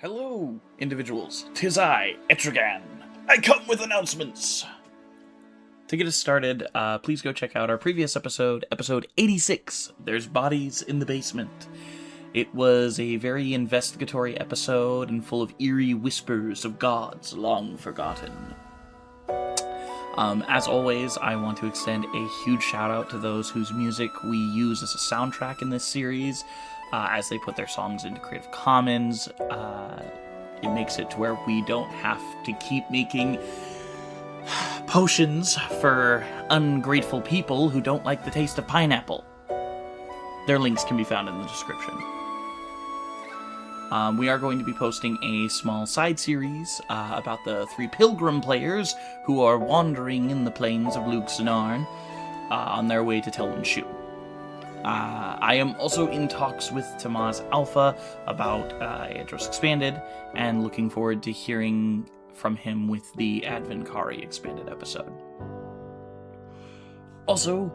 Hello, individuals. 'Tis I, Echragan. I come with announcements. To get us started, please go check out our previous episode, episode 86, There's Bodies in the Basement. It was a very investigatory episode and full of eerie whispers of gods long forgotten. As always, I want to extend a huge shout out to those whose music we use as a soundtrack in this series. As they put their songs into Creative Commons, it makes it to where we don't have to keep making potions for ungrateful people who don't like the taste of pineapple. Their links can be found in the description. We are going to be posting a small side series about the three pilgrim players who are wandering in the plains of Luxenarn on their way to Telwyn-Shu. I am also in talks with Tamaz Alpha about Aeidros Expanded, and looking forward to hearing from him with the Advenkari Expanded episode. Also,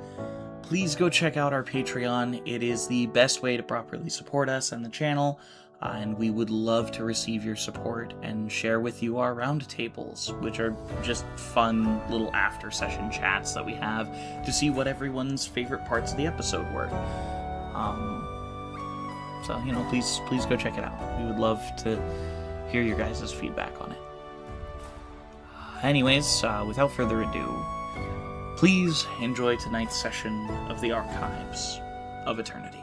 please go check out our Patreon. It is the best way to properly support us and the channel, and we would love to receive your support and share with you our roundtables, which are just fun little after-session chats that we have to see what everyone's favorite parts of the episode were. So, please go check it out. We would love to hear your guys' feedback on it. Anyways, without further ado, please enjoy tonight's session of the Archives of Eternity.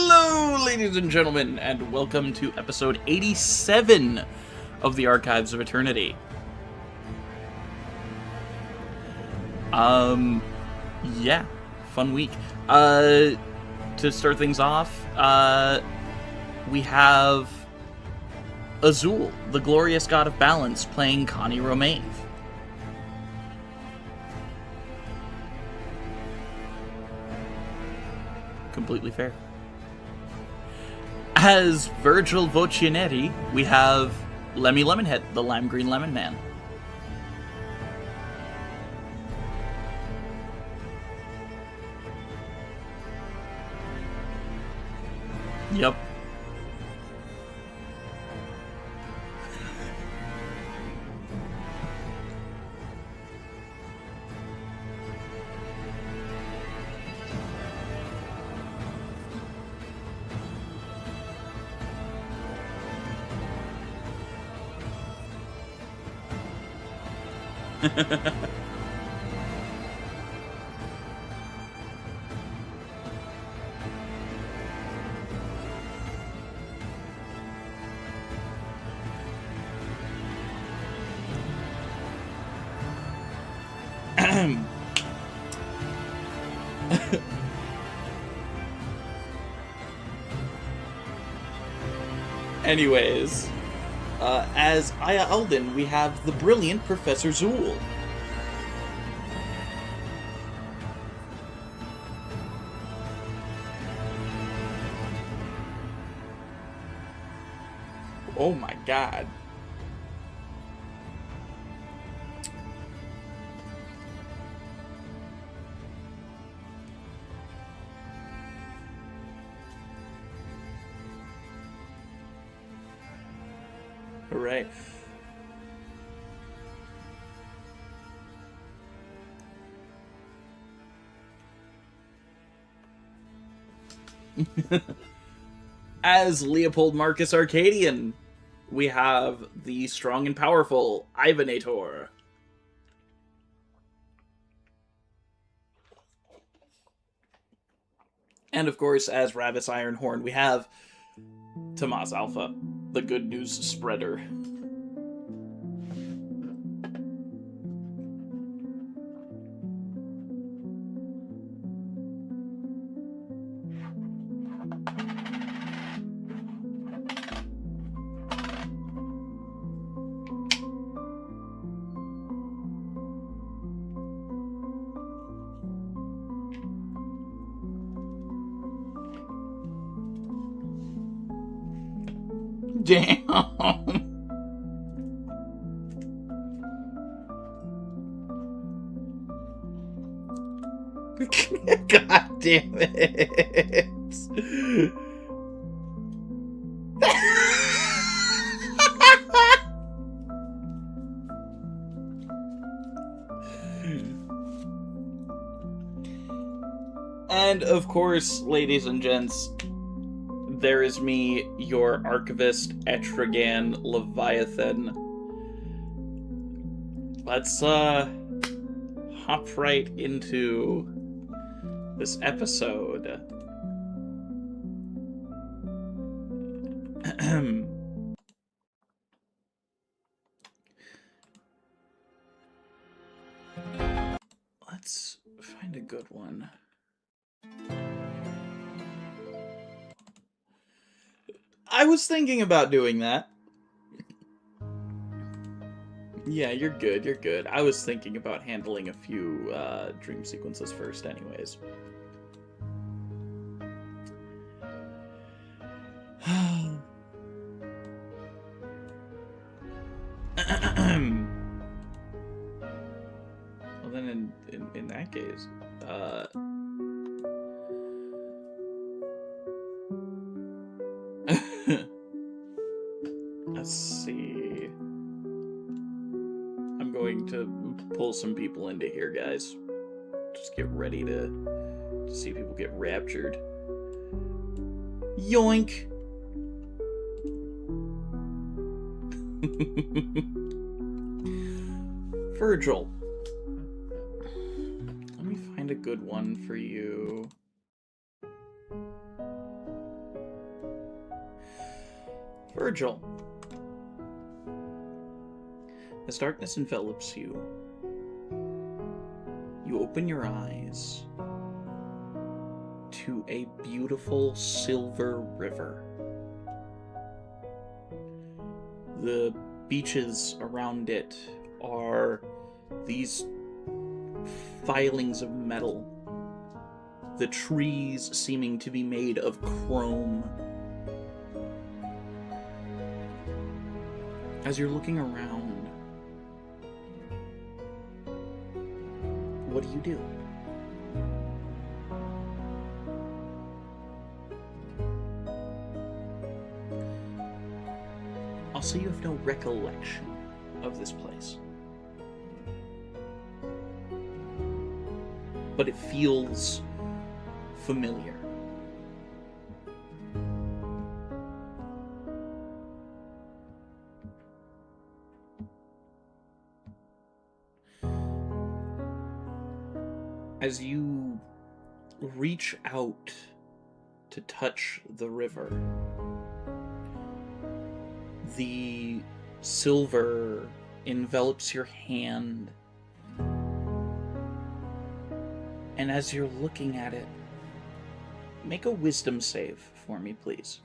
Hello, ladies and gentlemen, and welcome to episode 87 of the Archives of Eternity. Yeah, fun week. To start things off, we have Azul, the glorious god of balance, playing Connie Romave. Completely fair. As Virgil Vocinetti, we have Lemmy Lemonhead, the Lime Green Lemon Man. Yep. Anyways, as Aya Alden, we have the brilliant Professor Zool. Oh my god. Right. As Leopold Marcus Arcadian, we have the strong and powerful Ivanator. And of course, as Ravis Ironhorn, we have Tomas Alpha, the good news spreader. Damn. God damn it. And of course, ladies and gents, there is me, your archivist, Echraganleviathan. Let's, hop right into this episode. Let's find a good one. I was thinking about doing that. Yeah, you're good, you're good. I was thinking about handling a few dream sequences first anyways. Well then in that case, let's see. I'm going to pull some people into here, guys. Just get ready to see people get raptured. Yoink! Virgil. Let me find a good one for you. Virgil. As darkness envelops you, you open your eyes to a beautiful silver river. The beaches around it are these filings of metal, the trees seeming to be made of chrome. As you're looking around, what do? I'll say you have no recollection of this place, but it feels familiar. As you reach out to touch the river, the silver envelops your hand, and as you're looking at it, make a wisdom save for me, please.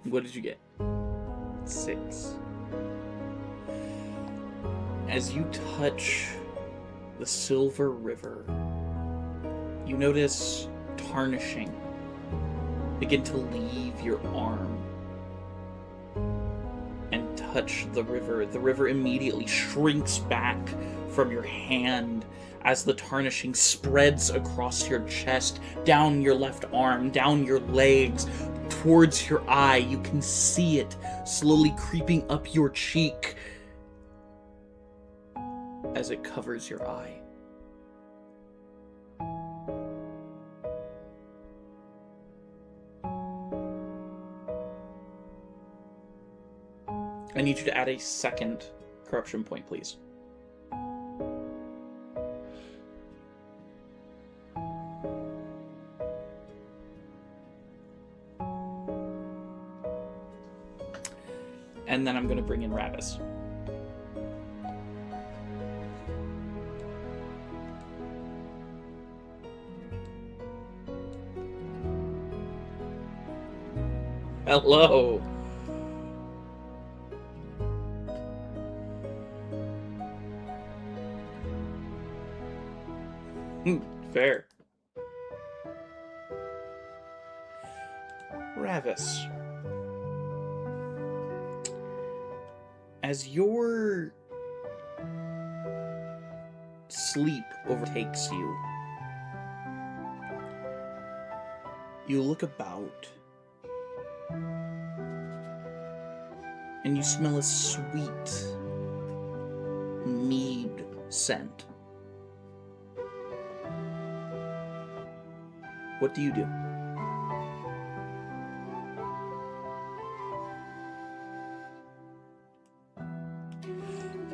What did you get? 6. As you touch the silver river, you notice tarnishing begin to leave your arm and touch the river. The river immediately shrinks back from your hand as the tarnishing spreads across your chest, down your left arm, down your legs, towards your eye. You can see it slowly creeping up your cheek as it covers your eye. I need you to add a second corruption point, please. And then I'm going to bring in Ravis. Hello. Fair. Ravis. As your sleep overtakes you, you look about and you smell a sweet mead scent. What do you do?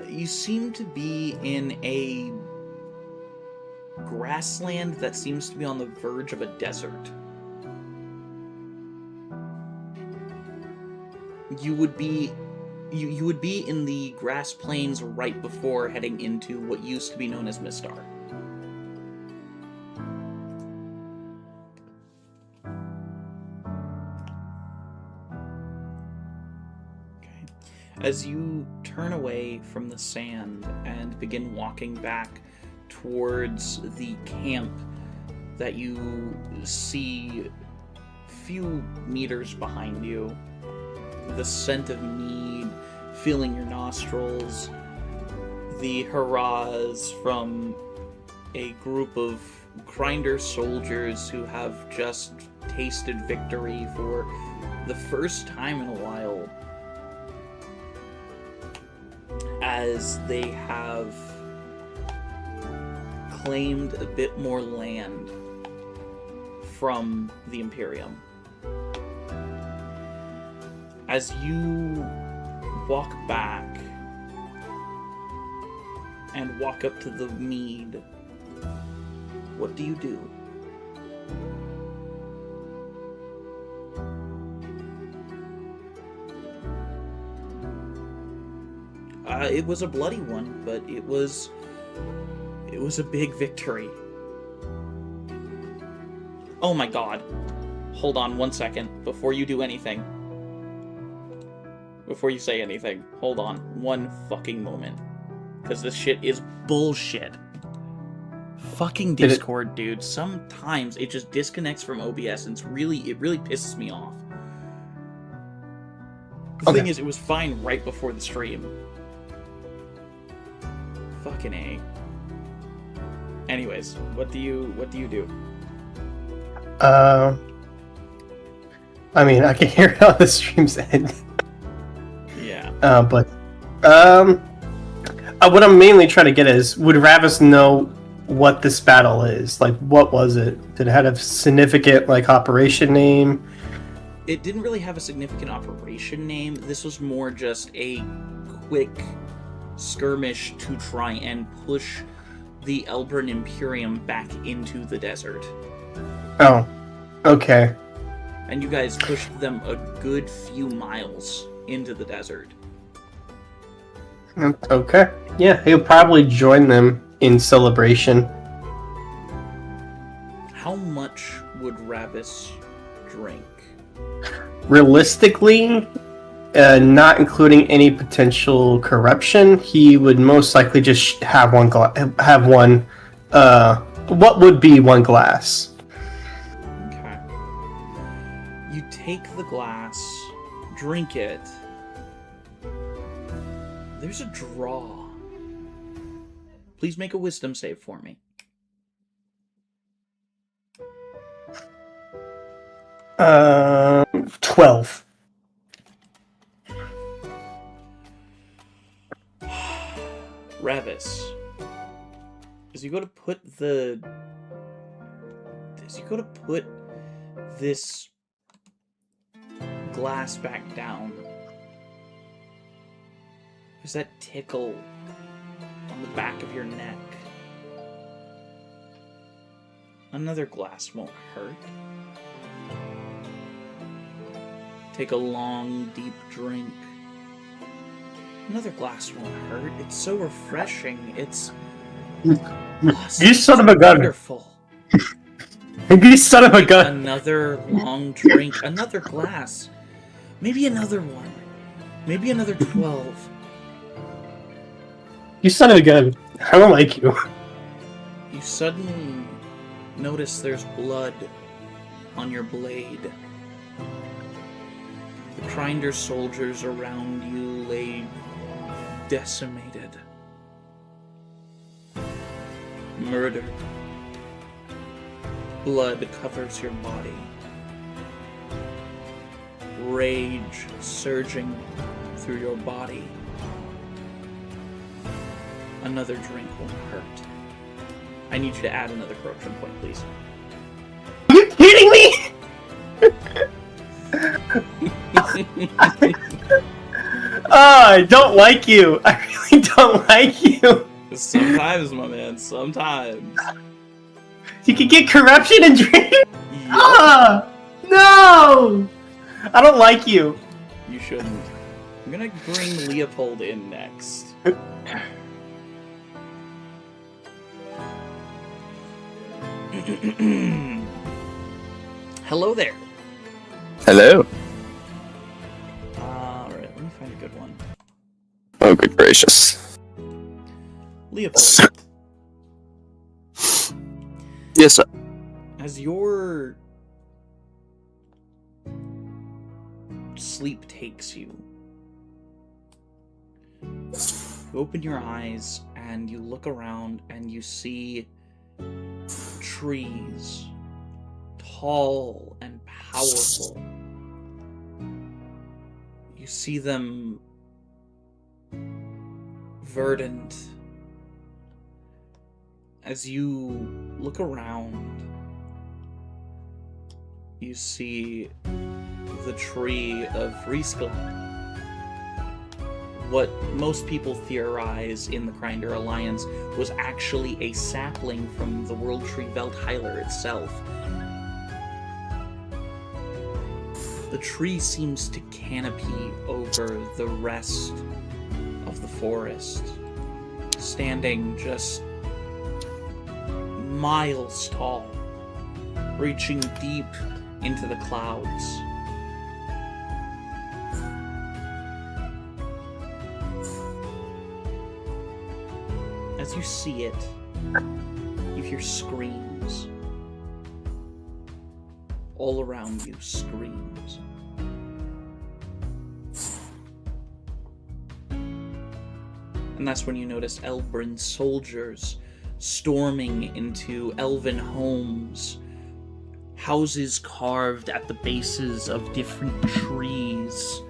You seem to be in a grassland that seems to be on the verge of a desert. You would be in the grass plains right before heading into what used to be known as Mistar. As you turn away from the sand and begin walking back towards the camp that you see a few meters behind you, the scent of mead filling your nostrils, the hurrahs from a group of grinder soldiers who have just tasted victory for the first time in a while, as they have claimed a bit more land from the Imperium. As you walk back and walk up to the mead. What do you do? It was a bloody one, but it was a big victory. Oh my god. Hold on 1 second before you do anything. Before you say anything. Hold on one fucking moment. Because this shit is bullshit. Fucking Discord, dude. Sometimes it just disconnects from OBS and it really pisses me off. The thing is, it was fine right before the stream. Fucking A. Anyways, what do you do? I mean, I can hear how the streams end. Yeah. But what I'm mainly trying to get is, would Ravis know what this battle is? Like, what was it? Did it have a significant, like, operation name? It didn't really have a significant operation name. This was more just a quick skirmish to try and push the Elbrun Imperium back into the desert. Oh, okay. And you guys pushed them a good few miles into the desert. Okay. Yeah, he'll probably join them in celebration. How much would Ravis drink? Realistically, not including any potential corruption, he would most likely just have one. What would be one glass? Okay. You take the glass, drink it. There's a draw. Please make a wisdom save for me. 12. Ravis, as you go to put this glass back down, there's that tickle on the back of your neck. Another glass won't hurt. Take a long, deep drink. Another glass won't hurt. It's so refreshing. It's awesome. You son of a gun. Wonderful. You son of a gun. Another long drink. Another glass. Maybe another one. Maybe another 12. You son of a gun. I don't like you. You suddenly notice there's blood on your blade. The Grinder soldiers around you lay decimated. Murdered. Blood covers your body. Rage surging through your body. Another drink won't hurt. I need you to add another corruption point, please. Are you kidding me? I don't like you. I really don't like you. Sometimes, my man, sometimes. You can get corruption and drink? Yep. No! I don't like you. You shouldn't. I'm gonna bring Leopold in next. Hello there. Hello. Alright, let me find a good one. Oh, good gracious. Leopold. Yes, sir. As your sleep takes you, you open your eyes and you look around and you see trees, tall and powerful. You see them verdant. As you look around, you see the tree of Riskland. what most people theorize in the Grinder Alliance was actually a sapling from the World Tree Veltheiler itself. The tree seems to canopy over the rest of the forest, standing just miles tall, reaching deep into the clouds. As you see it, you hear screams. All around you, screams. And that's when you notice Elbrinn soldiers storming into elven homes, houses carved at the bases of different trees.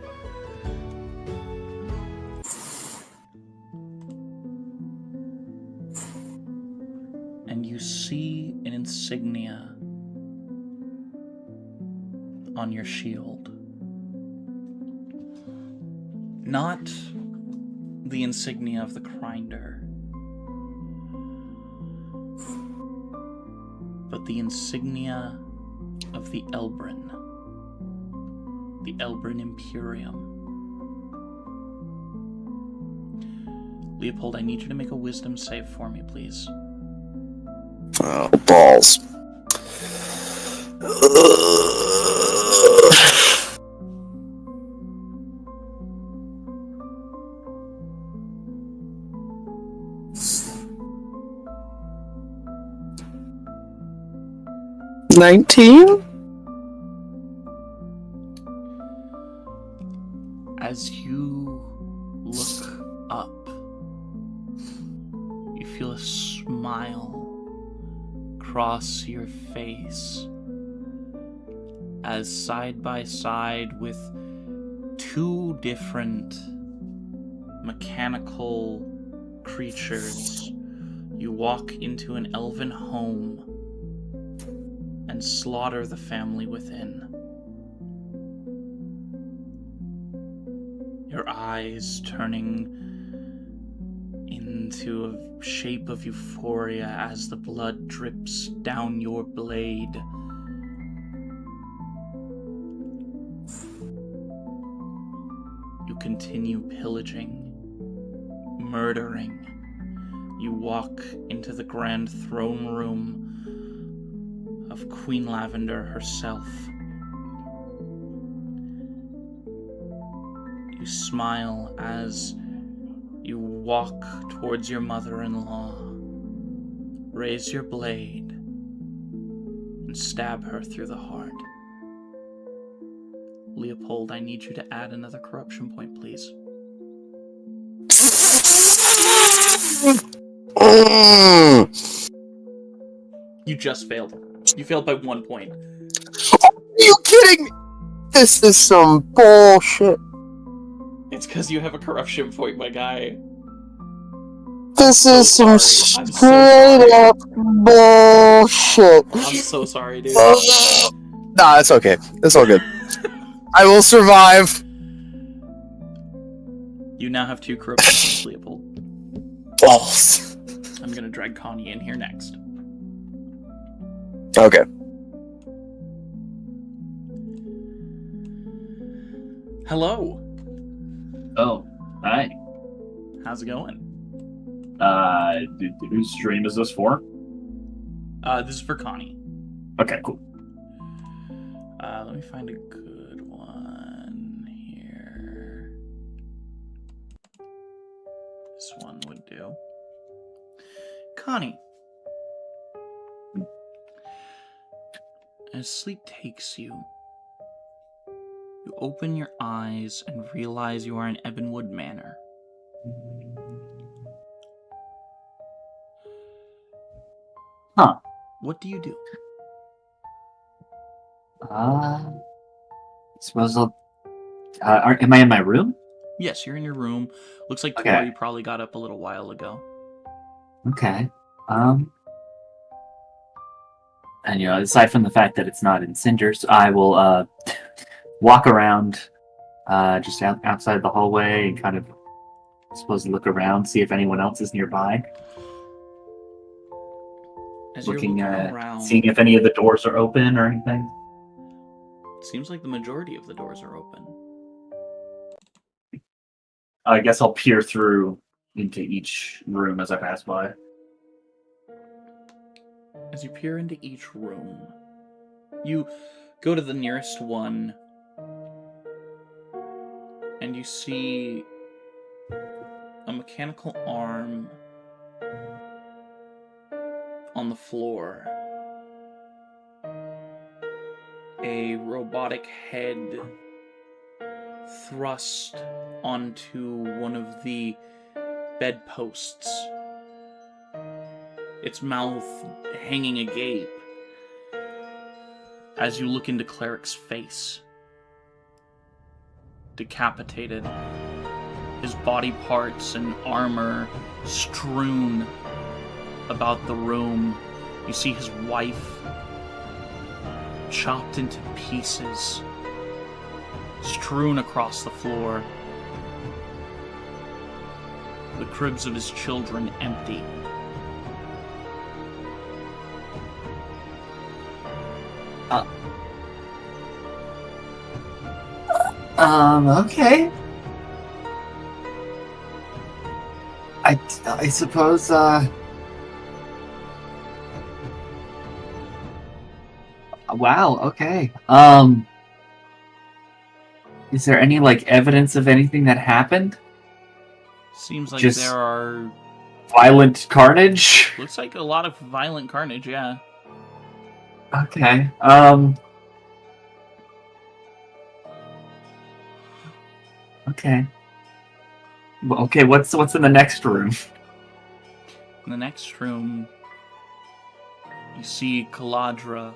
And you see an insignia on your shield. Not the insignia of the Grinder, but the insignia of the Elbrinn Imperium. Leopold, I need you to make a wisdom save for me, please. Oh, balls. 19? As you look up, you feel a smile cross your face as side by side with two different mechanical creatures, you walk into an elven home and slaughter the family within. Your eyes turning into a shape of euphoria as the blood drips down your blade. You continue pillaging, murdering. You walk into the grand throne room of Queen Lavender herself. You smile as you walk towards your mother-in-law, raise your blade, and stab her through the heart. Leopold, I need you to add another corruption point, please. You just failed. You failed by 1 point. Are you kidding me? This is some bullshit. It's because you have a corruption point, my guy. This is some straight up bullshit. I'm so sorry, dude. Nah, it's okay. It's all good. I will survive. You now have 2 corruption points, Leopold. Balls. I'm gonna drag Connie in here next. Okay. Hello. Oh, hi. How's it going? Whose stream is this for? This is for Connie. Okay, cool. Let me find a good one here. This one would do. Connie. As sleep takes you, you open your eyes and realize you are in Ebonwood Manor. Huh. What do you do? Suppose I'll... am I in my room? Yes, you're in your room. Looks like Okay. Tori probably got up a little while ago. Okay. And, aside from the fact that it's not in cinders, I will, walk around, just outside the hallway and kind of suppose look around, see if anyone else is nearby. As Looking you're looking at around, seeing if any of the doors are open or anything. it seems like the majority of the doors are open. I guess I'll peer through into each room as I pass by. As you peer into each room, you go to the nearest one, and you see a mechanical arm on the floor, a robotic head thrust onto one of the bedposts, its mouth hanging agape. As you look into Cleric's face, decapitated, his body parts and armor strewn about the room. You see his wife chopped into pieces, strewn across the floor. The cribs of his children empty. Okay. I suppose, wow, okay. Is there any, like, evidence of anything that happened? Seems like Just there are... violent carnage? Looks like a lot of violent carnage, yeah. Okay, okay. Well, okay, what's in the next room? In the next room, you see Caladra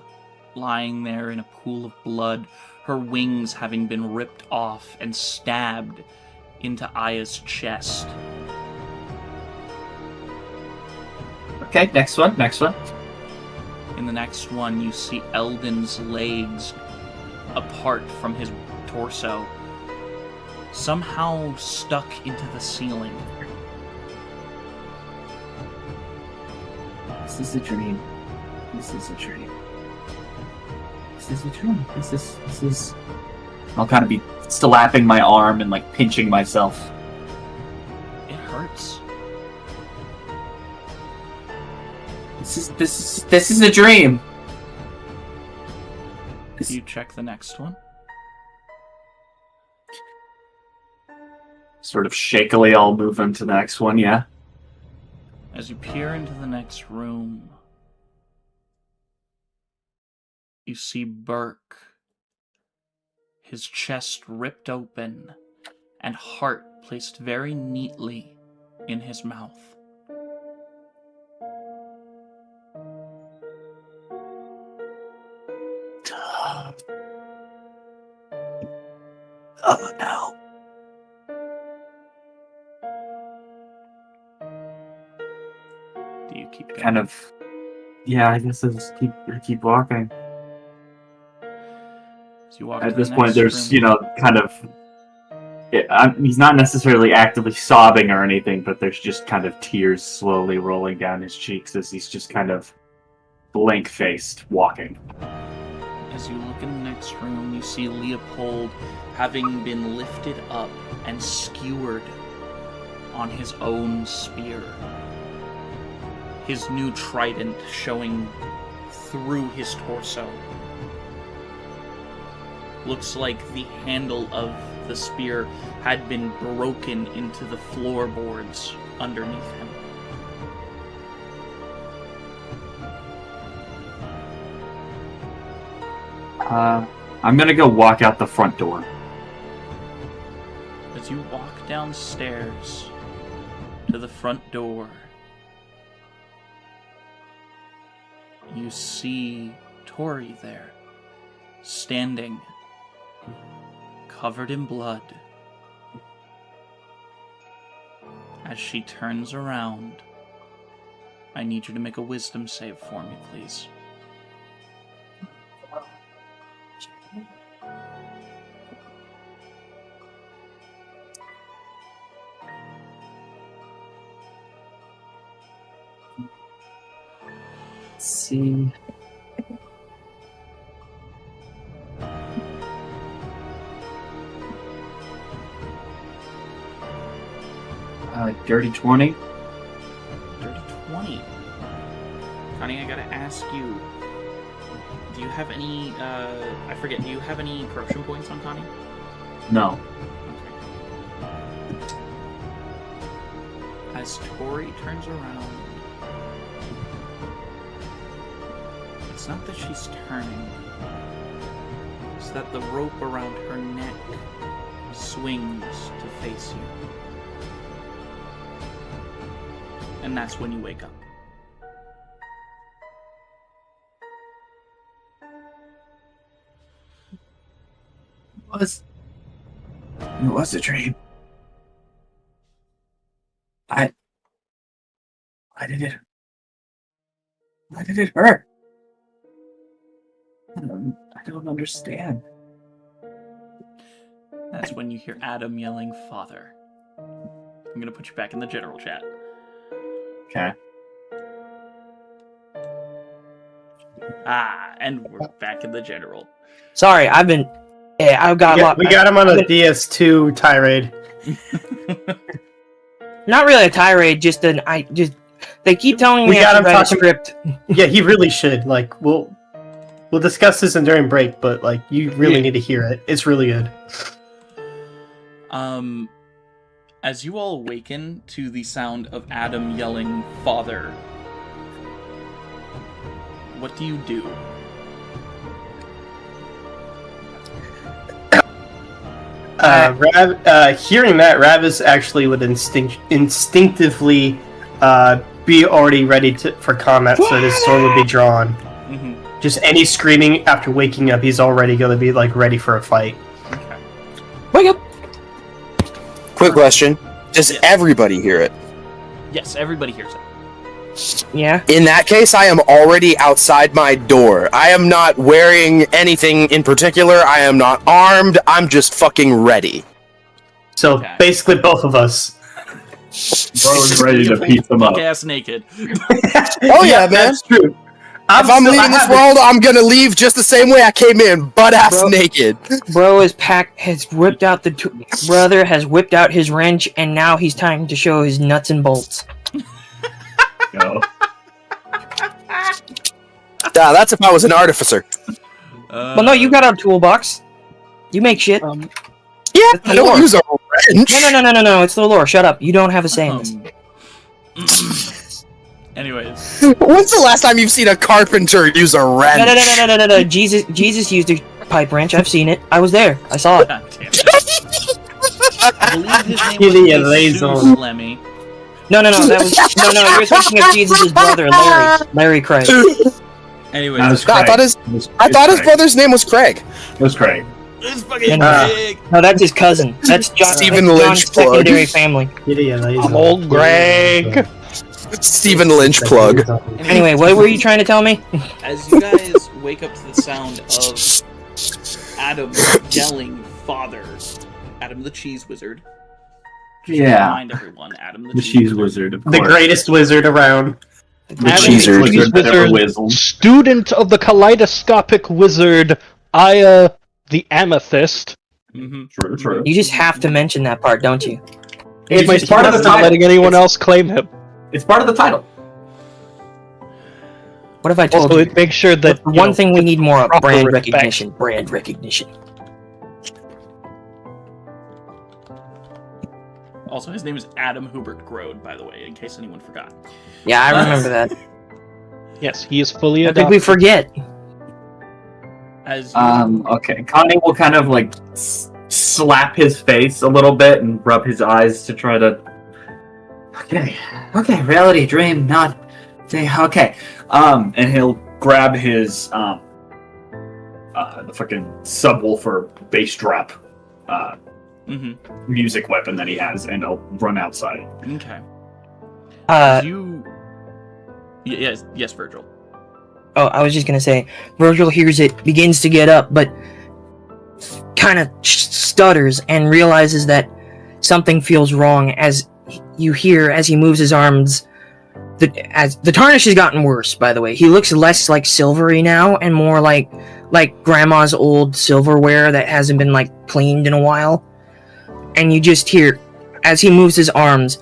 lying there in a pool of blood, her wings having been ripped off and stabbed into Aya's chest. Okay, next one. In the next one, you see Eldon's legs apart from his torso, somehow stuck into the ceiling. This is a dream. This is a dream. This is... I'll kind of be slapping my arm and, like, pinching myself. It hurts. This is a dream. You check the next one. Sort of shakily, I'll move into the next one, yeah. As you peer into the next room, you see Burke, his chest ripped open and heart placed very neatly in his mouth. Oh no. Do you keep going? Kind of... Yeah, I guess I just keep walking. As you walk At to this the point, next there's, room, kind of... he's not necessarily actively sobbing or anything, but there's just kind of tears slowly rolling down his cheeks as he's just kind of blank-faced walking. As you look in the next room, you see Leopold having been lifted up and skewered on his own spear. His new trident showing through his torso. Looks like the handle of the spear had been broken into the floorboards underneath him. I'm gonna go walk out the front door. As you walk downstairs to the front door, you see Tori there, standing, covered in blood. As she turns around, I need you to make a wisdom save for me, please. Let's see. Dirty 20. Dirty 20. Connie, I gotta ask you, do you have any, do you have any corruption points on Connie? No. Okay. As Tori turns around, it's not that she's turning, it's that the rope around her neck swings to face you. And that's when you wake up. It was a dream. Why did it hurt? I don't understand. That's when you hear Adam yelling, "Father." I'm gonna put you back in the general chat. Okay. And we're back in the general. Sorry, I've got a lot. We got him on a DS2 tirade. Not really a tirade, they keep telling me We I got should him write a talking- script. Yeah, he really should. Like, we'll discuss this during break, but like, you really need to hear it. It's really good. As you all awaken to the sound of Adam yelling, "Father," what do you do? Hearing that, Ravis actually would instinctively be already ready for combat, so his sword would be drawn. Mm-hmm. Just any screaming after waking up, he's already going to be like ready for a fight. Okay. Wake up! Quick question. Does everybody hear it? Yes, everybody hears it. Yeah. In that case, I am already outside my door. I am not wearing anything in particular. I am not armed. I'm just fucking ready. So Okay. basically, both of us. Bro's ready to beat them up. Ass naked. Oh yeah, man. That's true. If I'm leaving this world, I'm gonna leave just the same way I came in, butt-ass Bro. naked. Bro has whipped out brother has whipped out his wrench, and now he's time to show his nuts and bolts. Go. That's if I was an artificer. Well, no, you got a toolbox. You make shit. Yeah, That's I the lore. don't use a wrench. No, it's the lore. Shut up. You don't have a say in this. Anyways. When's the last time you've seen a carpenter use a wrench? No. Jesus used a pipe wrench. I've seen it. I was there. I saw it. God damn it. I believe his name Gideon was Jesus Lazon. Lemmy. No. That was no. You're thinking of Jesus' brother, Larry Craig. Anyways. That was No, I Craig. thought his brother's name was Craig. It was Craig. It's fucking Uh, big. No, that's his cousin. That's Stephen that's Lynch John's secondary plug. family. I'm old Greg. Stephen Lynch plug. Anyway, what were you trying to tell me? As you guys wake up to the sound of Adam yelling, "Father," Adam the Cheese Wizard. Just to Yeah. remind everyone, Adam The cheese wizard, of The course. greatest wizard around. The Adam cheese the wizard that ever Wizard. whizzled. Student of the kaleidoscopic wizard, Aya the Amethyst. Mm-hmm. True. You just have to mention that part, don't you? It's part of the Not title. letting anyone else claim him. It's part of the title. What have I told Also, you? make sure that The one thing we need more of: proper brand respect. recognition. Brand recognition. Also, his name is Adam Hubert Grode, by the way, in case anyone forgot. Yeah, I remember that. Yes, he is fully I think adopted. we forget. As Okay. Connie will kind of like slap his face a little bit and rub his eyes to try to. Okay. Reality, dream, not. Okay. And he'll grab his the fucking subwoofer bass drop music weapon that he has, and he'll run outside. Okay. Uh, You. Yes, Virgil. Oh, I was just gonna say, Virgil hears it, begins to get up, but kind of stutters and realizes that something feels wrong as you hear, as he moves his arms, the tarnish has gotten worse, by the way. He looks less like silvery now and more like grandma's old silverware that hasn't been like cleaned in a while. And you just hear, as he moves his arms,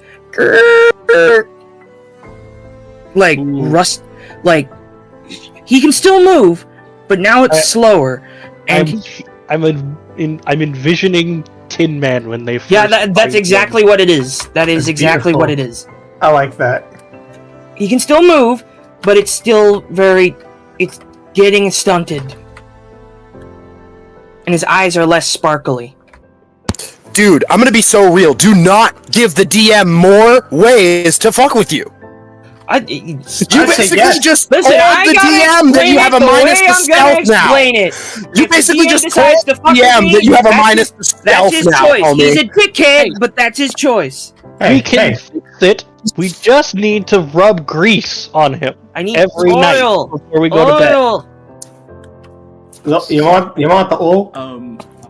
like rust, like he can still move, but now it's slower. And I'm envisioning Tin Man when they first that's exactly what it is. That is exactly beautiful. what it is. I like that. He can still move, but it's still it's getting stunted. And his eyes are less sparkly. Dude, I'm gonna be so real. Do not give the DM more ways to fuck with you. You basically just told the DM that you have a minus to stealth now. You basically just told the DM that you have a minus to stealth now. That's his choice. He's a dickhead, but that's his choice. We can fix it. We just need to rub grease on him. I need every oil. night before we go to bed. Look, you want the oil?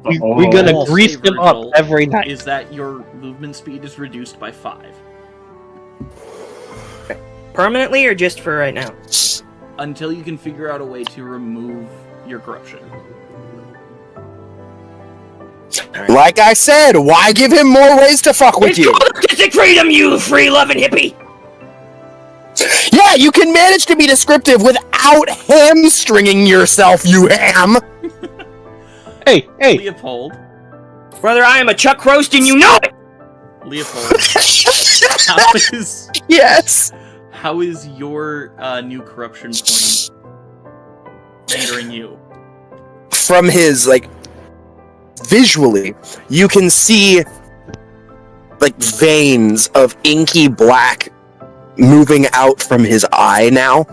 We're gonna grease him up every night. Is that your movement speed is reduced by 5? Permanently or just for right now? Until you can figure out a way to remove your corruption. Like I said, why give him more ways to fuck with you? It's called artistic freedom, you free-loving hippie! Yeah, you can manage to be descriptive without hamstringing yourself, you ham! Hey! Leopold. Brother, I am a chuck roast and you know it! Leopold. How is your new corruption point hindering you? From his, visually, you can see, veins of inky black moving out from his eye now.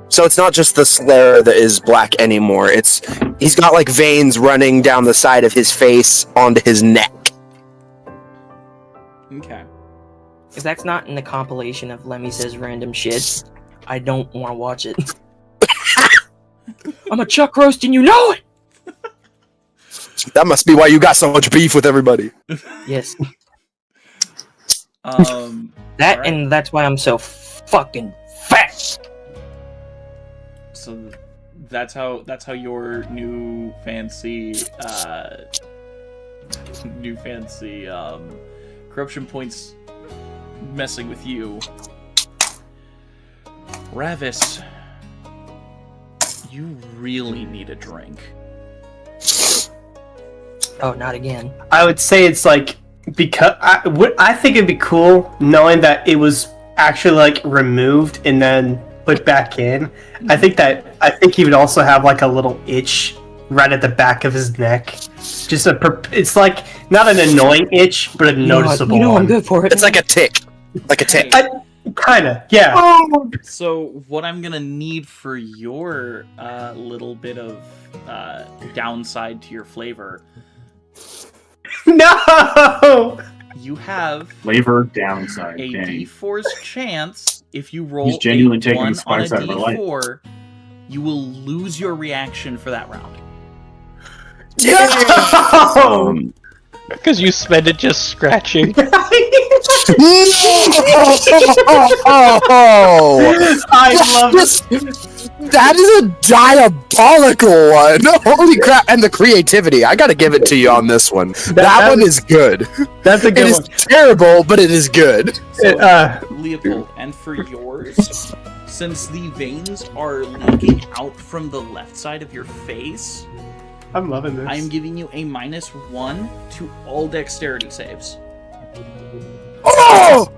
So it's not just the slur that is black anymore. He's got, veins running down the side of his face onto his neck. Okay. If that's not in the compilation of Lemmy Says Random Shit, I don't want to watch it. I'm a chuck roast and you know it! That must be why you got so much beef with everybody. Yes. Right. And that's why I'm so fucking fat! So that's how your new fancy corruption points messing with you. Ravis, you really need a drink. Oh, not again. I would say it's because I think it'd be cool knowing that it was actually removed and then put back in. I think he would also have a little itch right at the back of his neck. It's not an annoying itch, but a noticeable one. I'm good for it. It's like a tick. Like a tick. Kinda, yeah. So what I'm gonna need for your little bit of downside to your flavor. No! You have flavor downside. a Dang. D4's chance if you roll He's genuinely a taking 1 the spice on a out of my life. D4, you will lose your reaction for that round. Because you spend it just scratching. I love this. That is a diabolical one. Holy crap! And the creativity. I gotta give it to you on this one. That one is good. That's a good one. It is terrible, but it is good. So, Leopold, and for yours, since the veins are leaking out from the left side of your face, I'm loving this. I'm giving you a -1 to all dexterity saves. Oh!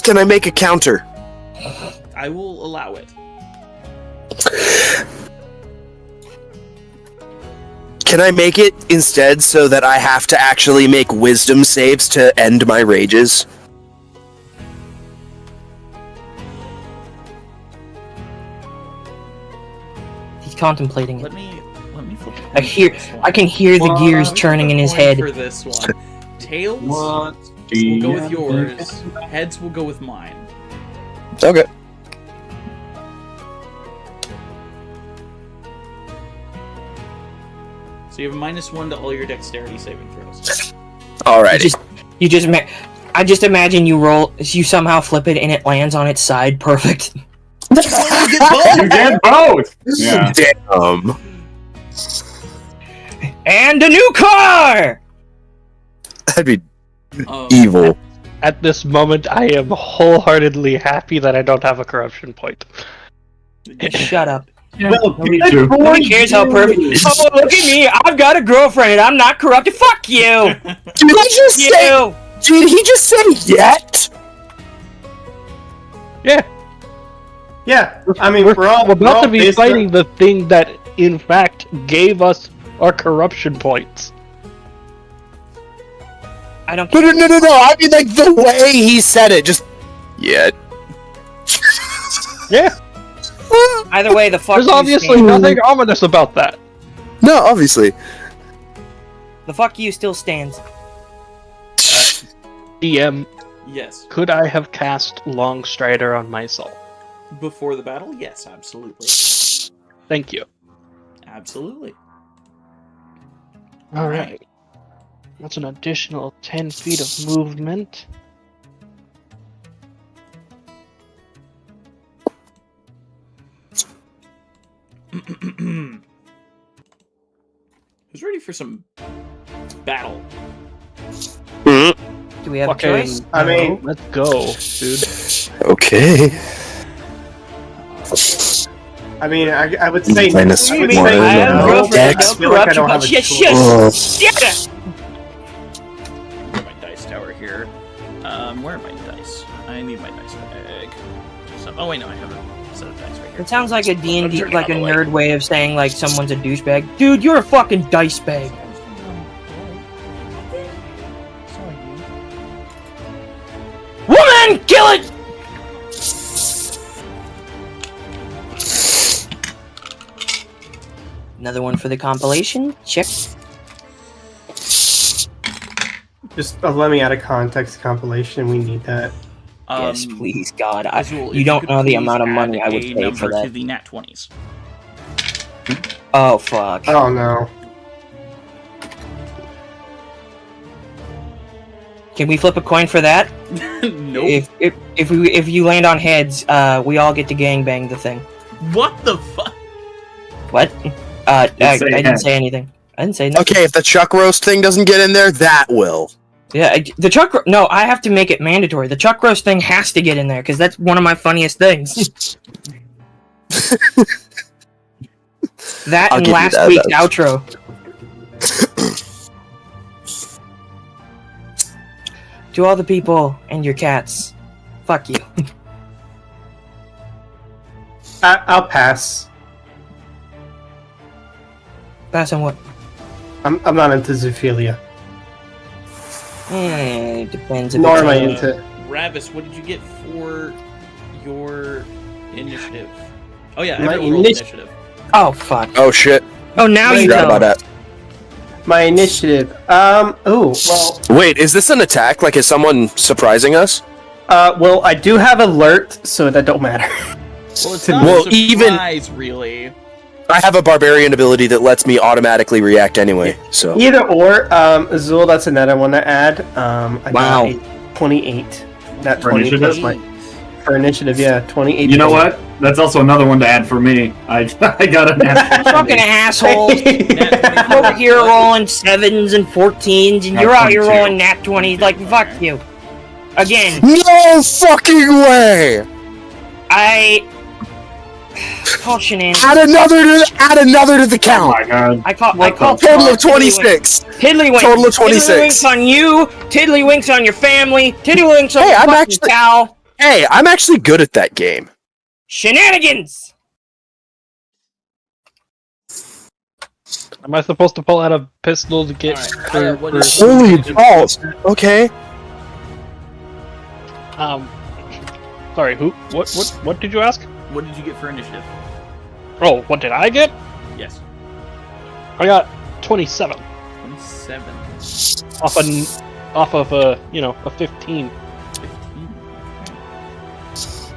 Can I make a counter? I will allow it. Can I make it instead so that I have to actually make wisdom saves to end my rages? He's contemplating it. Let me flip it. I can hear the gears turning in his head. For this one, tails will go with yours. Heads will go with mine. Okay. So you have a -1 to all your dexterity saving throws. Alrighty. I just imagine you somehow flip it and it lands on its side. Perfect. You get both! Yeah. Damn. And a new car! That'd be Um, evil. At this moment, I am wholeheartedly happy that I don't have a corruption point. Shut up. Well, me good too. for Nobody cares how you. perfect. Oh, look at me! I've got a girlfriend and I'm not corrupted. Fuck you! Did he just say? You! Did he just say yet? Yeah, Yeah, I mean, we're all about to be based fighting the thing that, in fact, gave us our corruption points. I don't No, care. no, no, no, no. I mean, like, the way he said it, just... Yet. Yeah, Either way, the fuck there's you obviously stands. nothing ominous about that. No, obviously. The fuck you still stands. DM, Yes. could I have cast Longstrider on myself? Before the battle? Yes, absolutely. Thank you. Absolutely. Alright. That's an additional 10 feet of movement. Who's ready for some battle? Do we have a Fucking- choice? I mean, Let's go, dude. Okay. I would say Minus I would one. say I have a no. girlfriend. Dex. I I feel like I don't have a Shit, choice. shit, Ugh. shit! Get my dice tower here. Where are my dice? I need my dice bag. So, oh wait, no, I have a set of dice right here. It sounds like a D&D, Turn it like a out of the way. nerd way of saying like someone's a douchebag. Dude, you're a fucking dice bag. Woman, kill it! Another one for the compilation. Check. Just let me out of context compilation. We need that. Yes, please, God. Azul, if You don't could know the please amount of money add I would a pay number for to that. the nat 20s. Oh fuck. Oh no. Can we flip a coin for that? Nope. If you land on heads, we all get to gangbang the thing. What the fuck? What? I say didn't heads. say anything. I didn't say nothing. Okay, if the chuck roast thing doesn't get in there, that will. Yeah, the chuck. No, I have to make it mandatory. The chuck roast thing has to get in there because that's one of my funniest things. That I'll and give you last that, week's that's- outro. To all the people and your cats, fuck you. I'll pass. Pass on what? I'm not into zoophilia. It depends. If Nor am I it's, into. Ravis, what did you get for your initiative? Oh yeah, My everyone rolled initi- initiative. oh fuck. Oh shit. Oh, now you Forgot know. about that. My initiative. Oh well. Wait, is this an attack? Like, is someone surprising us? Well, I do have alert, so that don't matter. Well, it's To- not well, a even- surprise, really. I have a barbarian ability that lets me automatically react anyway, so. Either or, Azul, that's another one to add. I Wow. got a 28. Not For 20 plus initiative? my for initiative. Yeah, 28. You know what? That's also another one to add for me. I got a nat Fucking 20. assholes. I'm over here rolling 7s and 14s, and Nat you're out here 22. rolling nat 20s. Like, fuck you. Again, No fucking way! call shenanigans. Add another to the Oh count. my god. I call Total of 26. Tiddlywinks. Total of 26. Tiddlywinks on you. Tiddlywinks on your family. Tiddlywinks on Hey, your I'm fucking actually- cow. Hey, I'm actually good at that game. Shenanigans. Am I supposed to pull out a pistol to get Alright, what is- Holy balls. Okay. Sorry, who? What did you ask? What did you get for initiative? Oh, what did I get? Yes. I got 27 27. off of a 15. 15.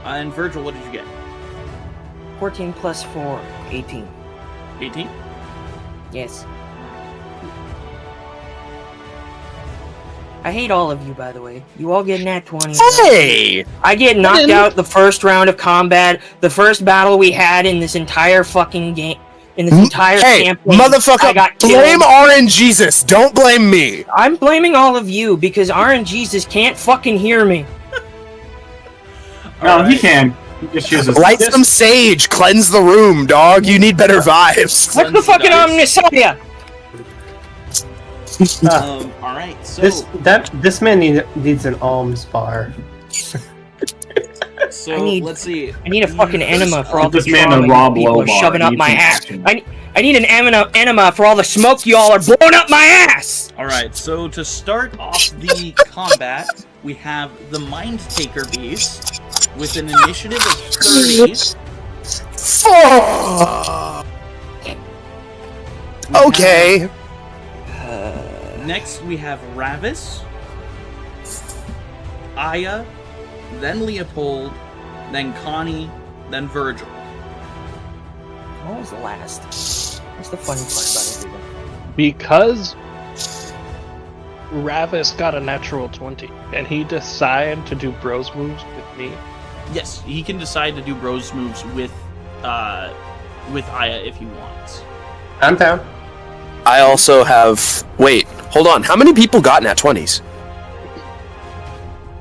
And Virgil, what did you get? 14 plus 4, 18. I hate all of you, by the way. You all get nat 20. Hey! I get knocked out the first round of combat, the first battle we had in this entire fucking game, in this entire campaign. Motherfucker, I got blame killed. RNGesus, don't blame me! I'm blaming all of you because RNGesus can't fucking hear me. No, he can. He just uses Light some sage, cleanse the room, dog. You need better vibes. What's the fucking Omnisonia? Alright, so... This man needs an alms bar. So, let's see. I need a fucking enema for all the This man a trauma raw you people blow are bar. shoving up Needs my some ass. action. I need an enema for all the smoke y'all are blowing up my ass! Alright, so to start off the combat, we have the Mind Taker beast with an initiative of 30. Fuck. Okay. Next, we have Ravis, Aya, then Leopold, then Connie, then Virgil. What was the last? What's the funny part about everything? Because Ravis got a natural 20, and he decided to do bros moves with me. Yes, he can decide to do bros moves with Aya if he wants. I'm down. I also have... Wait, hold on. How many people got nat 20s?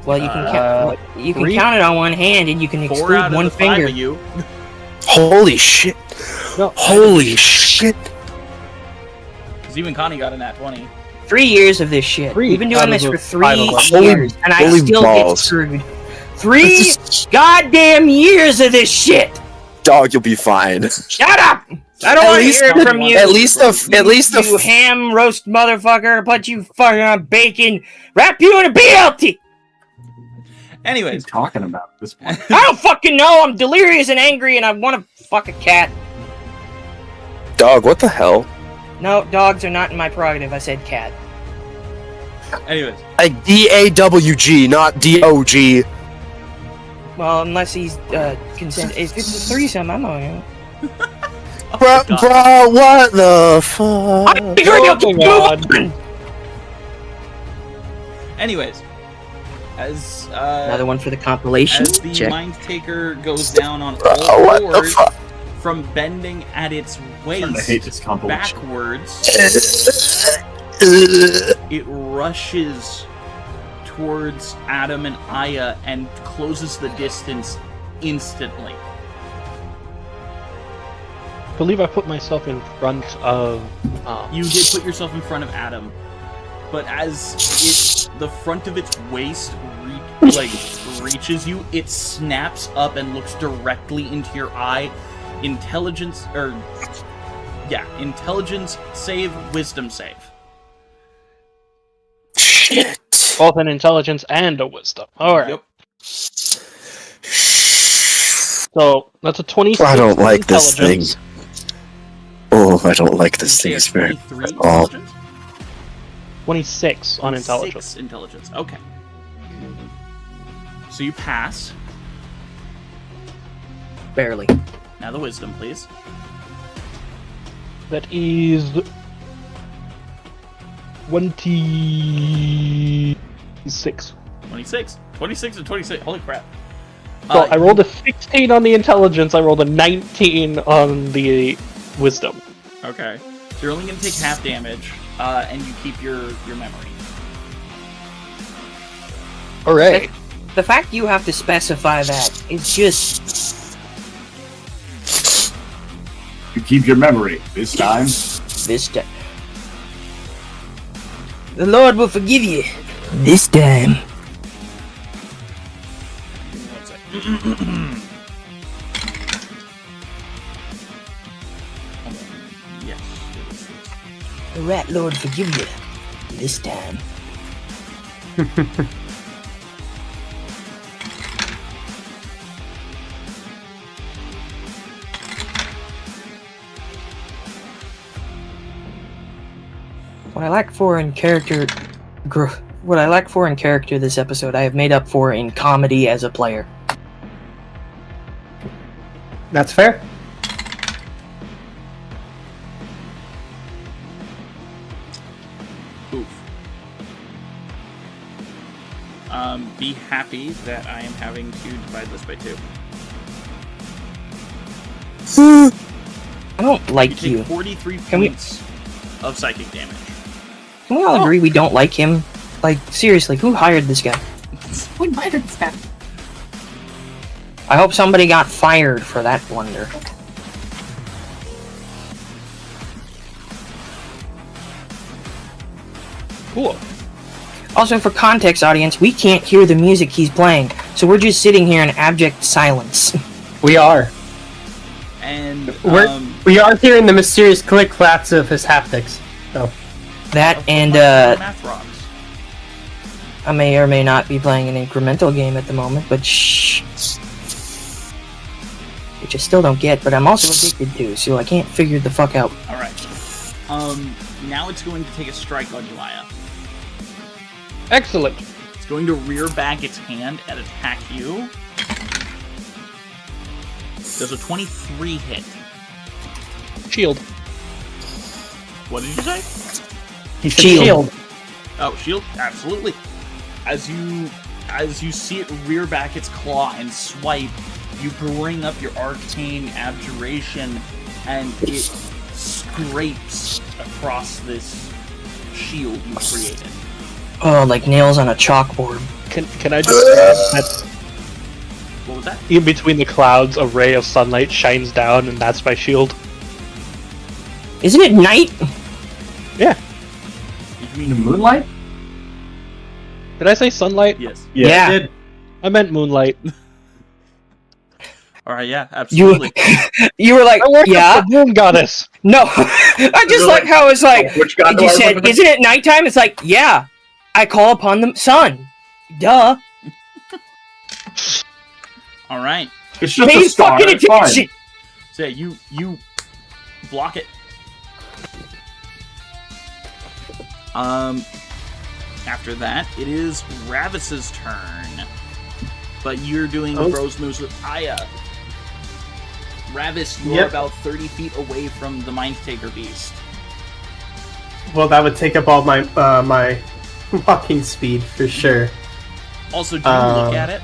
Well, you can count. You can three? count it on one hand, and you can 4 exclude out of one the 5 finger. of you. Holy shit. No. Holy shit. Because even Connie got a nat 20. 3 years of this shit. 3 We've been doing out of this the for 3 5 of us. years, and I Holy still get balls. screwed. 3 goddamn years of this shit. Dog, you'll be fine. Shut up! I don't At want to least- hear it from you. At least the You ham roast motherfucker, put you fucking on bacon, wrap you in a BLT. What are you Anyways, talking about at this point? I don't fucking know. I'm delirious and angry, and I want to fuck a cat. Dog, what the hell? No, dogs are not in my prerogative. I said cat. anyways. Like DAWG, not DOG. Well, unless he's consent. If it's a threesome, I'm on it. Bro, what the fuck? I'm figuring out Moving the on. move. Anyways, as Another one for the compilation. as the Check. Mind Taker goes down on Bro, all what the fours, fuck? from bending at its I hate waist this compilation. backwards, it rushes towards Adam and Aya and closes the distance instantly. I believe I put myself in front of... You did put yourself in front of Adam, but as the front of its waist reaches you, it snaps up and looks directly into your eye. Intelligence save, wisdom save. Shit. both an intelligence and a wisdom. Alright. Yep. So, that's a 26 I don't like this thing. intelligence. Oh, I don't like this Did you thing say a very 23 at all. intelligence? 26 on intelligence. 6 intelligence. Okay. So you pass. Barely. Now the wisdom, please. That is 26. 26. 26 and 26. Holy crap. So I rolled a 16 on the intelligence, I rolled a 19 on the wisdom. Okay. So you're only going to take half damage, and you keep your memory. Alright. The fact you have to specify that is just You keep your memory this time. this time. The Lord will forgive you. This time. One sec. Yes. The Rat Lord forgive you. This time. What I lack for in character this episode, I have made up for in comedy as a player. That's fair. Oof. Be happy that I am having to divide this by 2. I don't like You you. take 43 Can we- points of psychic damage. Can we all agree we don't like him? Like, seriously, who hired this guy? We might have been. I hope somebody got fired for that blunder. Cool. Also, for context, audience, we can't hear the music he's playing, so we're just sitting here in abject silence. We are. And We are hearing the mysterious click-claps of his haptics. So. That and, math rocks. I may or may not be playing an incremental game at the moment, but shh. Which I still don't get, but I'm also addicted to, so I can't figure the fuck out. Alright. Now it's going to take a strike on you, Aya. Excellent. It's going to rear back its hand and attack you. Does a 23 hit? Shield. What did you say? He said Shield. Oh, shield? Absolutely. As you see it rear back its claw and swipe, you bring up your arcane abjuration, and it scrapes across this shield you created. Oh, like nails on a chalkboard. Can I just grab that What was that? in between the clouds a ray of sunlight shines down and that's my shield? Isn't it night? Yeah. You mean The moonlight? Did I say sunlight? Yes. Yeah. Did. I meant moonlight. Alright, yeah, You, absolutely. you were like, I work yeah? with the moon goddess. No. I just like how it's like, Which god do you I said, work with? isn't it nighttime? It's like, yeah. I call upon the sun. Duh. Alright. It's just Pay a star. fucking It's fine. attention. So yeah, you block it. After that, it is Ravis's turn. But you're doing bros moves with Aya. Ravis, you are Yep. about 30 feet away from the Mind Taker Beast. Well, that would take up all my my walking speed for sure. Also, do you look at it?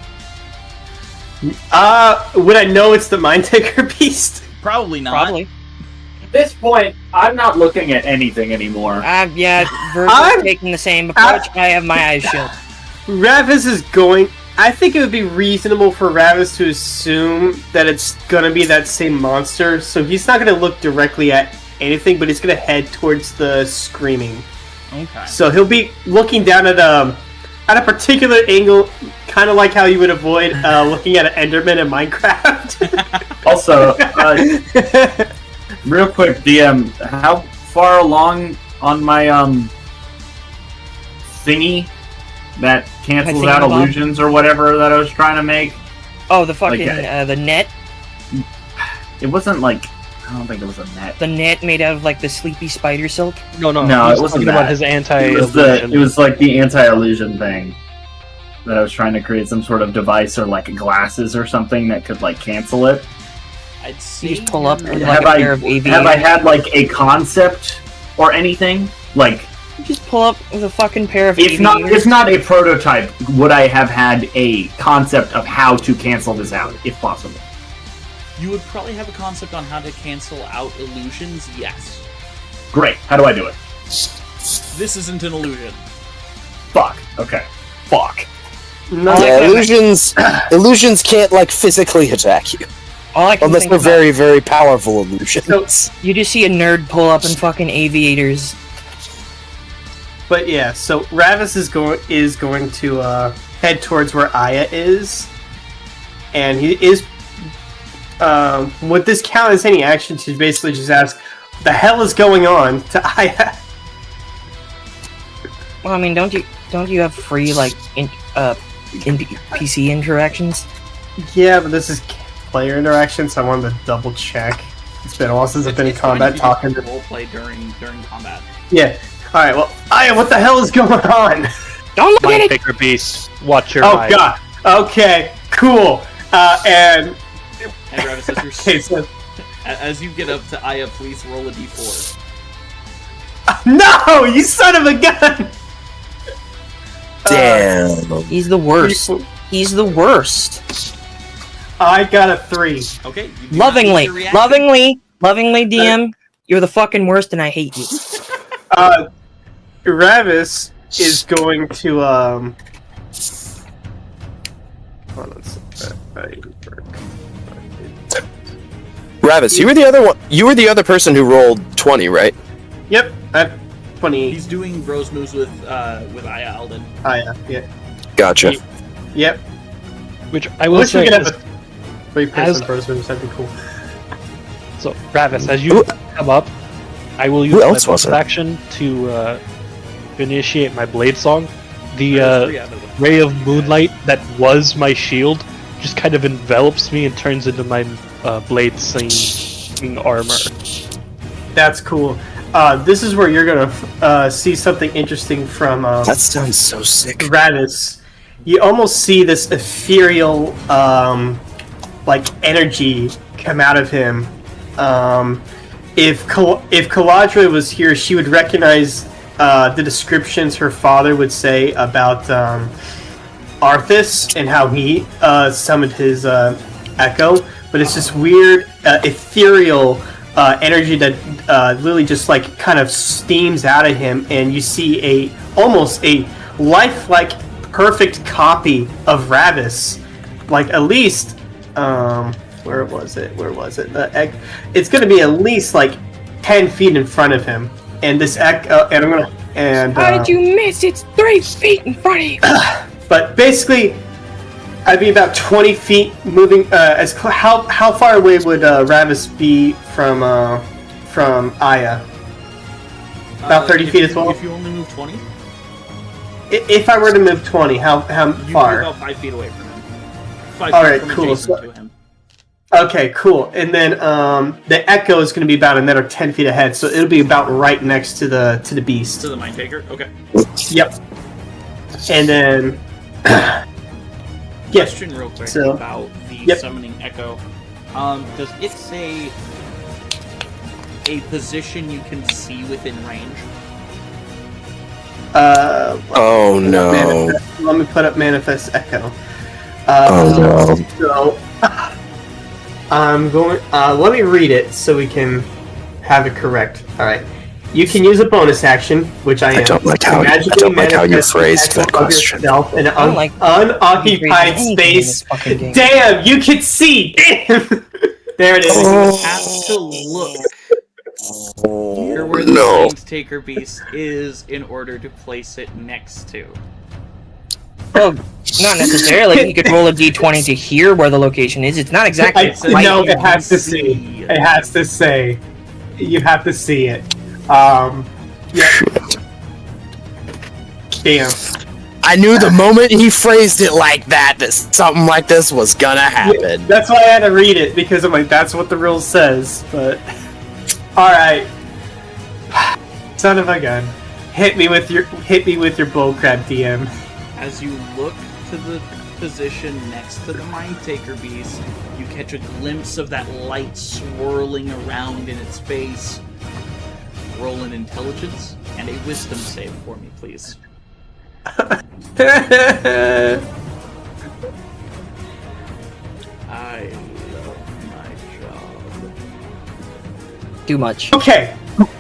Would I know it's the Mind Taker Beast? Probably not. Probably. At this point, I'm not looking at anything anymore. Yeah, Virgil's I'm- taking the same approach. I have my eyes shut. Ravis is going. I think it would be reasonable for Ravis to assume that it's gonna be that same monster, so he's not gonna look directly at anything, but he's gonna head towards the screaming. Okay. So he'll be looking down at a particular angle, kind of like how you would avoid looking at an Enderman in Minecraft. Also, real quick, DM, how far along on my thingy that cancels out thingamabob? illusions or whatever that I was trying to make? Oh, the fucking, Like, the net? It wasn't like, I don't think it was a net. The net made out of, like, the sleepy spider silk? No, No, he's it wasn't talking about that. his It anti-illusion. was like the anti-illusion thing that I was trying to create some sort of device or like glasses or something that could like cancel it. I'd say You just pull up with, like, Have a pair of have I aviators. had like a concept or anything? Like, You just pull up with a fucking pair of if aviators. not a prototype, would I have had a concept of how to cancel this out, if possible? You would probably have a concept on how to cancel out illusions, yes. Great. How do I do it? This isn't an illusion. Fuck. Okay. Fuck. No, Yeah, illusions can't like physically attack you All I can unless think they're about, very, very powerful illusions. you just see a nerd pull up in fucking aviators. But yeah, so Ravis is going to head towards where Aya is, and he is. Would this count as any action to basically just ask, "The hell is going on?" to Aya? Well, I mean, don't you have free, like, PC interactions? Yeah, but this is player interaction, so I wanted to double check. It's been a while since I've been in It's fine combat if you talking to. roleplay during combat. Yeah. All right. Well, Aya, what the hell is going on? Don't look at Mind it! Taker Beast. Watch your Oh eyes. God. Okay. Cool. And And Ravis, as, okay, so as you get up to Aya, please roll a d4. no, you son of a gun! Damn. He's the worst. He's the worst. I got a 3. Okay. You do not Lovingly, get your reaction. lovingly, DM. You're the fucking worst, and I hate you. Ravis is going to hold on. Ravis, you were the other one. You were the other person who rolled 20, right? Yep, at 28. He's doing bros moves with Aya Alden. Yeah. Gotcha. Yep. Which I will Wish we say could have is, a 3-person person. That'd be cool. so Ravis, as you come up, I will use Who my else was bonus it? action to initiate my blade song. The There's 3 out of them. ray of moonlight that was my shield just kind of envelops me and turns into my blade singing armor. That's cool. This is where you're gonna see something interesting from That sounds so sick. Ravis. You almost see this ethereal, like energy come out of him. If Caladra was here, she would recognize the descriptions her father would say about Arthas and how he summoned his echo. But it's this weird, ethereal energy that literally just like kind of steams out of him, and you see almost a lifelike, perfect copy of Ravis. Like at least, where was it? It's going to be at least like 10 feet in front of him, and this echo. And I'm gonna. And How did you miss? It's 3 feet in front of you. But basically, I'd be about 20 feet moving. How far away would Ravis be from Aya? About 30 feet as well. If you only move 20, If I were to move 20, how you'd far? be about 5 feet away from him. 5 All feet right, from cool. adjacent to him. Okay, cool. And then the echo is going to be about another 10 feet ahead, so it'll be about right next to the beast. To the Mind Taker? Okay. Yep. And then yes. Question real quick So- about the Yep. summoning echo. Does it say a position you can see within range? Oh no. Let me put up manifest echo. Oh, no. So I'm going. Let me read it so we can have it correct. All right. You can use a bonus action, which I am. I don't like how you phrased that question. In an don't like unoccupied anything in space. this fucking game. Damn, you can see. Damn. There it is. You have to look near where the No. Mind Taker beast is in order to place it next to. Well, not necessarily. You could roll a d20 to hear where the location is. It's not exactly right. No, you it has can to see. see. It has to say. You have to see it. Yeah. Shit. Damn. I knew the moment he phrased it like that something like this was gonna happen. That's why I had to read it, because I'm like, that's what the rule says. But alright. Son of a gun. Hit me with your bullcrap, DM. As you look to the position next to the Mind Taker beast, you catch a glimpse of that light swirling around in its face. Roll an intelligence and a wisdom save for me, please. I love my job. Too much. Okay.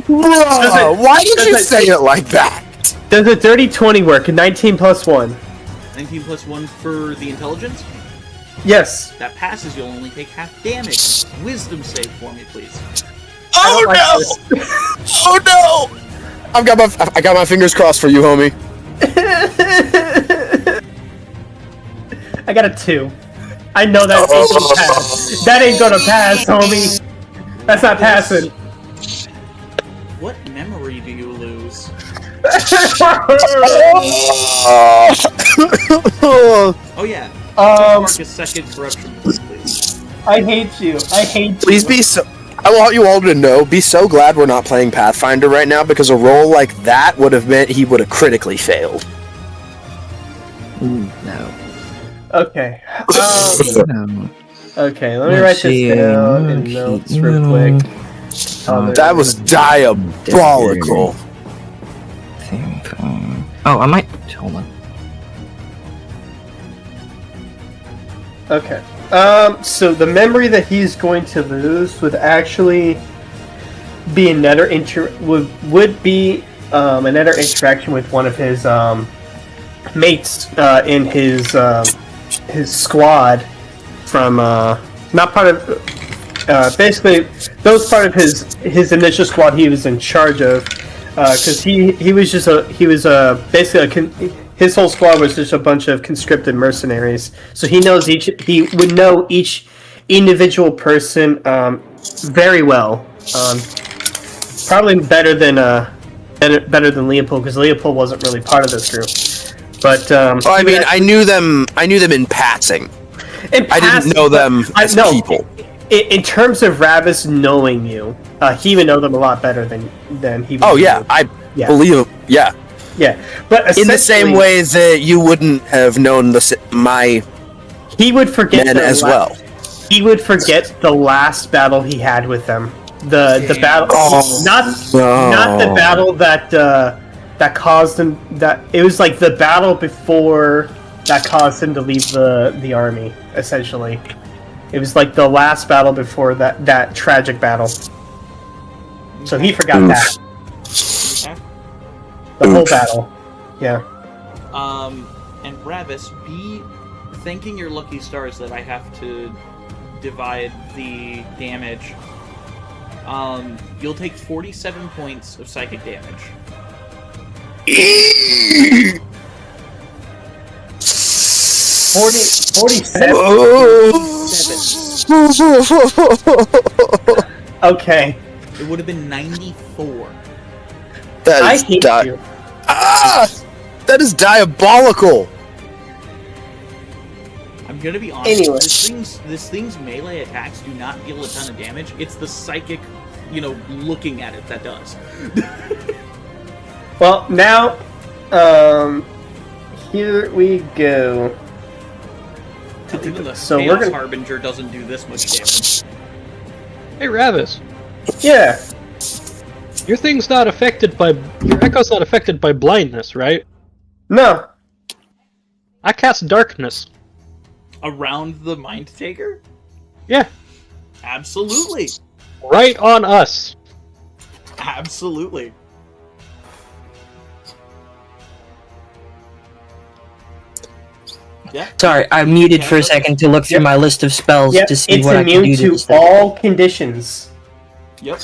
Bro, why did you does it- say it like that? Does a dirty 20 work? 19 plus 1. 19 plus 1 for the intelligence? Yes. That passes, you'll only take half damage. Wisdom save for me, please. Oh like no! Oh no! I got my fingers crossed for you, homie. I got a 2. I know that ain't gonna pass. That ain't gonna pass, homie. That's not passing. What memory do you lose? Oh yeah. Mark a second corruption point, please. I hate you. I hate you. Please be so. I want you all to know, be so glad we're not playing Pathfinder right now, because a roll like that would have meant he would have critically failed. No. Okay. No. Okay, let me write this down in notes real quick. That was diabolical. Oh, I might. Hold on. Okay. So the memory that he's going to lose would actually be another would be another interaction with one of his mates in his squad from not part of basically those part of his initial squad he was in charge of because he was basically his whole squad was just a bunch of conscripted mercenaries, so he would know each individual person very well, probably better than Leopold, because Leopold wasn't really part of this group. But I knew them in passing. I didn't know them as people. In terms of Ravis knowing you, he would know them a lot better than he would. Oh yeah, I believe him. Yeah. Yeah, but in the same way that you wouldn't have known he would forget men as well. He would forget the last battle he had with them. The battle, not the battle that caused him. That it was like the battle before that caused him to leave the army. Essentially, it was like the last battle before that tragic battle. So he forgot that. The whole battle. Yeah. And Ravis, be thanking your lucky stars that I have to divide the damage. You'll take 47 points of psychic damage. 47? Okay. It would have been 94. That is that is diabolical. I'm gonna be honest. Anyway. This thing's melee attacks do not deal a ton of damage. It's the psychic, looking at it that does. Well, now, here we go. Even the So Chaos we're gonna... Harbinger doesn't do this much damage. Hey, Ravis. Yeah. Your echo's not affected by blindness, right? No. I cast darkness. Around the Mind Taker? Yeah. Absolutely. Right on us. Absolutely. Yeah. Sorry, I muted for a second to look through my list of spells to see what I can do to it's immune to all conditions. Yep.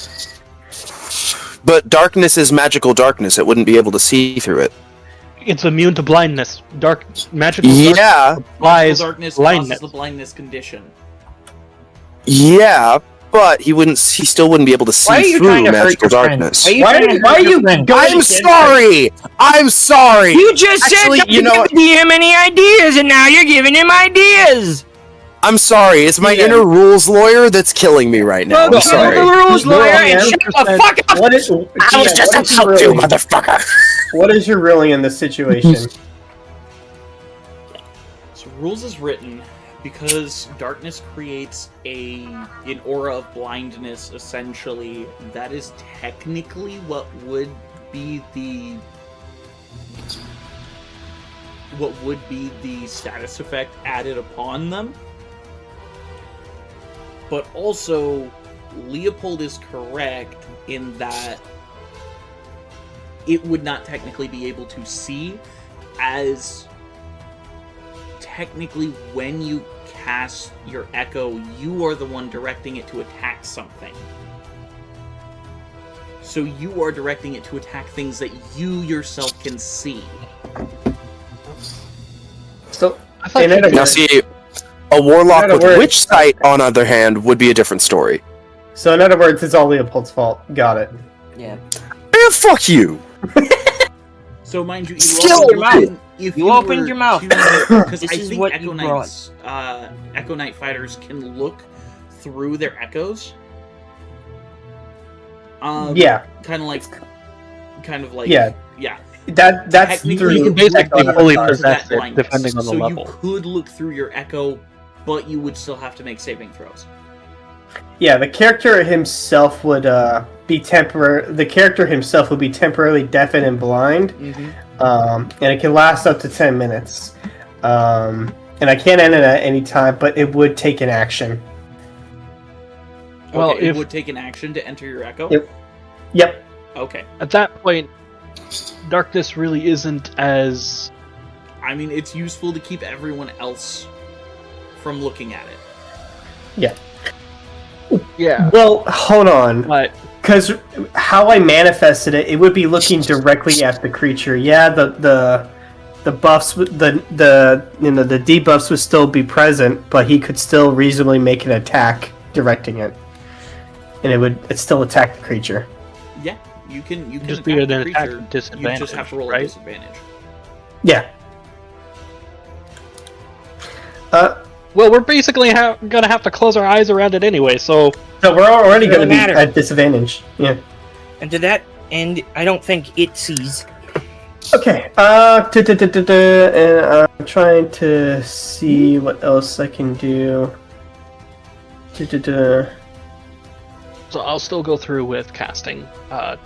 But darkness is magical darkness. It wouldn't be able to see through it. It's immune to blindness. Magical darkness applies darkness blindness. Causes the blindness condition. Yeah, but he still wouldn't be able to see through magical darkness. Why are you I'm sorry! I'm sorry! You just said not to give him any ideas, and now you're giving him ideas! I'm sorry, it's my inner rules lawyer that's killing me right now. I'm sorry. The rules lawyer and shut the fuck up! I was just about to, motherfucker! What is your ruling in this situation? So rules is written because darkness creates an aura of blindness, essentially. That is technically what would be the status effect added upon them. But also, Leopold is correct in that it would not technically be able to see, as technically when you cast your echo, you are the one directing it to attack something. So you are directing it to attack things that you yourself can see. So, now see, a warlock with a witch sight, on the other hand, would be a different story. So in other words, it's all Leopold's fault. Got it. Yeah. Man, fuck you! So mind you, you opened your mouth. Because I is think what Echo you Knights, Echo Knight fighters can look through their echoes. Yeah. Kind of like. Yeah. Yeah. That's technically through basically fully possessed that it, depending on the level. So you could look through your echo, but you would still have to make saving throws. Yeah, the character himself would be temporary. The character himself would be temporarily deafened and blind, and it can last up to 10 minutes. and I can't end it at any time, but it would take an action. Well, okay, it would take an action to enter your echo? Yep. Okay. At that point, darkness really isn't as... I mean, it's useful to keep everyone else from looking at it. Yeah. Yeah. Well, hold on. But Because how I manifested it, it would be looking directly at the creature. Yeah, the buffs, the debuffs would still be present, but he could still reasonably make an attack directing it, and it'd still attack the creature. Yeah, you can just attack be an the attack creature. disadvantage. You just have to roll right? a disadvantage. Yeah. Well, we're basically gonna have to close our eyes around it anyway, so... So we're already going to be matter. at disadvantage. Yeah. And to that end, I don't think it sees. Okay. And I'm trying to see what else I can do. So I'll still go through with casting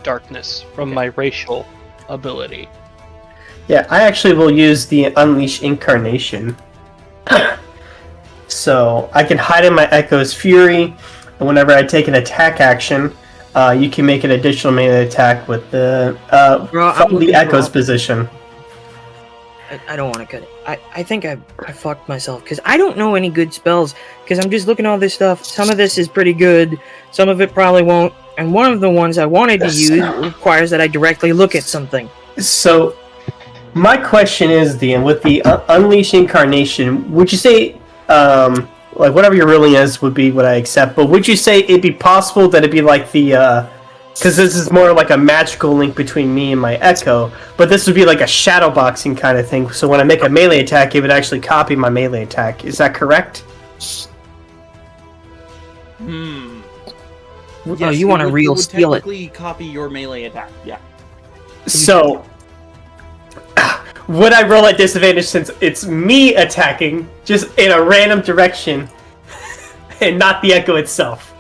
darkness from my racial ability. Yeah, I actually will use the Unleash Incarnation. So I can hide in my Echo's Fury, and whenever I take an attack action, you can make an additional melee attack with the from the Echo's position. I don't want to cut it. I think I fucked myself because I don't know any good spells because I'm just looking at all this stuff. Some of this is pretty good, some of it probably won't, and one of the ones I wanted to use requires that I directly look at something. So my question is, Dean, with the Unleash Incarnation, would you say, like whatever your ruling is would be what I accept, but would you say it'd be possible that it'd be like the, because this is more like a magical link between me and my Echo, but this would be like a shadow boxing kind of thing, so when I make a melee attack, it would actually copy my melee attack. Is that correct? Yes, you want to real steal it. Technically copy your melee attack, yeah. So, would I roll at disadvantage since it's me attacking, just in a random direction, and not the Echo itself?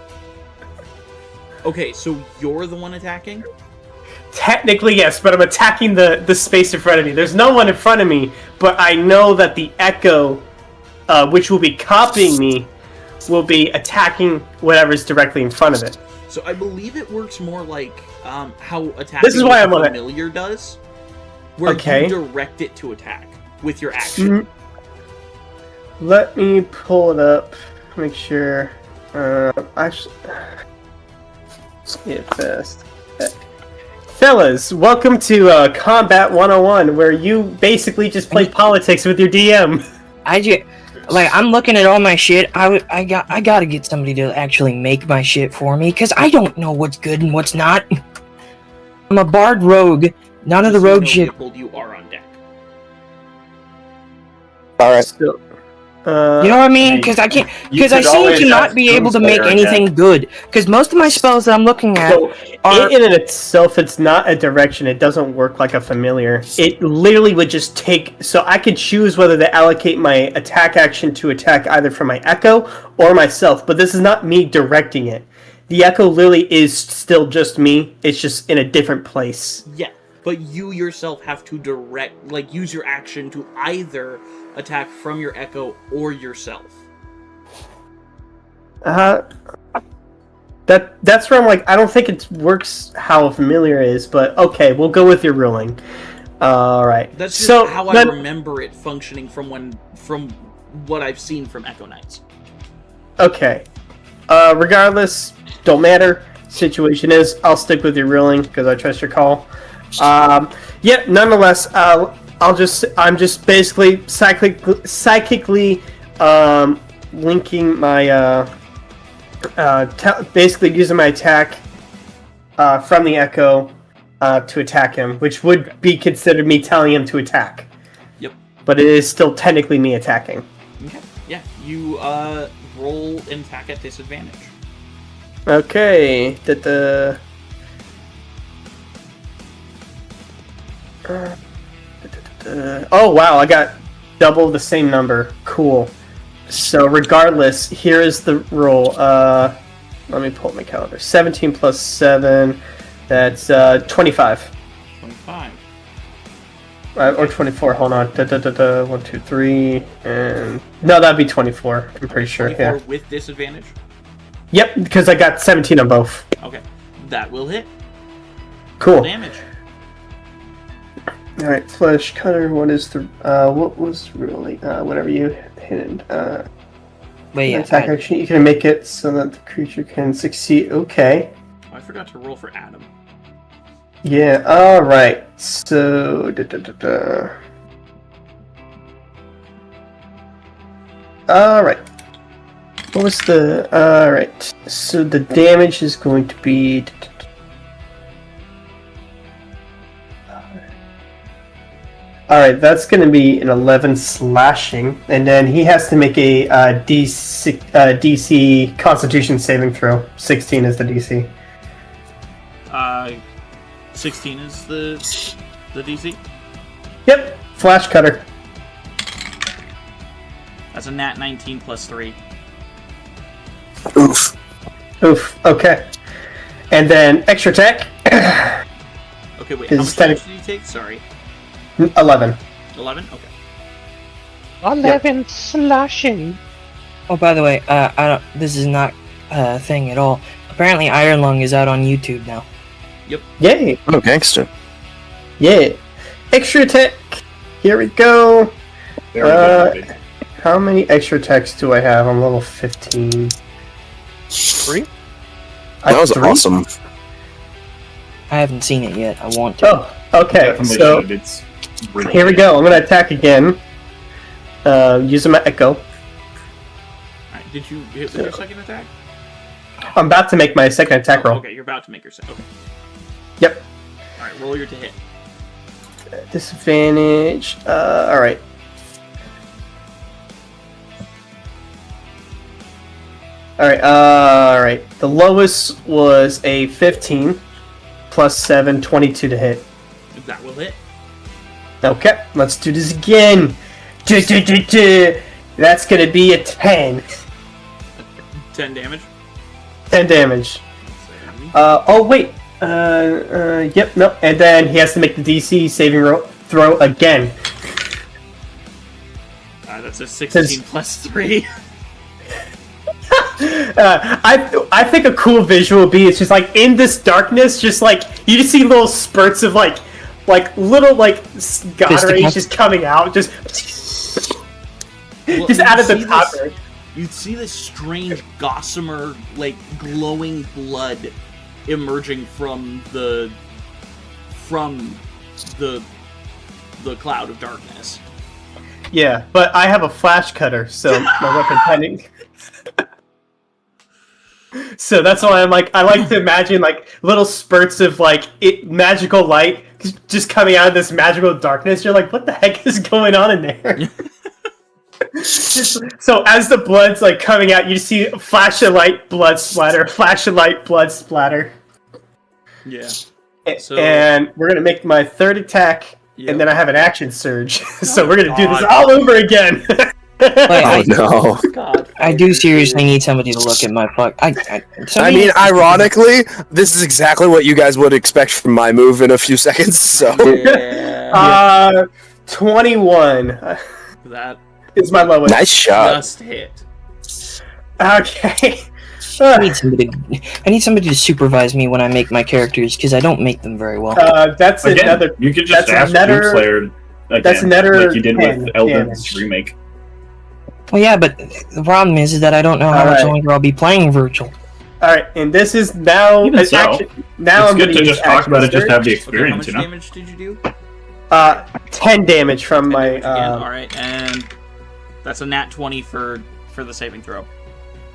Okay, so you're the one attacking? Technically, yes, but I'm attacking the space in front of me. There's no one in front of me, but I know that the Echo, which will be copying me, will be attacking whatever's directly in front of it. So I believe it works more like how attacking This is why I'm on it. familiar does, where Okay. you direct it to attack with your action. Let me pull it up, make sure. Actually, get fast. Fellas, welcome to Combat 101, where you basically just play politics with your DM. I'm looking at all my shit. I gotta get somebody to actually make my shit for me because I don't know what's good and what's not. I'm a bard rogue. None of the rogue shit. Leopold, you are on deck. Alright. So, You know what I mean? Because I can't. Because I seem to not be able to make anything good. Because most of my spells that I'm looking at so are. in and itself, it's not a direction. It doesn't work like a familiar. It literally would just take. So I could choose whether to allocate my attack action to attack either from my Echo or myself. But this is not me directing it. The Echo literally is still just me. It's just in a different place. Yeah, but you yourself have to use your action to either attack from your Echo or yourself. That's where I'm like, I don't think it works how a familiar is, but okay, we'll go with your ruling. Alright. That's just how I remember it functioning from what I've seen from Echo Knights. Okay. Regardless, don't matter. Situation is, I'll stick with your ruling because I trust your call. Yeah, nonetheless, I'm just basically psychically linking my basically using my attack from the Echo to attack him, which would be considered me telling him to attack. Yep. But it is still technically me attacking. Okay. Yeah, you roll and attack at disadvantage. Okay. Oh wow, I got double the same number. Cool. So regardless, here is the roll. Let me pull up my calendar. 17 plus 7, that's 25. 25. Or 24, hold on. 1, 2, 3, and... No, that'd be 24, I'm pretty sure, 24 yeah. with disadvantage? Yep, because I got 17 on both. Okay. That will hit. Cool. Damage. Alright, Flesh Cutter, what is the... what was really... whatever you hit... Wait, attack action, you can make it so that the creature can succeed. Okay. Oh, I forgot to roll for Adam. Yeah, alright. So... Alright. What was the... Alright. So the damage is going to be... Alright, that's going to be an 11 slashing, and then he has to make a DC Constitution saving throw. 16 is the DC. 16 is the DC? Yep, Flash Cutter. That's a nat 19 plus 3. Oof. Oof, okay. And then extra attack. Okay, wait, how much damage did you take? Sorry. 11. 11? Okay. 11 slashing. Oh, by the way, I don't. This is not a thing at all. Apparently, Iron Lung is out on YouTube now. Yay! Oh, gangster. Yeah. Extra attack. Here we go. Very good, baby. How many extra attacks do I have? I'm level 15. 3? That was 3? awesome. I haven't seen it yet. I want to. Oh, okay. Definitely So should. It's really here we go. I'm gonna attack again. Using my echo. Alright, did you hit with your second attack? I'm about to make my second attack roll. Okay, you're about to make your second. Okay. Yep. Alright, roll your to hit. Disadvantage. Alright. Alright. The lowest was a 15 plus 7, 22 to hit. That will hit. Okay, let's do this again. That's gonna be a 10. 10 damage. 10 damage. Oh wait. Yep, no. And then he has to make the DC saving throw again. That's a 16 plus 3. I think a cool visual would be it's just like in this darkness, just like you just see little spurts of like little god rays just coming out, just Well, just out of the top. You'd see this strange gossamer, glowing blood emerging from the cloud of darkness. Yeah, but I have a flash cutter, so my weapon pending. So that's why I like to imagine little spurts of magical light just coming out of this magical darkness. You're like, what the heck is going on in there? So as the blood's coming out, you see flash of light, blood splatter, flash of light, blood splatter. Yeah. And we're gonna make my third attack, Yep. and then I have an action surge. So we're gonna do this God. all over again. Oh no. God. I do seriously need somebody to look at my fuck. I mean, ironically, this is exactly what you guys would expect from my move in a few seconds, so... Yeah. 21 That is my lowest. Nice shot. just hit. Okay. I need somebody to supervise me when I make my characters because I don't make them very well. That's Again, another. you could just that's ask another- Doomslayer again, that's another like you did 10 with Eldritch damage. Remake. Well, yeah, but the problem is that I don't know how much Alright. longer I'll be playing virtual. All right, and this is now. Even so, now it's I'm good gonna to use just talk action about it, just surge. have the Okay, how experience, much you know? damage did you do? 10 damage from 10 my. damage again. Alright, and that's a nat 20 for the saving throw.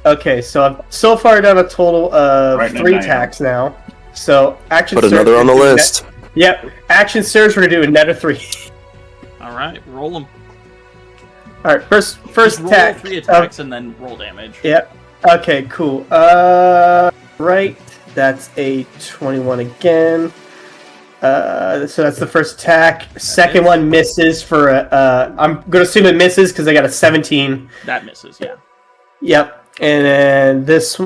Okay, so I've so far done a total of Right, 3 9. attacks now. So action. Put surge, another on the we're gonna do list. Yep, action surge. We're gonna do another 3. Alright, roll them. All right, first Just roll attack. 3 attacks and then roll damage. Yep. Okay, cool. Right. That's a 21 again. So that's the first attack. Second is. one misses for a. I'm gonna assume it misses because I got a 17. That misses, yeah. Yep. And then this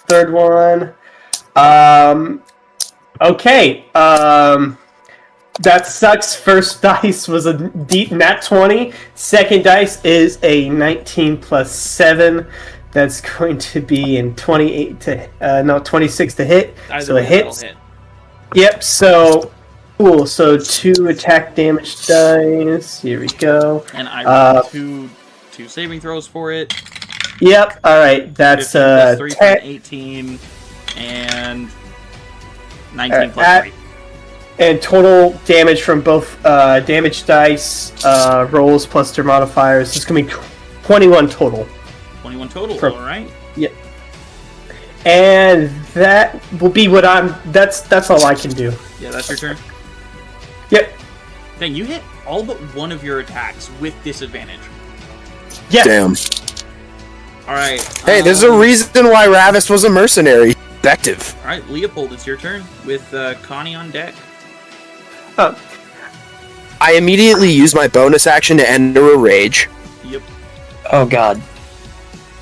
third one. Okay. That sucks. First dice was a deep nat 20. Second dice is a 19 plus 7. That's going to be in 26 to hit. Either so way, it hits. that'll hit. Yep, so cool. So 2 attack damage dice. Here we go. And I rolled two saving throws for it. Yep, alright. That's 3 for 18 and 19 plus 3. And total damage from both damage dice rolls plus their modifiers is going to be 21 total. 21 total, alright. Yep. And that will be what that's all I can do. Yeah, that's your turn? Yep. Dang, you hit all but one of your attacks with disadvantage. Yeah. Damn. Alright. Hey, there's a reason why Ravis was a mercenary. Effective. Alright, Leopold, it's your turn with Connie on deck. I immediately use my bonus action to enter a rage. Yep. Oh god.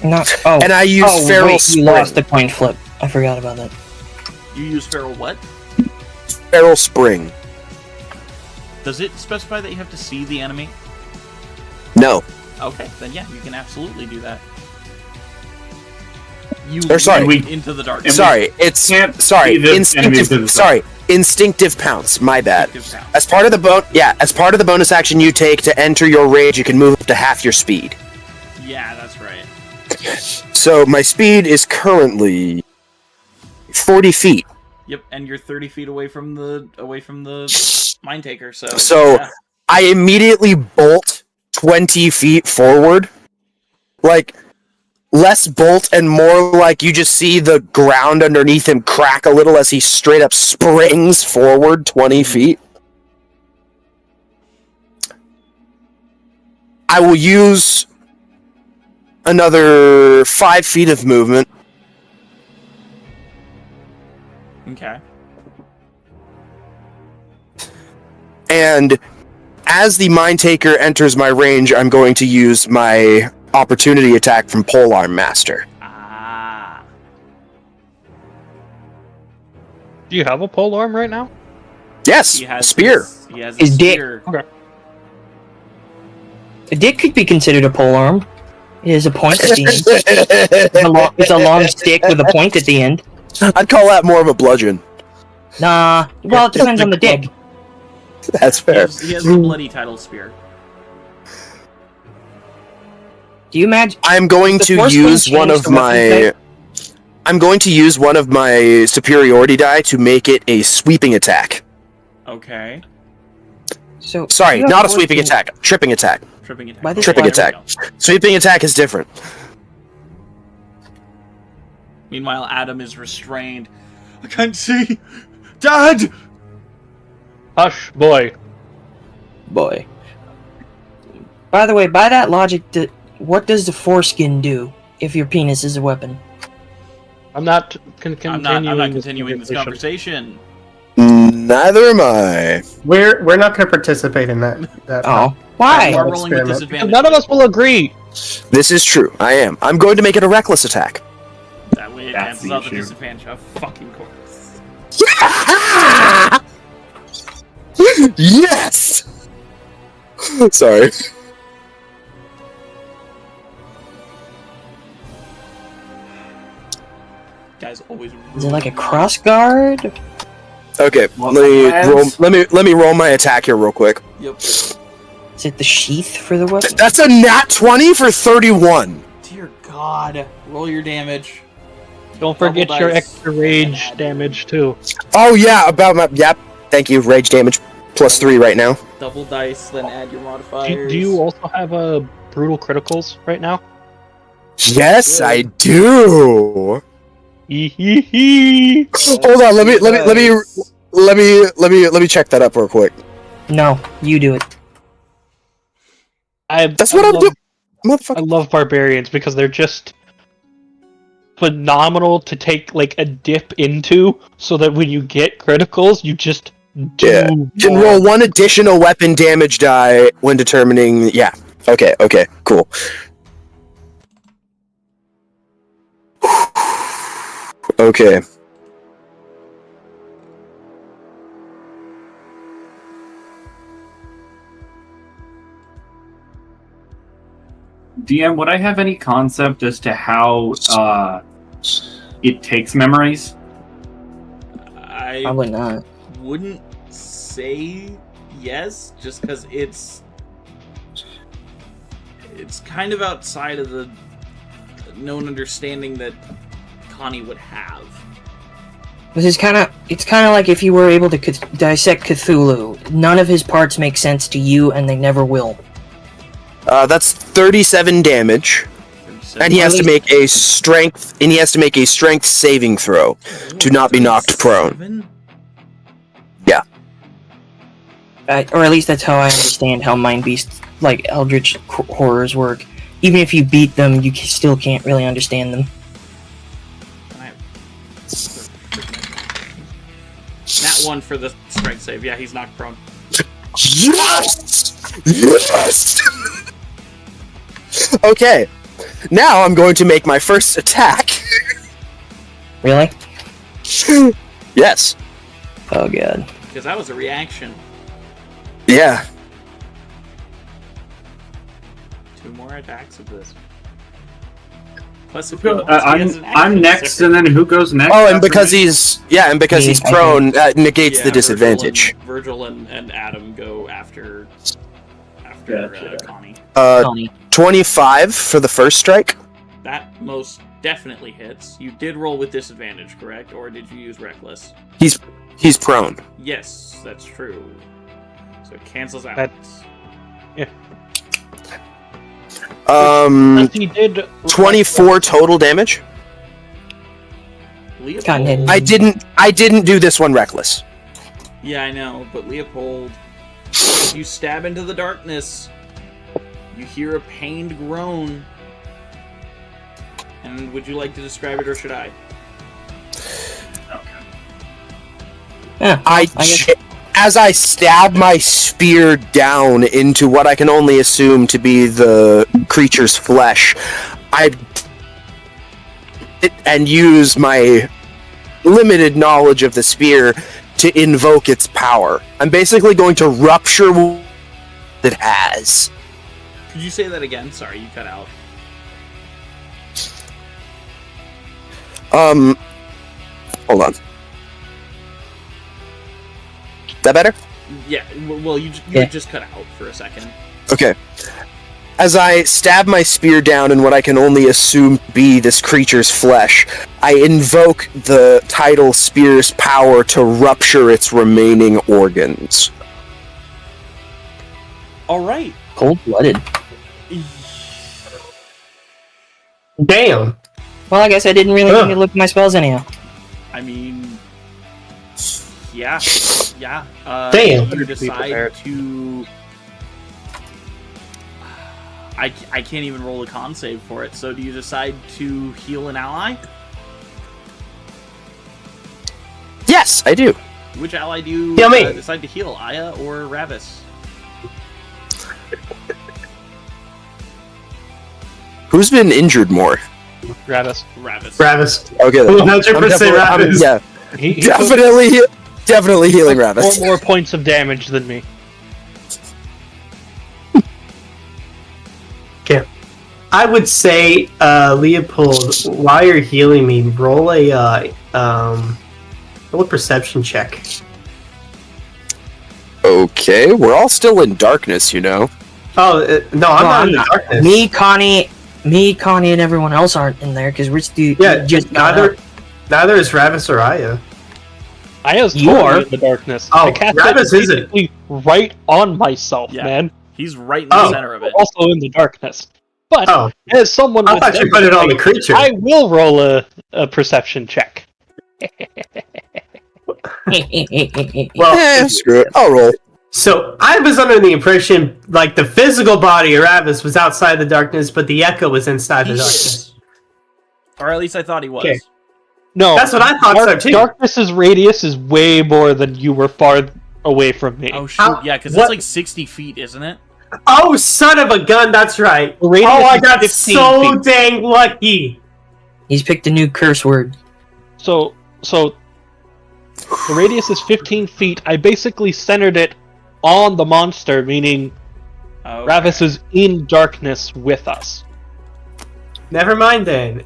Not. Oh. And I use Feral wait, Spring. you lost the coin flip. I forgot about that. You use Feral what? Feral Spring. Does it specify that you have to see the enemy? No. Okay, then yeah, you can absolutely do that. You sorry. leap into the dark. Sorry, it's instinctive pounce. My bad. Instinctive pounce. As part of the bonus action you take to enter your rage, you can move up to half your speed. Yeah, that's right. So my speed is currently 40 feet. Yep, and you're 30 feet away from the mine taker. So yeah. I immediately bolt 20 feet forward, like. Less bolt and more like you just see the ground underneath him crack a little as he straight up springs forward 20 feet. I will use another 5 feet of movement. Okay. And as the Mind Taker enters my range, I'm going to use my opportunity attack from Polearm Master. Ah. Do you have a polearm right now? Yes, He has spear. He has His a dick. spear. Okay. A dick could be considered a polearm. It is a point at the end. It's a long stick with a point at the end. I'd call that more of a bludgeon. Nah. Well, it depends on the dick. That's fair. He has the bloody title spear. Do you imagine? I'm going to use one of my. I'm going to use one of my superiority die to make it a sweeping attack. Okay. So Sorry, not a sweeping attack. Tripping attack. Tripping attack. Why did Tripping you- attack. Sweeping attack is different. Meanwhile, Adam is restrained. I can't see! Dad! Hush, boy. Boy. By the way, by that logic, what does the foreskin do if your penis is a weapon? I'm not I'm not continuing this conversation. Neither am I. We're not going to participate in that. Oh, why? You are rolling with Experiment. disadvantage. None of us will agree. This is true. I am. I'm going to make it a reckless attack. That way it That's cancels the out the issue. disadvantage of fucking course. Yes! Sorry. Guys always Is it like a cross guard? Okay, Well, let me roll my attack here real quick. Yep. Is it the sheath for the weapon? That's a nat 20 for 31. Dear God. Roll your damage. Don't forget Double your dice. extra rage damage too. Oh yeah, yep. Thank you. Rage damage plus 3 right now. Double dice, then add your modifiers. Do you also have brutal criticals right now? Yes, I do. Hee. Hold on, let me check that up real quick. No, you do it. That's what I'm doing. I Motherfucker. love barbarians because they're just phenomenal to take like a dip into, so that when you get criticals, you just do. Yeah. You can more. roll 1 additional weapon damage die when determining. Yeah. Okay, cool. Okay. DM, would I have any concept as to how it takes memories? I Probably not. wouldn't say yes, just because it's kind of outside of the known understanding that Connie would have. It's kind of like if you were able to dissect Cthulhu. None of his parts make sense to you, and they never will. That's 37 damage, and he has to make a strength. And he has to make a strength saving throw to not be knocked prone. Yeah. Or at least that's how I understand how Mind Beast, like Eldritch horrors work. Even if you beat them, you still can't really understand them. Nat 1 for the strength save. Yeah, he's knocked prone. Yes! Yes! Okay. Now I'm going to make my first attack. Really? Yes. Oh god. Because that was a reaction. Yeah. 2 more attacks of this. Plus, if he wants, he has an action I'm next, separate. and then who goes next? Oh, and after because me? he's prone, negates the disadvantage. Virgil and Adam go after Gotcha. Connie. Connie. 25 for the first strike. That most definitely hits. You did roll with disadvantage, correct? Or did you use reckless? He's prone. Yes, that's true. So it cancels out. As he did 24 total damage. Leopold. I didn't do this one reckless. Yeah, I know, but Leopold, you stab into the darkness. You hear a pained groan. And would you like to describe it, or should I? Yeah, As I stab my spear down into what I can only assume to be the creature's flesh, and use my limited knowledge of the spear to invoke its power. I'm basically going to rupture what it has. Could you say that again? Sorry, you cut out. Hold on. That better? Yeah, well, you just cut out for a second. Okay. As I stab my spear down in what I can only assume to be this creature's flesh, I invoke the tidal spear's power to rupture its remaining organs. Alright. cold-blooded. Damn. Well, I guess I didn't really need to look at my spells anyhow. I mean, yeah. Damn. You decide to... I can't even roll a con save for it, so do you decide to heal an ally? Yes, I do. Which ally do you decide to heal, Aya or Ravis? Who's been injured more? Ravis. Okay, then. 100% Ravis. Yeah, He definitely healing Ravis. 4 more points of damage than me. Okay. I would say, Leopold, while you're healing me, roll a perception check. Okay, we're all still in darkness, you know. Oh, no, I'm not in the darkness. Me, Connie, and everyone else aren't in there because we're just neither is Ravis or Aya. Aya's You totally are. in the darkness. Oh, I cast Ravis it isn't. basically right on myself, Yeah. man. He's right in the center of it. Also in the darkness. But as someone I with thought you put it on the creature. I will roll a perception check. Well, Screw it. I'll roll. So I was under the impression like the physical body of Ravis was outside the darkness, but the echo was inside the darkness. Or at least I thought he was. Okay. No, That's what I thought so too. Darkness's radius is way more than you were far away from me. Oh, shoot. Yeah, because it's like 60 feet, isn't it? Oh, son of a gun! That's right. The radius Oh, I is got 15 so feet. dang lucky. He's picked a new curse word. So the radius is 15 feet. I basically centered it on the monster, meaning Okay. Ravis is in darkness with us. Never mind then.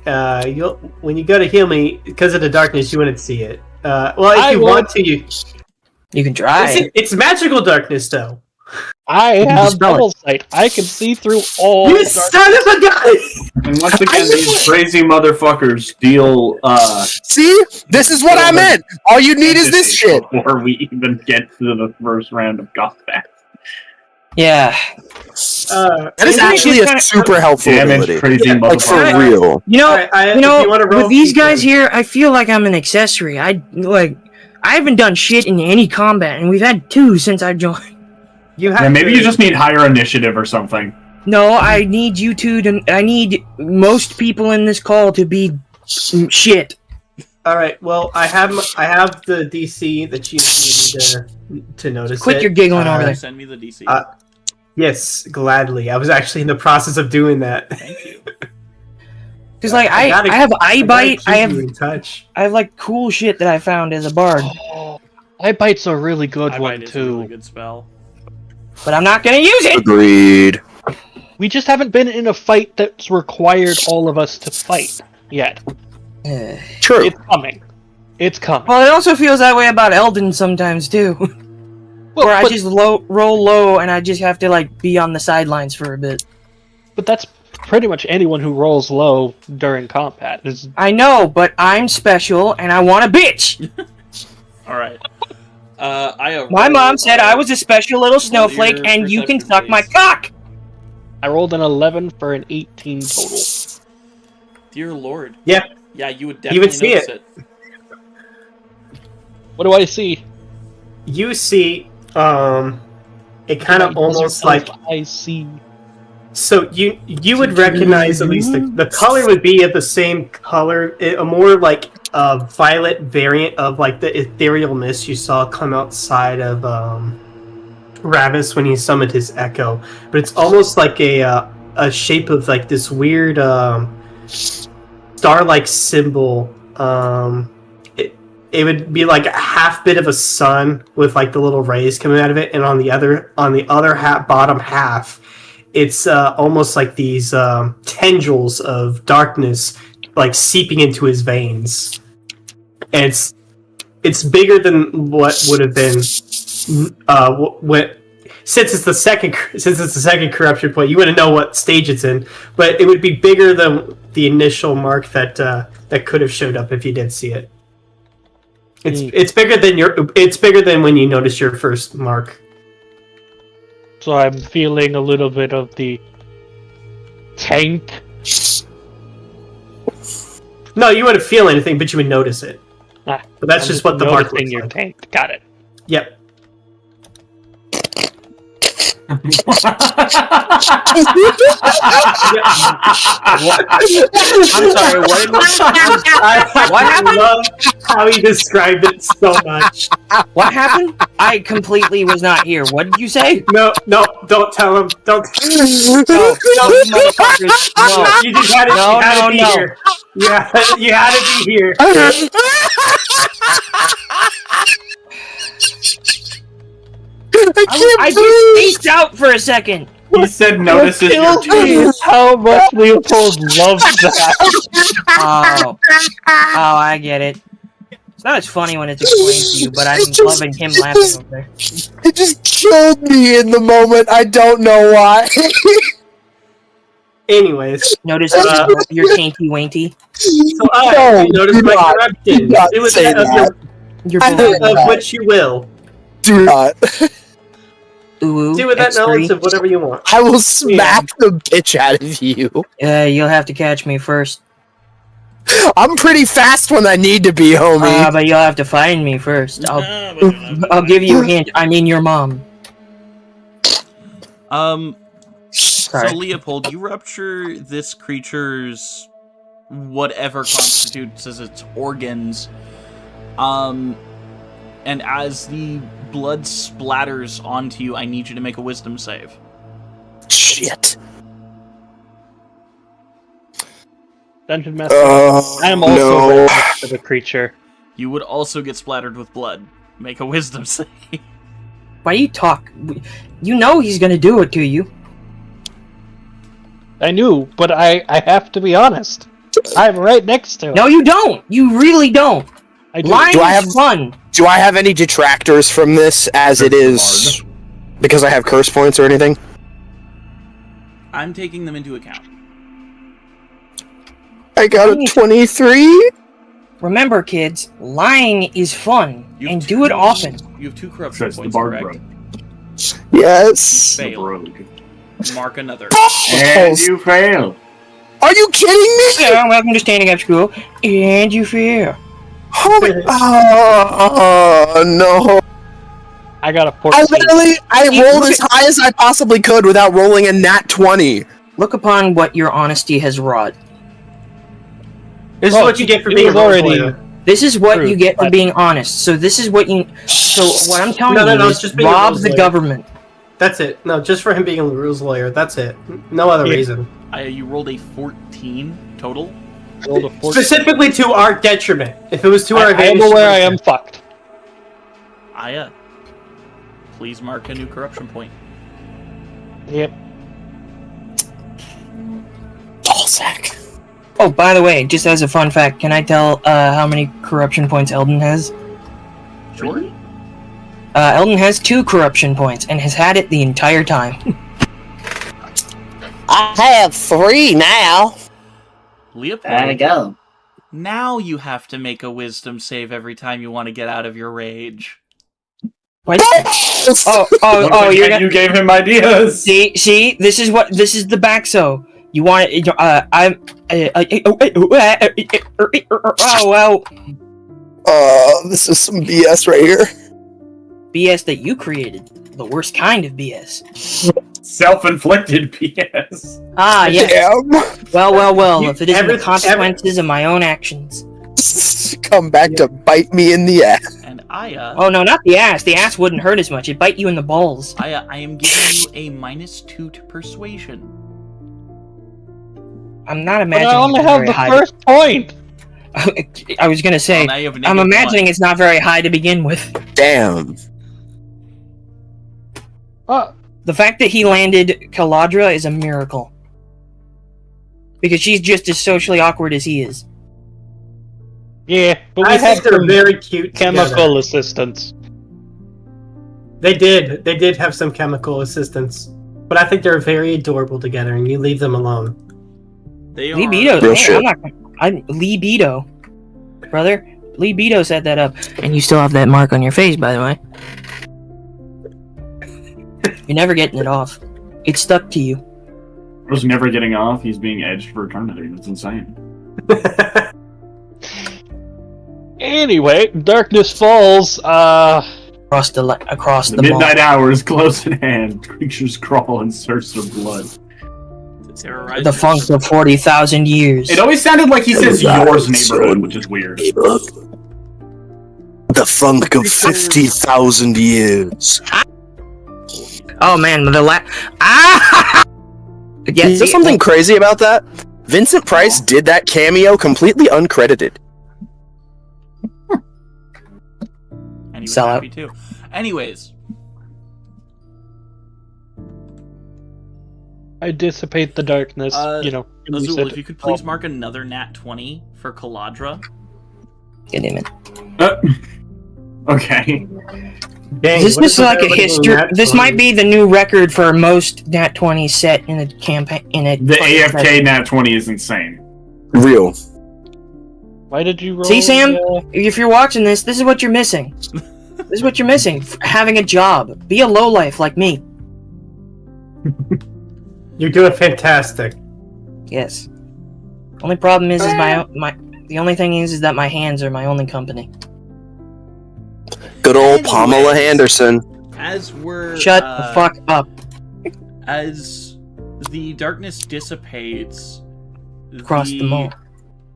You'll when you go to heal me because of the darkness, you wouldn't see it. Well, if you want to, you can try. It's magical darkness, though. I have double sight. I can see through all. You son of a gun! And once again, these crazy motherfuckers deal. See, this is what I meant. All you need is this shit before we even get to the first round of combat. Yeah. That is actually a super helpful ability. Crazy motherfucker. Like for real. You know, you with these guys here, I feel like I'm an accessory. I haven't done shit in any combat, and we've had 2 since I joined. Maybe you just need higher initiative or something. No, I need you two I need most people in this call to be shit. All right. Well, I have the DC that you need to notice. Quit your giggling over there. Send me the DC. Yes, gladly. I was actually in the process of doing that. Thank you. Because like I have eye bite. I have like cool shit that I found as a bard. Oh, eye bite's a really good one too. A really good spell. But I'm not gonna use it. Agreed. We just haven't been in a fight that's required all of us to fight yet. True. It's coming. It's coming. Well, it also feels that way about Elden sometimes too. Well, where I just roll low and I just have to like be on the sidelines for a bit. But that's pretty much anyone who rolls low during combat. I know, but I'm special and I want a bitch. All right. My mom said I was a special little snowflake, and you can suck my cock. I rolled an 11 for an 18 total. Dear Lord. Yeah. Yeah, you would definitely notice it. What do I see? You see, it kind of almost like I see. So you would recognize at least the color would be of the same color, a more like violet variant of like the ethereal mist you saw come outside of Ravis when he summoned his echo, but it's almost like a shape of like this weird star-like symbol. It would be like a half bit of a sun with like the little rays coming out of it, and on the other bottom half, it's almost like these tendrils of darkness like seeping into his veins, and it's bigger than what would have been what since it's the second corruption point. You wouldn't know what stage it's in, but it would be bigger than the initial mark that could have showed up if you did see it. It's bigger than when you noticed your first mark. So I'm feeling a little bit of the tank. No, you wouldn't feel anything, but you would notice it. But that's just what the mark looks your like. tank. Got it. Yep. I'm sorry, what happened? I love how he described it so much. What happened? I completely was not here. What did you say? No, don't tell him. Don't. No, motherfuckers. No. You just had to be here. Yeah, you had to be here. I just spaced out for a second. He said notices your teeth. How much Leopold loves that. Oh, I get it. It's not as funny when it's explained to you, but I'm loving him laughing over there. It just killed me in the moment. I don't know why. Anyways, notice your tainty wainty. So notice my corruption. Do with that of which you will. Do not. Ooh, do with that knowledge of whatever you want. I will smack the bitch out of you. You'll have to catch me first. I'm pretty fast when I need to be, homie. But you'll have to find me first. I'll give you a hint. I mean your mom. So Leopold, you rupture this creature's whatever constitutes as its organs, and as the blood splatters onto you, I need you to make a wisdom save. Shit. Dungeon Master. I am also very much for the creature. You would also get splattered with blood. Make a wisdom save. Why you talk? You know he's gonna do it to you. I knew, but I have to be honest. I'm right next to him. No, you don't. You really don't. I do. Lying is fun. Do I have any detractors from this as it is because I have curse points or anything? I'm taking them into account. I got a 23. Remember, kids, lying is fun, and do it often. You have 2 corruption Says the points, bard correct? Yes. The Fail. rogue. Mark another. And you failed. Are you kidding me? Yeah, welcome to Standing Up School, and you fail. Oh no. I got a 14. I rolled as high as I possibly could without rolling a nat 20. Look upon what your honesty has wrought. This is what you get for being a lawyer. This is what True, you get for but- being honest. So this is what you. So what I'm telling No, you it's is just being a rob rules the lawyer. government. That's it. No, just for him being a rules lawyer. That's it. No other Yeah. reason. You rolled a 14 total. Rolled a 14. Specifically to our detriment. If it was to our I am advantage, aware I am fucked. Aya, please mark a new corruption point. Yep. Ballsack. Oh, by the way, just as a fun fact, can I tell how many corruption points Eldon has? Sure. Eldon has 2 corruption points and has had it the entire time. I have 3 now. Leopold, go. now you have to make a wisdom save every time you want to get out of your rage. What? Oh, you're gonna... You gave him ideas. See, this is the back so. You want it, oh, well. This is some BS right here. BS that you created. The worst kind of BS. Self-inflicted PS. Ah, yes. Damn. Well, if it isn't the every- consequences of my own actions. Come back to bite me in the ass. And Aya, Oh, no, not the ass. The ass wouldn't hurt as much. It'd bite you in the balls. Aya, I am giving you a -2 to persuasion. I'm not But imagining. I only it's have very the high. first point. I was gonna say, Well, now you have a I'm -1. imagining it's not very high to begin with. Damn. The fact that he landed Caladra is a miracle. Because she's just as socially awkward as he is. Yeah, but we I have think they're some very cute chemical together. assistance. They did have some chemical assistance. But I think they're very adorable together, and you leave them alone. They are. Libido. Real Hey, shit. I'm Libido. Brother, Libido set that up. And you still have that mark on your face, by the way. You're never getting it off. It's stuck to you. Was never getting off. He's being edged for eternity. That's insane. Anyway, darkness falls. Across The the midnight mall. hour is close at hand. Creatures crawl in search of blood. Terrorizing The funk of 40,000 years. It always sounded like he says Right, yours neighborhood, son. which is weird. The funk of 50,000 years. Oh man, ah! Yeah, Is there something crazy about that? Vincent Price did that cameo completely uncredited. And he was Sell out. happy too. Anyways, I dissipate the darkness. Azul, reset if you could please mark another nat 20 for Caladra. Get him in. Okay. Dang, This what is if like a everybody history. nat This 20? might be the new record for most nat 20 set in a campaign. The AFK nat 20 is insane. Real. Why did you roll? See, Sam? If you're watching this is what you're missing. This is what you're missing. Having a job. Be a lowlife like me. You're doing fantastic. Yes. Only problem is my. The only thing is that my hands are my only company. Good old Pamela Anderson. As we're Shut the fuck up. As the darkness dissipates, Across the mall.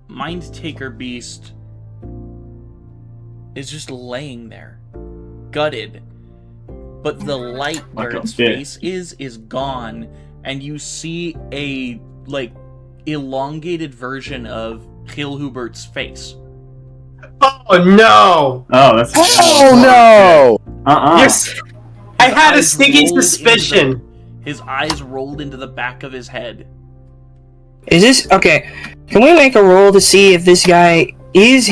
Mind Taker Beast is just laying there, gutted. But the light where Like a its fish. face is gone, and you see a elongated version of Hilhubert's face. Oh no! Oh, that's. Oh no! Yes, I had a eyes sneaking rolled into suspicion. His eyes rolled into the back of his head. Is this okay? Can we make a roll to see if this guy is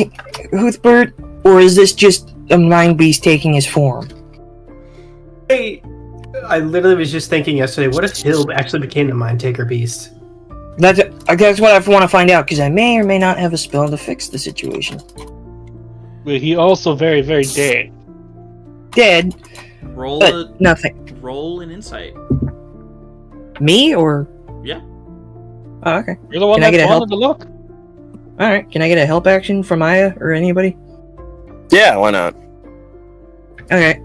Hoothbert, or is this just a mind beast taking his form? Hey, I literally was just thinking yesterday, what if Hill actually became the Mind Taker Beast? That's what I want to find out, because I may or may not have a spell to fix the situation. But he also very, very dead. Dead, Roll but nothing. Roll an insight. Me, or? Yeah. Oh, okay. You're the one Can I that get a wanted to look. Alright, can I get a help action from Aya, or anybody? Yeah, why not? Okay.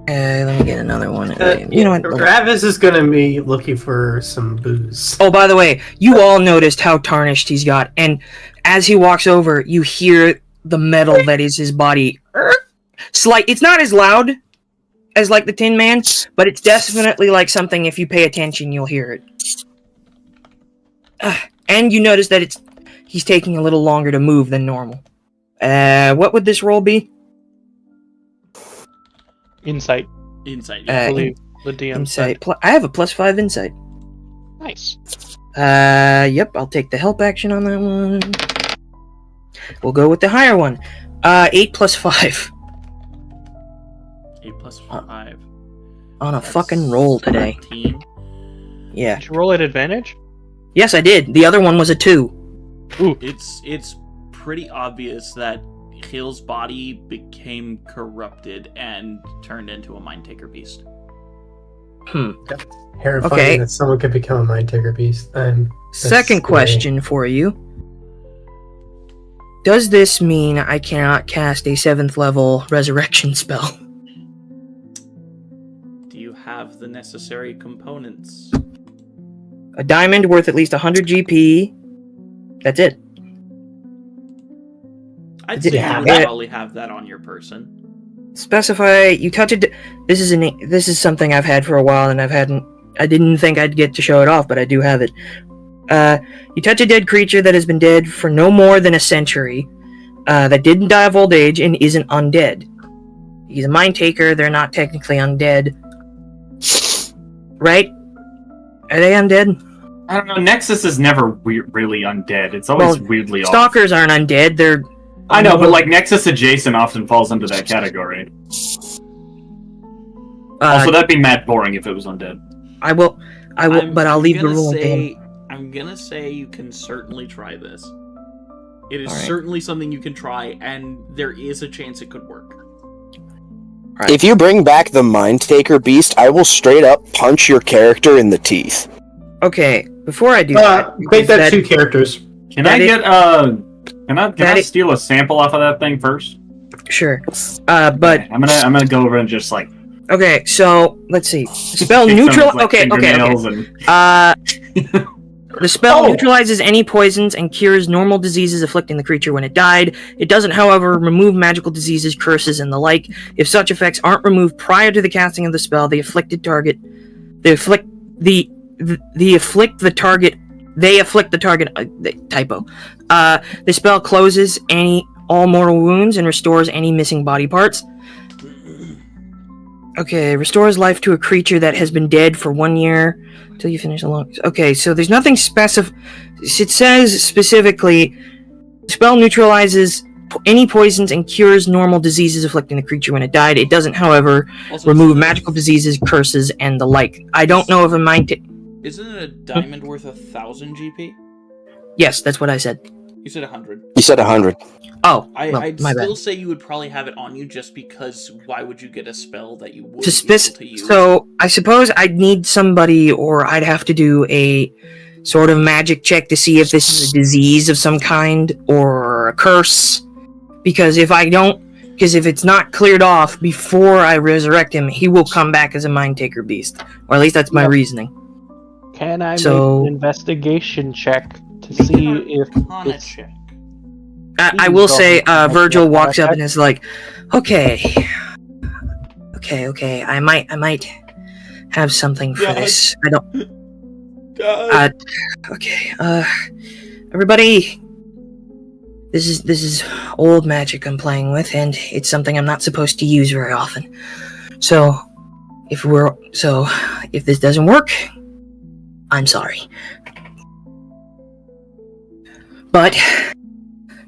Let me get another one. You know what? Travis is gonna be looking for some booze. Oh, by the way, you all noticed how tarnished he's got, and as he walks over, you hear the metal that is his body. It's not as loud as like the Tin Man, but it's definitely like something. If you pay attention, you'll hear it. And you notice that he's taking a little longer to move than normal. What would this roll be? Insight. Insight. I believe the DM Insight. I have a +5 insight. Nice. Yep, I'll take the help action on that one. We'll go with the higher one. 8 + 5. 8 + 5. On a fucking roll today. 13. Yeah. Did you roll at advantage? Yes, I did. The other one was a 2. Ooh. It's pretty obvious that Hill's body became corrupted and turned into a Mind Taker Beast. Terrifying Okay. that someone could become a Mind Taker Beast. Second scary. question for you. Does this mean I cannot cast a 7th level resurrection spell? Do you have the necessary components? A diamond worth at least 100 GP. That's it. I'd Did say it you have would it? probably have that on your person. Specify you touch it. This is something I've had for a while, and I didn't think I'd get to show it off, but I do have it. You touch a dead creature that has been dead for no more than a century, that didn't die of old age and isn't undead. He's a mind taker. They're not technically undead, right? Are they undead? I don't know. Nexus is never really undead. It's always weirdly off. Stalkers aren't undead. They're. I know, but like Nexus adjacent often falls into that category. Also, that'd be mad boring if it was undead. I will, but I'll leave the rule in. I'm gonna say you can certainly try this. It is All right. certainly something you can try, and there is a chance it could work. Right. If you bring back the Mind Taker Beast, I will straight up punch your character in the teeth. Okay, before I do that, Make that 2 characters. Can I get Can I steal a sample off of that thing first? Sure. But I'm gonna go over and just like. okay, so let's see. The spell the spell neutralizes any poisons and cures normal diseases afflicting the creature when it died. It doesn't, however, remove magical diseases, curses, and the like. If such effects aren't removed prior to the casting of the spell, they afflict the target. Typo. The spell closes all mortal wounds and restores any missing body parts. Okay, restores life to a creature that has been dead for 1 year until you finish the long. Okay, so there's nothing specific. It says specifically, spell neutralizes any poisons and cures normal diseases afflicting the creature when it died. It doesn't, however, remove magical diseases, curses, and the like. I don't know if it might. Isn't it a diamond worth 1,000 GP? Yes, that's what I said. You said 100. You said 100. Oh, I'd my still bad. say you would probably have it on you, just because why would you get a spell that you wouldn't To be able to use? So I suppose I'd need somebody, or I'd have to do a sort of magic check to see if this is a disease of some kind or a curse. Because if it's not cleared off before I resurrect him, he will come back as a Mind Taker Beast. Or at least that's my reasoning. Can I make an investigation check to see if it's... check. I will say, Virgil walks up and is like, okay, I might have something for this. I don't. Okay, everybody, this is old magic I'm playing with, and it's something I'm not supposed to use very often. So, if this doesn't work, I'm sorry. But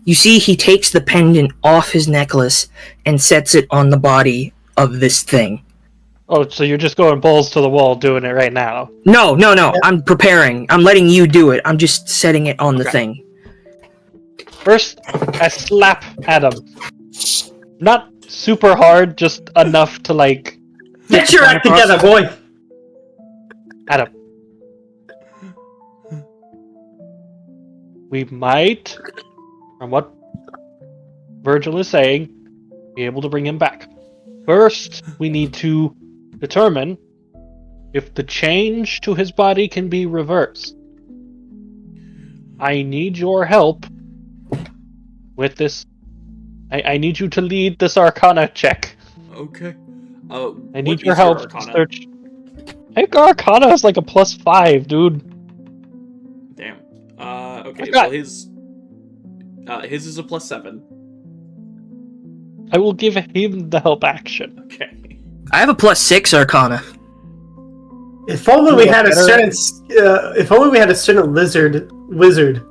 you see he takes the pendant off his necklace and sets it on the body of this thing. Oh, so you're just going balls to the wall doing it right now? No. I'm preparing. I'm letting you do it. I'm just setting it on the thing. First, I slap at him. Not super hard, just enough to, like... Get your act together, boy! At him. We might, from what Virgil is saying, be able to bring him back. First, we need to determine if the change to his body can be reversed. I need your help with this. I need you to lead this Arcana check. Okay. I need your help to search. I think Arcana is like a +5, dude. Damn. Okay, well his is a +7. I will give him the help action. Okay. I have a +6 Arcana. If only we had a certain wizard.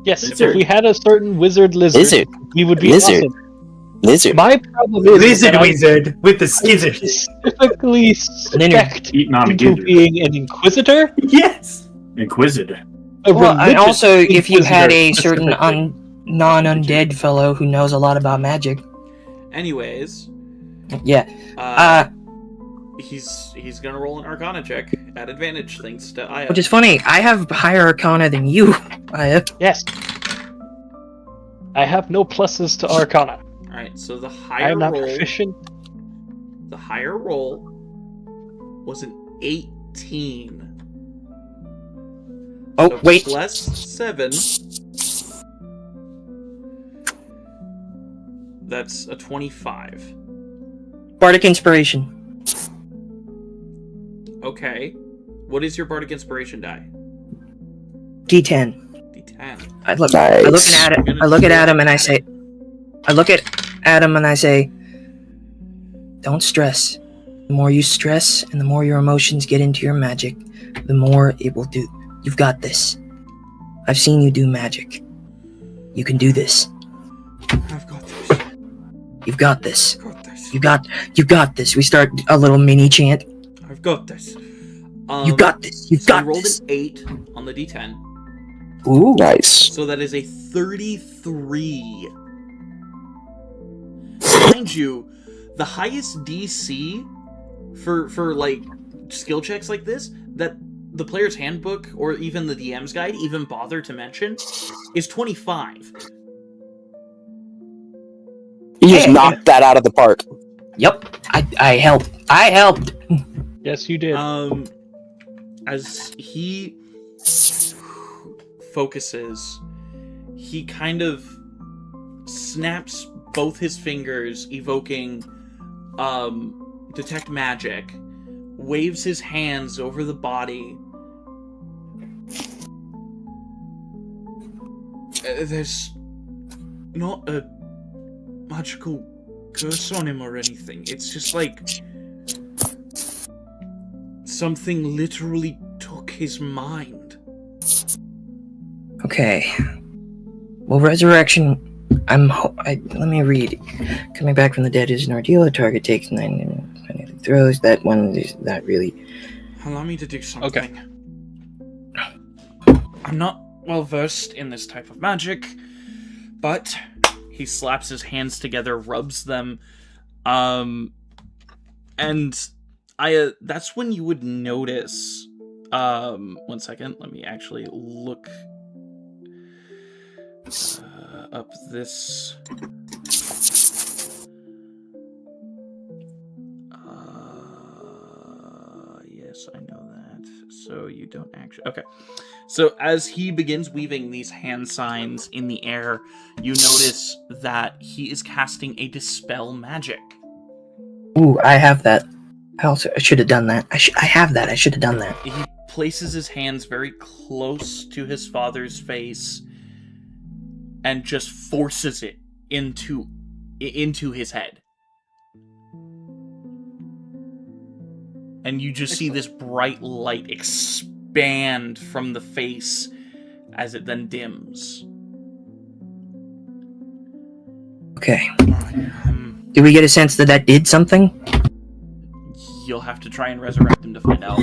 Yes, Lizard. if we had a certain wizard lizard. We would be awesome. Lizard. My problem is Wizard with the skizzers. specifically suspect Eating on a into gizzard. being an inquisitor. Yes. Inquisitor. Well, and also, if you had a inquisitor, certain specifically. non-undead fellow who knows a lot about magic. Anyways, Yeah. He's gonna roll an Arcana check at advantage, thanks to Aya. Which is funny, I have higher Arcana than you. Yes. I have no pluses to Arcana. Alright, so the I higher am not roll. proficient. The higher roll was an 18. Oh, So wait. +7. That's a 25. Bardic Inspiration. Okay. What is your Bardic Inspiration die? D10. D10. I look Nice. at Adam. I look at Adam and I say, "Don't stress. The more you stress and the more your emotions get into your magic, the more it will do. You've got this. I've seen you do magic. You can do this. I've got this. You've got this. I've got this. You got this." We start a little mini chant. I've got this. You got this. You've So I got rolled this. an 8 on the D10. Ooh. Nice. So that is a 33. Mind you, the highest DC for like skill checks like this that the player's handbook or even the DM's guide even bother to mention is 25. You just knocked that out of the park. Yep. I helped. Yes, you did. As he focuses, he kind of snaps both his fingers, evoking detect magic, waves his hands over the body. There's not a magical curse on him or anything. It's just like something literally took his mind. Okay. Well, resurrection. Let me read. Coming back from the dead is an ordeal. A target takes 9 throws. That one is not really. Allow me to do something. Okay. I'm not well versed in this type of magic, but he slaps his hands together, rubs them, and that's when you would notice. 1 second. Let me actually look up this. Yes, I know that. So you don't actually. Okay. So as he begins weaving these hand signs in the air, you notice that he is casting a dispel magic. Ooh, I have that. I should have done that. I have that. I should have done that. He places his hands very close to his father's face and just forces it into his head. And you just see this bright light expand from the face as it then dims. Okay. Alright, Do we get a sense that that did something? you'll have to try and resurrect him to find out.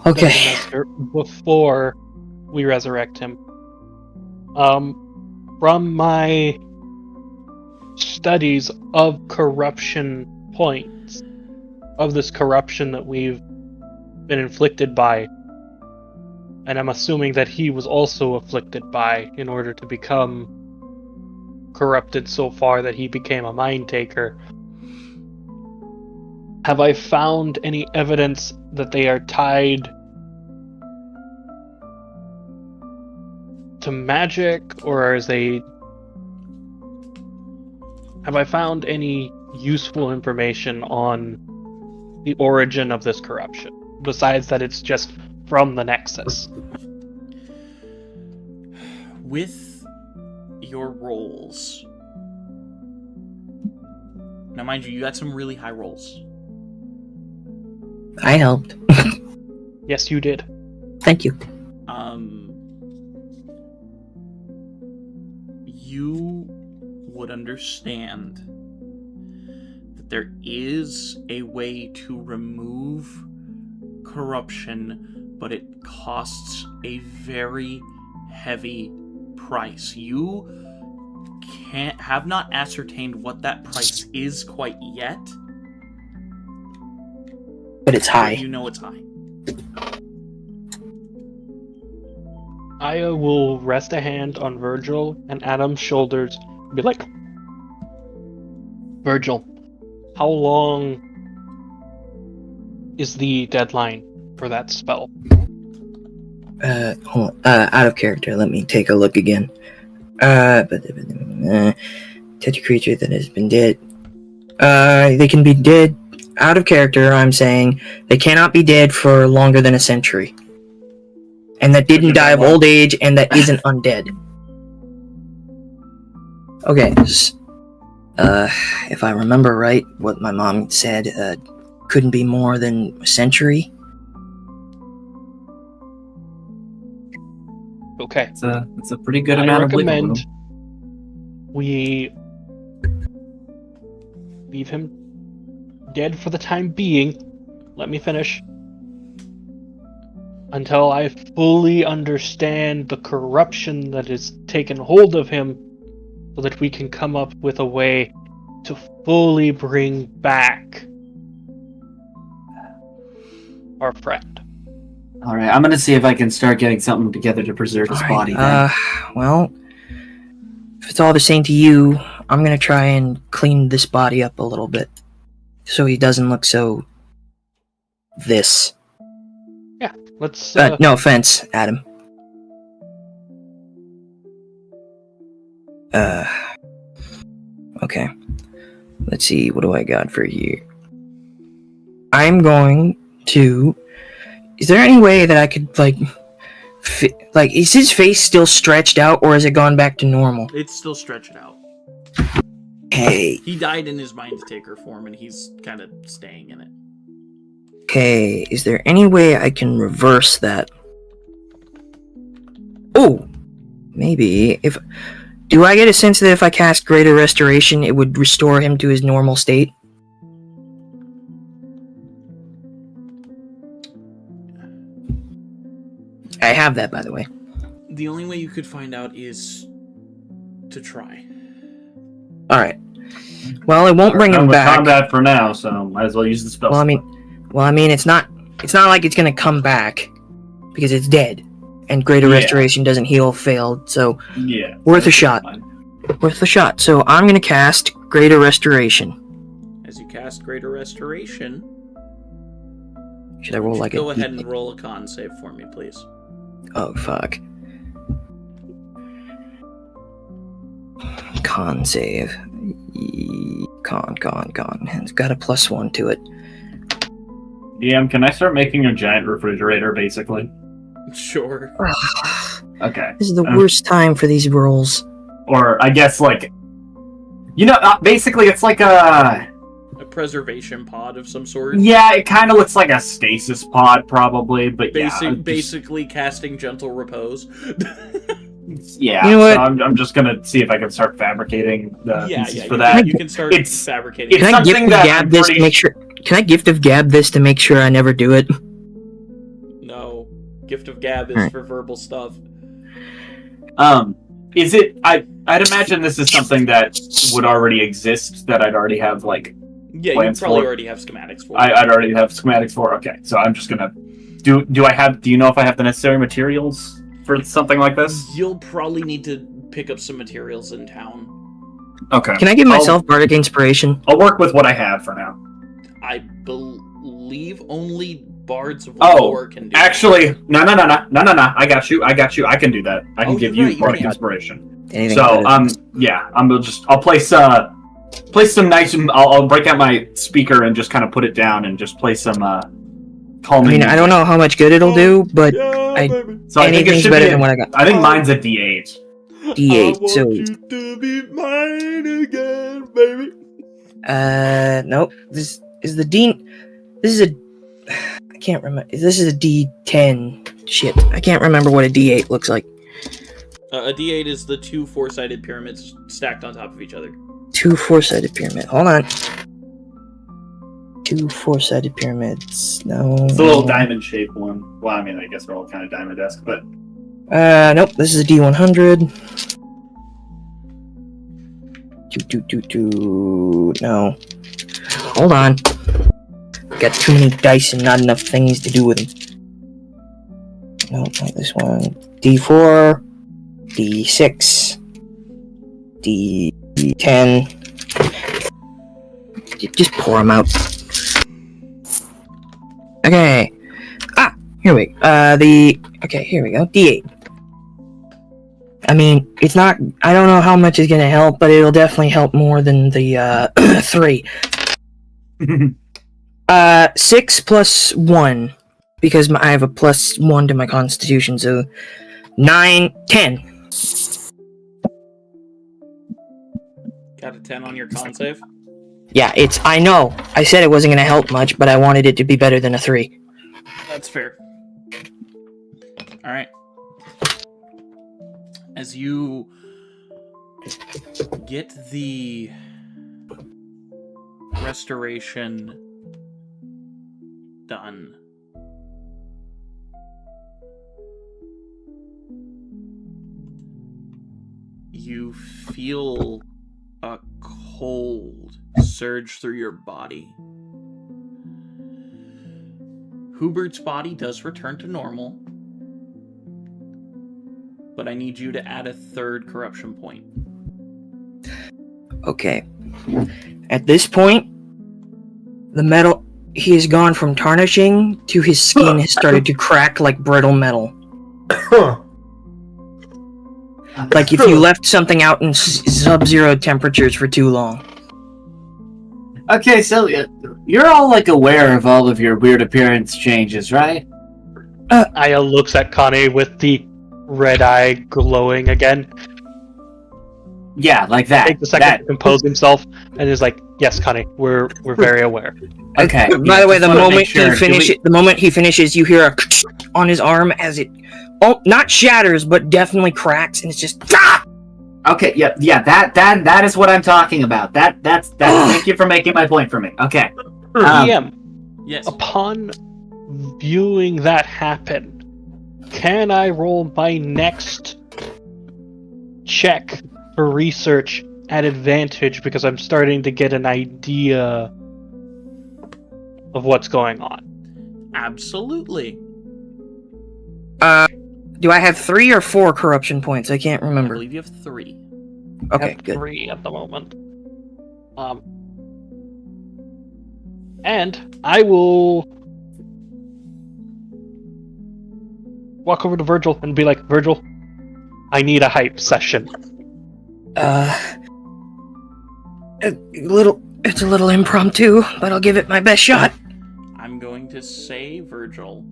Okay. Master, before we resurrect him, from my studies of corruption points, of this corruption that we've been inflicted by, and I'm assuming that he was also afflicted by in order to become corrupted so far that he became a mind taker. Have I found any evidence that they are tied to magic, or is they... Have I found any useful information on the origin of this corruption, besides that it's just from the Nexus? With your rolls... Now, mind you got some really high rolls. I helped. Yes, you did. Thank you. You would understand that there is a way to remove corruption, but it costs a very heavy price. You have not ascertained what that price is quite yet. But it's high. You know it's high. Aya will rest a hand on Virgil and Adam's shoulders and be like, Virgil, how long is the deadline for that spell? Hold on. Out of character. Let me take a look again. Touch a creature that has been dead. They can be dead. Out of character, I'm saying they cannot be dead for longer than a century. And that didn't die of old age, and that isn't undead. Okay. If I remember right, what my mom said, couldn't be more than a century. Okay. It's a pretty good amount of wiggle room. We leave him dead for the time being. Let me finish. Until I fully understand the corruption that has taken hold of him, so that we can come up with a way to fully bring back our friend. Alright, I'm gonna see if I can start getting something together to preserve his body then. Well, if it's all the same to you, I'm gonna try and clean this body up a little bit. So he doesn't look so... this. Yeah, let's... No offense, Adam. Okay. Let's see, what do I got for you? I'm going to... Is there any way that I could, is his face still stretched out, or has it gone back to normal? It's still stretched out. Okay. He died in his mind taker form, and he's kind of staying in it. Okay, is there any way I can reverse that? Oh! Maybe, if... Do I get a sense that if I cast Greater Restoration, it would restore him to his normal state? I have that, by the way. The only way you could find out is to try. Alright. Well, it won't bring him back. Combat for now, so might as well use the spell. Well, I mean, it's not like it's gonna come back because it's dead, and Greater Restoration doesn't heal failed. So yeah, worth a shot. Worth a shot. So I'm gonna cast Greater Restoration. As you cast Greater Restoration, should I roll like go ahead and roll a con save for me, please. Oh fuck. Con save. Con. It's got a +1 to it. DM, can I start making a giant refrigerator, basically? Sure. Okay. This is the worst time for these rolls. Or, I guess, basically it's like a preservation pod of some sort. Yeah, it kind of looks like a stasis pod, probably, but basically casting gentle repose. Yeah, You know what? so I'm just gonna see if I can start fabricating the pieces for you that. Can, you can start It's- fabricating. it's Can I gift something of that gab I'm this to pretty make sure? Can I gift of gab this to make sure I never do it? No, gift of gab is Alright. for verbal stuff. Is it? I'd imagine this is something that would already exist. That I'd already have like. Yeah, you Plans probably for- already have schematics for. I'd already have schematics for. Okay, so I'm just gonna. Do you know if I have the necessary materials for something like this? You'll probably need to pick up some materials in town. Okay. Can I give myself bardic inspiration? I'll work with what I have for now. I believe only bards of Oh, lore can do. Actually, no. I got you. I can do that. I can Oh, give you're you right, bardic you can. inspiration. Anything So, but- yeah, I'll place some nice. I'll break out my speaker and just kind of put it down and just play some I calming. mean, I don't know how much good it'll do, but Yeah, baby. So I think it anything's should better be. than what I got. I think mine's a D8. D8. I want So, you to be mine again, baby. nope. This is the D. This is a. I can't remember. This is a D10. Shit, I can't remember what a D8 looks like. A D8 is the two four-sided pyramids stacked on top of each other. Two four-sided pyramid. Hold on. Two four-sided pyramids. No. It's a little diamond-shaped one. Well, I mean, I guess they're all kind of diamond-esque, but Nope. This is a D100. No. Hold on. Got too many dice and not enough things to do with them. No, not this one. D4. D6. D10. Just pour them out. Okay. Here we okay, here we go. D8. I mean, it's not, I don't know how much is gonna help, but it'll definitely help more than the, 3. 6 plus 1, because I have a plus 1 to my constitution, so 9, 10. Got a 10 on your con save? Yeah, I know. I said it wasn't gonna help much, but I wanted it to be better than a 3. That's fair. Alright. As you get the restoration done, you feel a cold surge through your body. Hubert's body does return to normal, but I need you to add a third corruption point. Okay. At this point, the metal, he has gone from tarnishing to his skin has started to crack like brittle metal. Like if you left something out in sub-zero temperatures for too long. Okay, so you're all like aware of all of your weird appearance changes, right? Aya looks at Connie with the red eye glowing again. Yeah, like that. Takes a second to compose himself and is like, "Yes, Connie, we're very aware." Okay. By the way, the just wanna moment make sure. the moment he finishes, you hear a on his arm as it, not shatters, but definitely cracks, and it's just. Ah! Okay, yeah, that is what I'm talking about. That's thank you for making my point for me. Okay. DM, Yes. upon viewing that happen, can I roll my next check for research at advantage because I'm starting to get an idea of what's going on? Absolutely. Do I have 3 or 4 corruption points? I can't I remember. believe you have 3. Okay, Have good. 3 at the moment. And I will walk over to Virgil and be like, "Virgil, I need a hype session." It's a little impromptu, but I'll give it my best shot. I'm going to say, Virgil,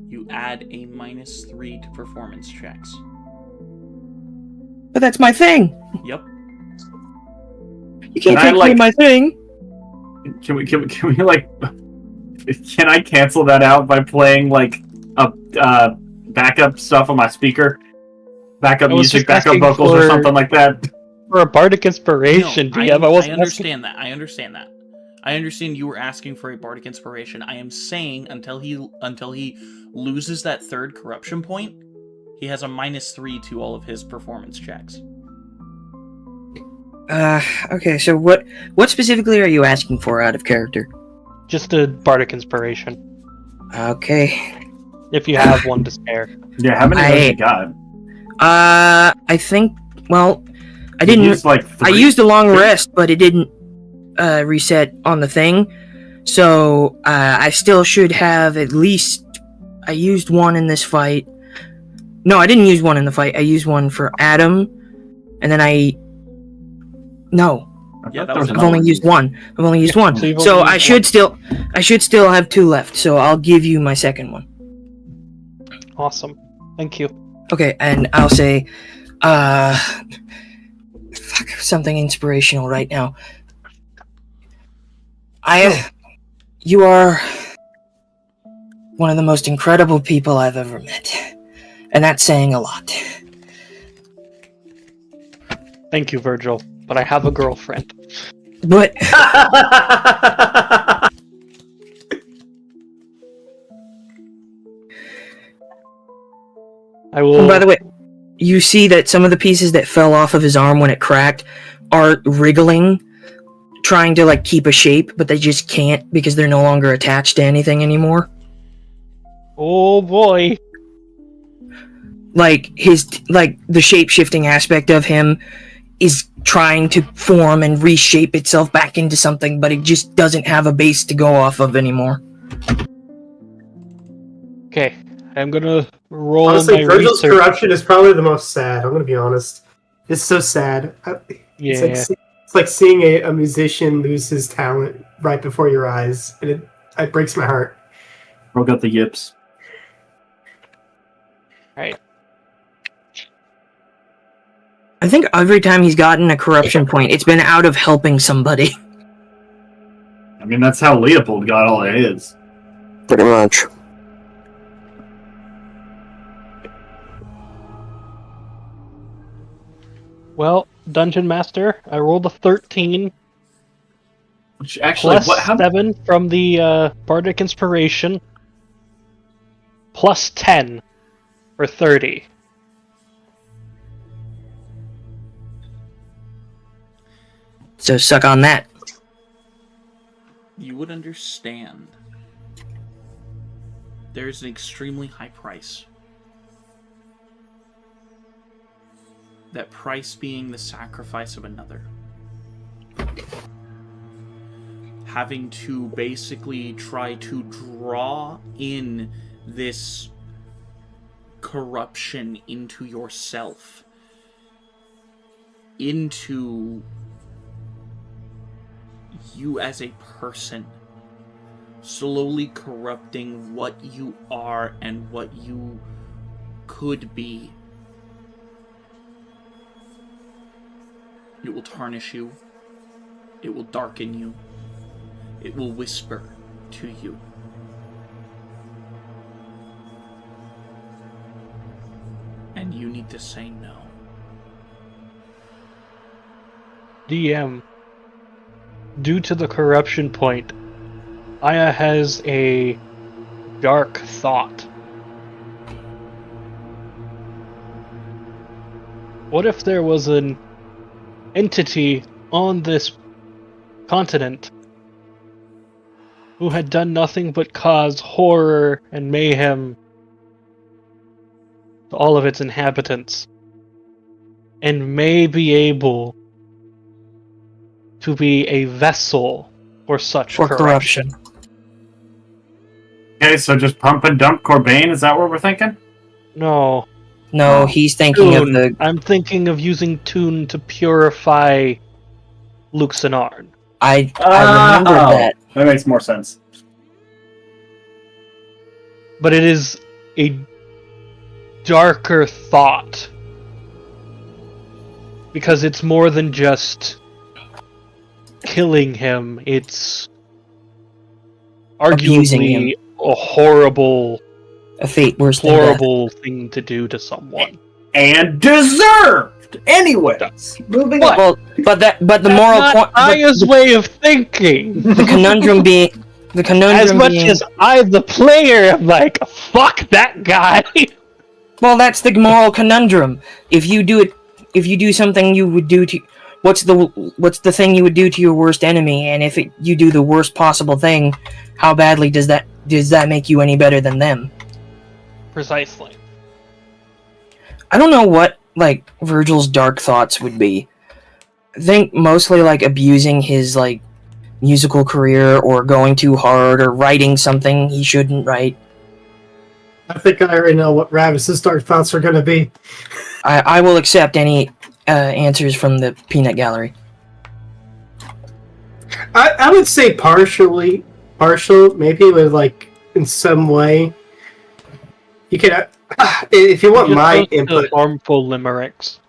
you add a -3 to performance checks. But that's my thing. Yep. You can't Can I, take away like- my thing. Can we like? Can I cancel that out by playing like a backup stuff on my speaker? Backup I was music, just backup asking vocals, or for- something like that? For a bardic inspiration, No, DM. I understand that. I understand that. I understand you were asking for a bardic inspiration. I am saying until he loses that third corruption point, he has a -3 to all of his performance checks. Okay, so what specifically are you asking for out of character? Just a bardic inspiration, Okay. if you have one to spare. Yeah, how many have you got? I think, well, I didn't... You used, like, I 3? used a long rest, but it didn't reset on the thing. So, I still should have at least... I used one in this fight. No, I didn't use one in the fight. I used one for Adam, and then No, Yeah, that was I've only used one. So you've So only I used should still have 2 left. So I'll give you my second one. Awesome. Thank you. Okay, and I'll say, something inspirational right now. You are one of the most incredible people I've ever met, and that's saying a lot. Thank you, Virgil. But I have a girlfriend. But I will. and by the way, you see that some of the pieces that fell off of his arm when it cracked are wriggling, trying to like keep a shape, but they just can't because they're no longer attached to anything anymore. Oh boy. Like the shape-shifting aspect of him is trying to form and reshape itself back into something, but it just doesn't have a base to go off of anymore. Okay, I'm gonna roll Honestly, my Virgil's research. corruption is probably the most sad. I'm gonna be honest. It's so sad. Yeah. It's like seeing a musician lose his talent right before your eyes, and it breaks my heart. Broke out the yips. Right. I think every time he's gotten a corruption point, it's been out of helping somebody. I mean, that's how Leopold got all of his. Pretty much. Well, Dungeon Master, I rolled a 13 Which actually, plus what? How, 7 from the Bardic Inspiration, plus 10 for 30. So suck on that. You would understand. There's an extremely high price. That price being the sacrifice of another. Having to basically try to draw in this corruption into yourself. Into you as a person, slowly corrupting what you are and what you could be. It will tarnish you. It will darken you. It will whisper to you. And you need to say no. DM, due to the corruption point, Aya has a dark thought. What if there was an entity on this continent who had done nothing but cause horror and mayhem to all of its inhabitants, and may be able to be a vessel for such corruption? okay, so just pump and dump Corbane, is that what we're thinking? No. No, he's thinking of the... I'm thinking of using Tune to purify Luxanarn. I remember that. That makes more sense. But it is a darker thought. Because it's more than just killing him, it's Abusing arguably him. a horrible A fate worse than death. horrible thing to do to someone. And deserved. Anyways, moving on. Well, but the moral point. Aya's way of thinking. The conundrum being. As much as I, the player, am like, fuck that guy. Well, that's the moral conundrum. If you do something you would do to, what's the thing you would do to your worst enemy? And if you do the worst possible thing, how badly does that make you any better than them? Precisely. I don't know what like Virgil's dark thoughts would be. I think mostly like abusing his like musical career or going too hard or writing something he shouldn't write. I think I already know what Ravis's dark thoughts are going to be. I will accept any answers from the peanut gallery. I would say partial, maybe with like in some way. You could, if you want my input. Harmful limericks.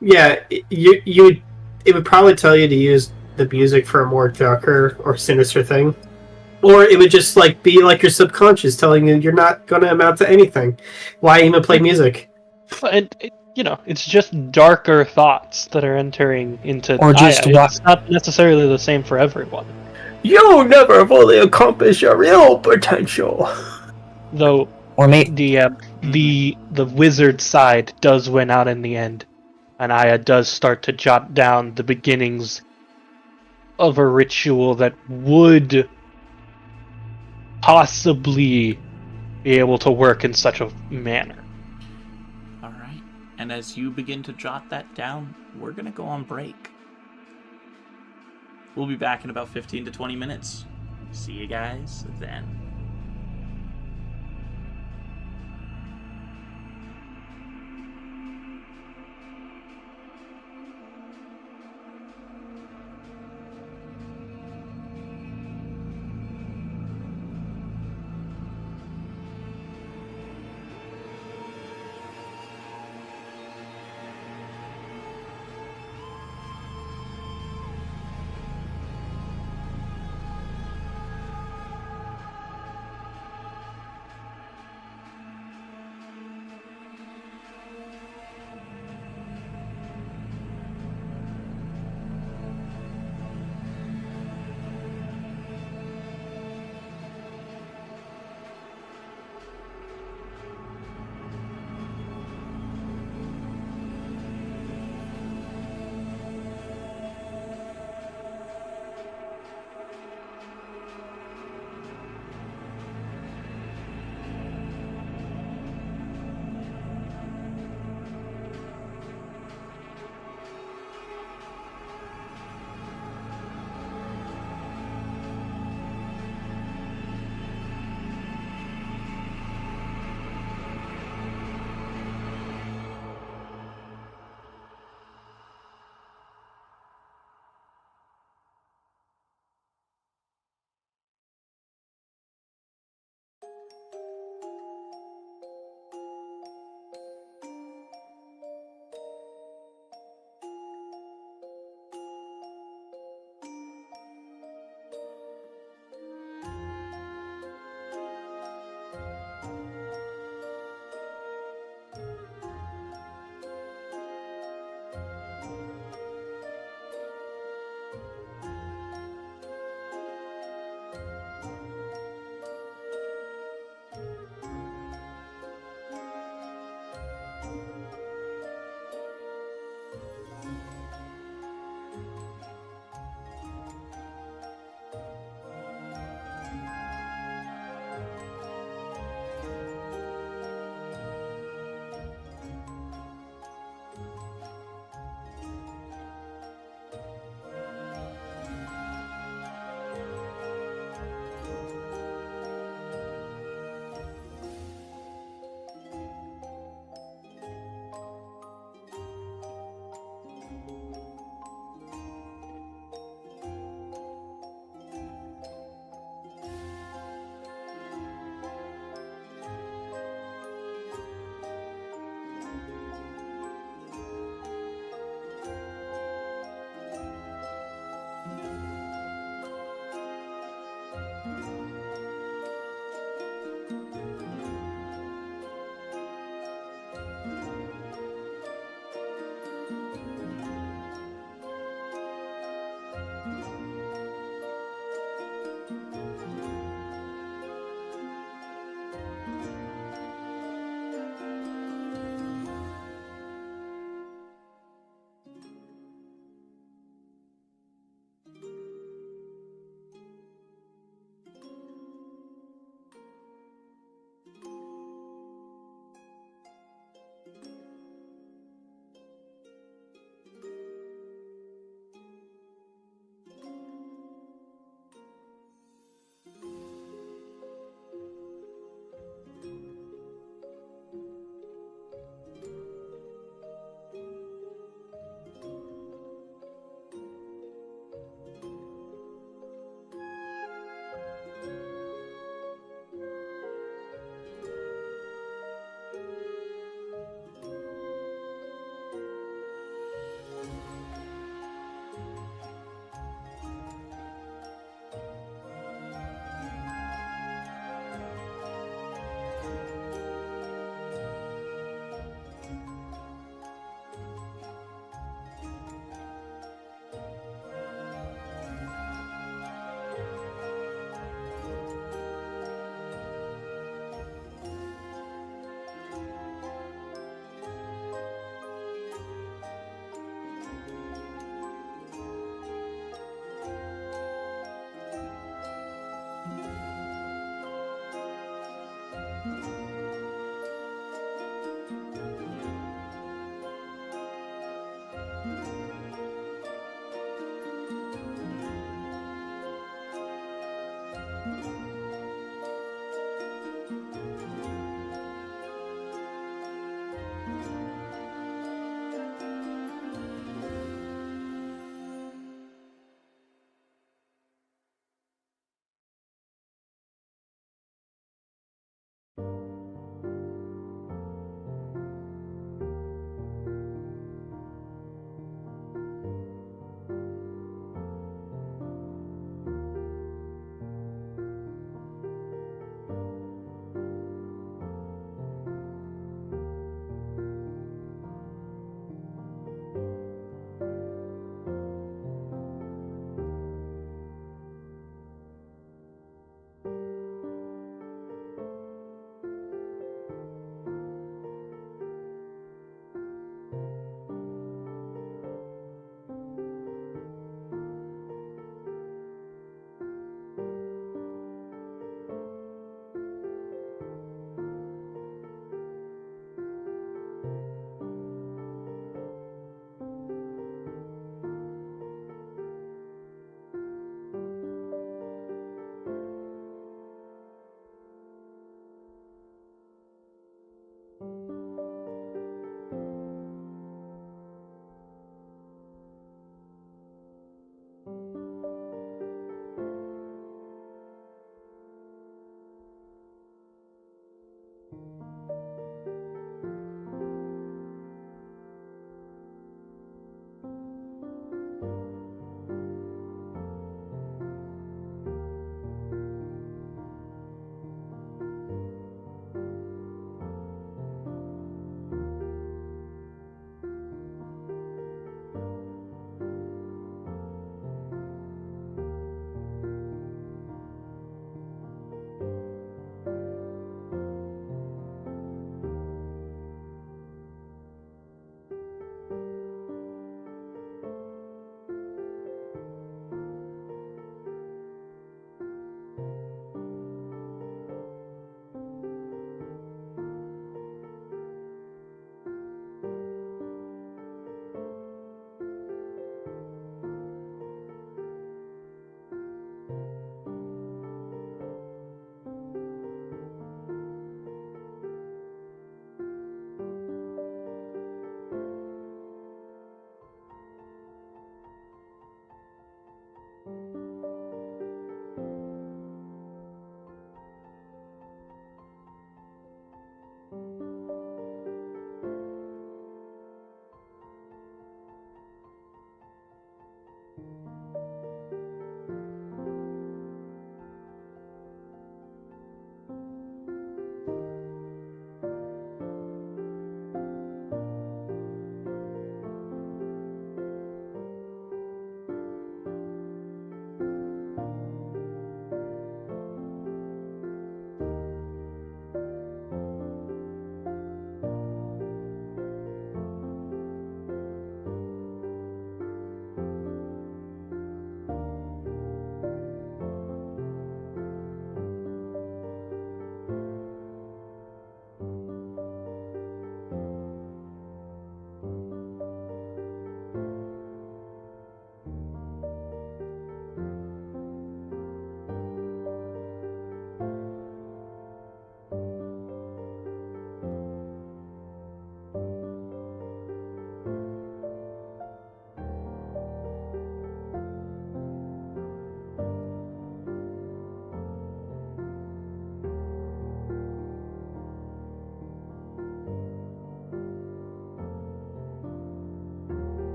Yeah, it would probably tell you to use the music for a more darker or sinister thing. Or it would just like be like your subconscious telling you you're not going to amount to anything. Why even play music? And it's just darker thoughts that are entering into or just Aya. It's not necessarily the same for everyone. You'll never fully accomplish your real potential. Though the wizard side does win out in the end, and Aya does start to jot down the beginnings of a ritual that would possibly be able to work in such a manner. Alright, and as you begin to jot that down, we're gonna go on break. We'll be back in about 15 to 20 minutes. See you guys then.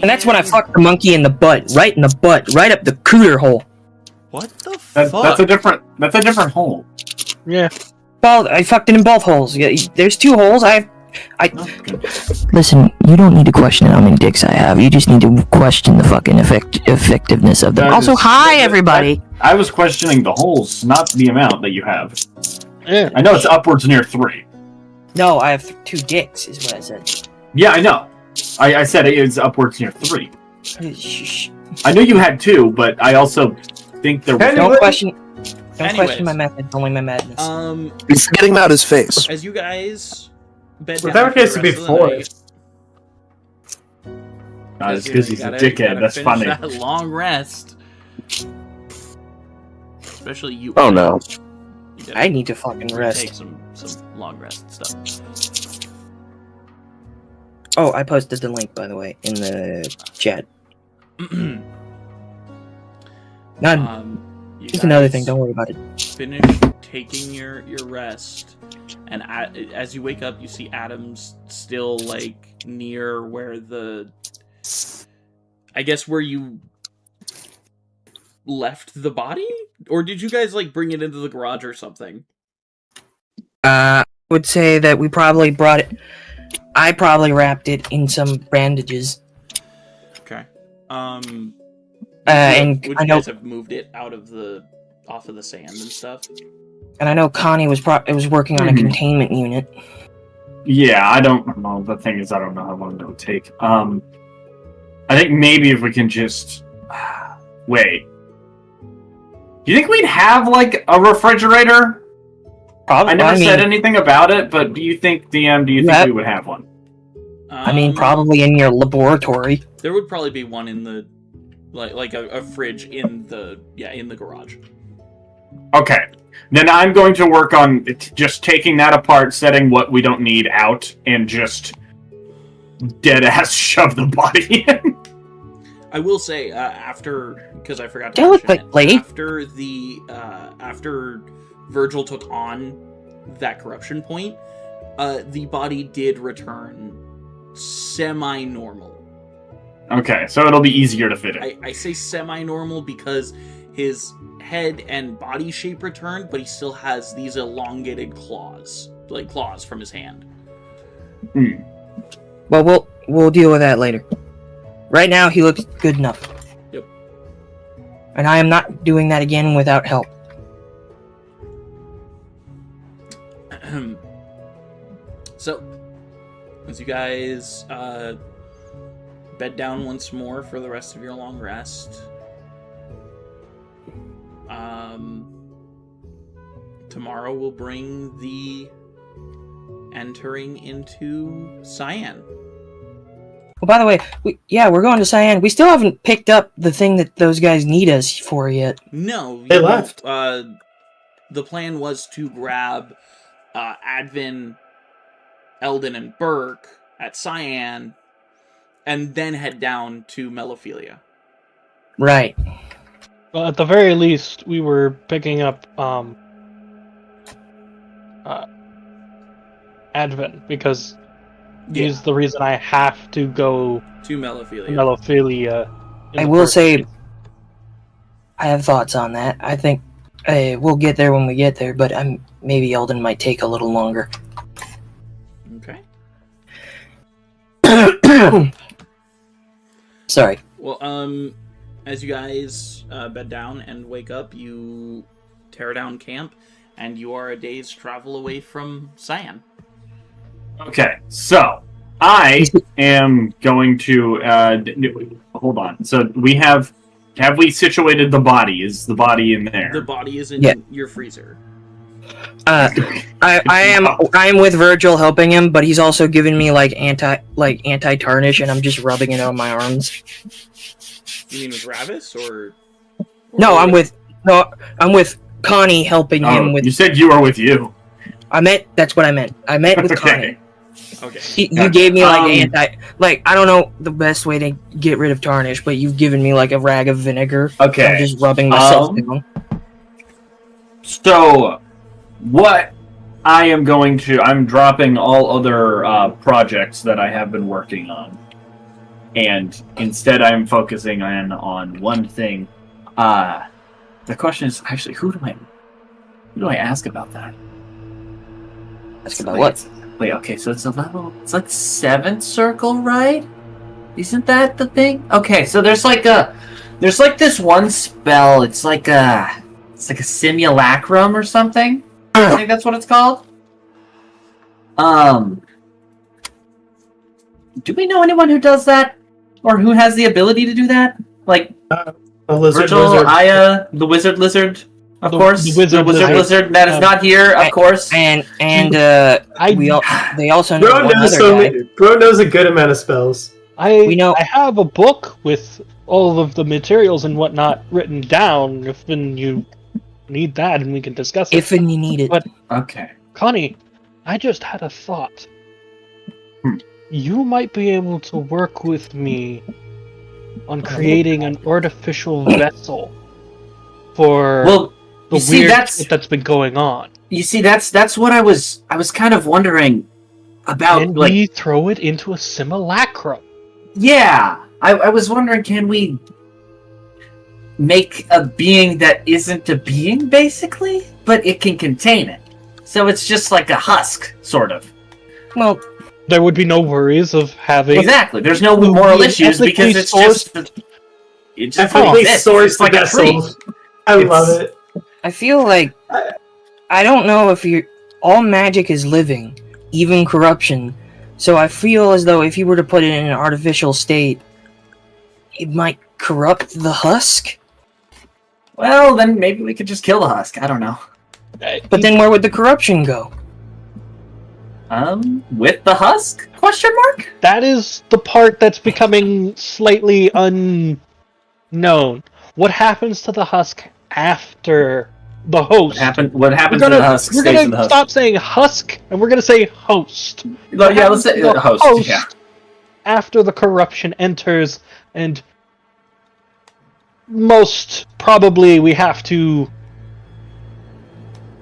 And that's when I fucked the monkey in the butt, right up the cooter hole. What the fuck? That's a different hole. Yeah. Well, I fucked it in both holes. There's 2 holes. Listen, you don't need to question how many dicks I have. You just need to question the fucking effectiveness of them. Hi, everybody. I was questioning the holes, not the amount that you have. Yeah. I know it's upwards near 3. No, I have 2 dicks, is what I said. Yeah, I know. I said it's upwards near 3. Shh. I knew you had 2, but I also think there was... Don't question my Anyways. methods, only my madness. He's getting out his face. As you guys bed Well, down that for the case would be rest of the 4. night, Not as because he's a you dickhead, gotta that's finish funny. That long rest. Especially you. Oh no. You gotta I need to fucking take rest. some long rest stuff. Oh, I posted the link, by the way, in the chat. You Just another guys thing, don't worry about it. Finish taking your rest, and as you wake up, you see Adam's still like near where I guess where you left the body, or did you guys like bring it into the garage or something? I would say that we probably brought it. I probably wrapped it in some bandages. Okay. And would you I know, guys have moved it off of the sand and stuff? and I know Connie was working on a containment unit. Yeah, I don't know. The thing is, I don't know how long it would take. I think maybe if we can just... Wait. Do you think we'd have, like, a refrigerator? Probably. I never said anything about it, but do you think we would have one? I mean, probably in your laboratory. There would probably be one in the... Like a fridge in the garage. Okay. Then I'm going to work on just taking that apart, setting what we don't need out, and just dead-ass shove the body in. I will say, after... Because I forgot to That looked mention like it. After Virgil took on that corruption point, the body did return semi-normal. Okay, so it'll be easier to fit in. I say semi-normal because his head and body shape returned, but he still has these elongated claws, like claws from his hand. Well, we'll deal with that later. Right now, he looks good enough. Yep. And I am not doing that again without help. So, as you guys bed down once more for the rest of your long rest, tomorrow will bring the entering into Cyan. Well, by the way, we're going to Cyan. We still haven't picked up the thing that those guys need us for yet. No, They left. The plan was to grab Advin, Eldon, and Burke at Cyan, and then head down to Melophilia. Right. Well, at the very least, we were picking up Advent, because he's the reason I have to go to Melophilia. I will say, I have thoughts on that. I think we'll get there when we get there, but maybe Eldon might take a little longer. Okay. Sorry. Well, as you guys bed down and wake up, you tear down camp, and you are a day's travel away from Cyan. Okay, so I am going to hold on. So we have we situated the body? Is the body in there? The body is in your freezer. I'm with Virgil helping him, but he's also giving me like anti-tarnish, and I'm just rubbing it on my arms. You mean with Ravis or No, I'm with Connie helping him with. You said you were with you. That's what I meant. I meant with Connie. Okay. You gave me I don't know the best way to get rid of tarnish, but you've given me like a rag of vinegar. Okay. I'm just rubbing myself down. So, what I am I'm dropping all other projects that I have been working on. and instead I'm focusing on one thing. The question is actually, who do I ask about that? Ask about what? Wait, okay, so it's it's like 7th circle, right? Isn't that the thing? Okay, so there's like this one spell. It's like a simulacrum or something. I think that's what it's called. Do we know anyone who does that, or who has the ability to do that? Like A lizard, Virgil, lizard. Aya, the wizard lizard, of course. The wizard lizard that is not here, of course. And they also know Bro one knows, other guy. Bro knows a good amount of spells. We know- I have a book with all of the materials and whatnot written down. If you need that, and we can discuss it. If and you need it. But Okay. Connie, I just had a thought. You might be able to work with me on creating an artificial vessel for the you see, weird shit that's been going on. You see, that's what I was kind of wondering about. And like, we throw it into a simulacrum. yeah, I was wondering, can we make a being that isn't a being, basically, but it can contain it? So it's just like a husk, sort of. Well, There would be no worries of having... Exactly. There's no moral issues because it's just Ethically sourced it's like a tree. I love it. I feel like I don't know if all magic is living, even corruption. So I feel as though if you were to put it in an artificial state, it might corrupt the husk. Well, then maybe we could just kill the husk. I don't know. But then where would the corruption go? With the husk? Question mark? That is the part that's becoming slightly unknown. What happens to the husk after the host? What happens to the husk We're stays in the gonna husk. stop saying husk, and we're gonna say host. What Yeah, let's happens say to the host, yeah. After the corruption enters, and most probably we have to...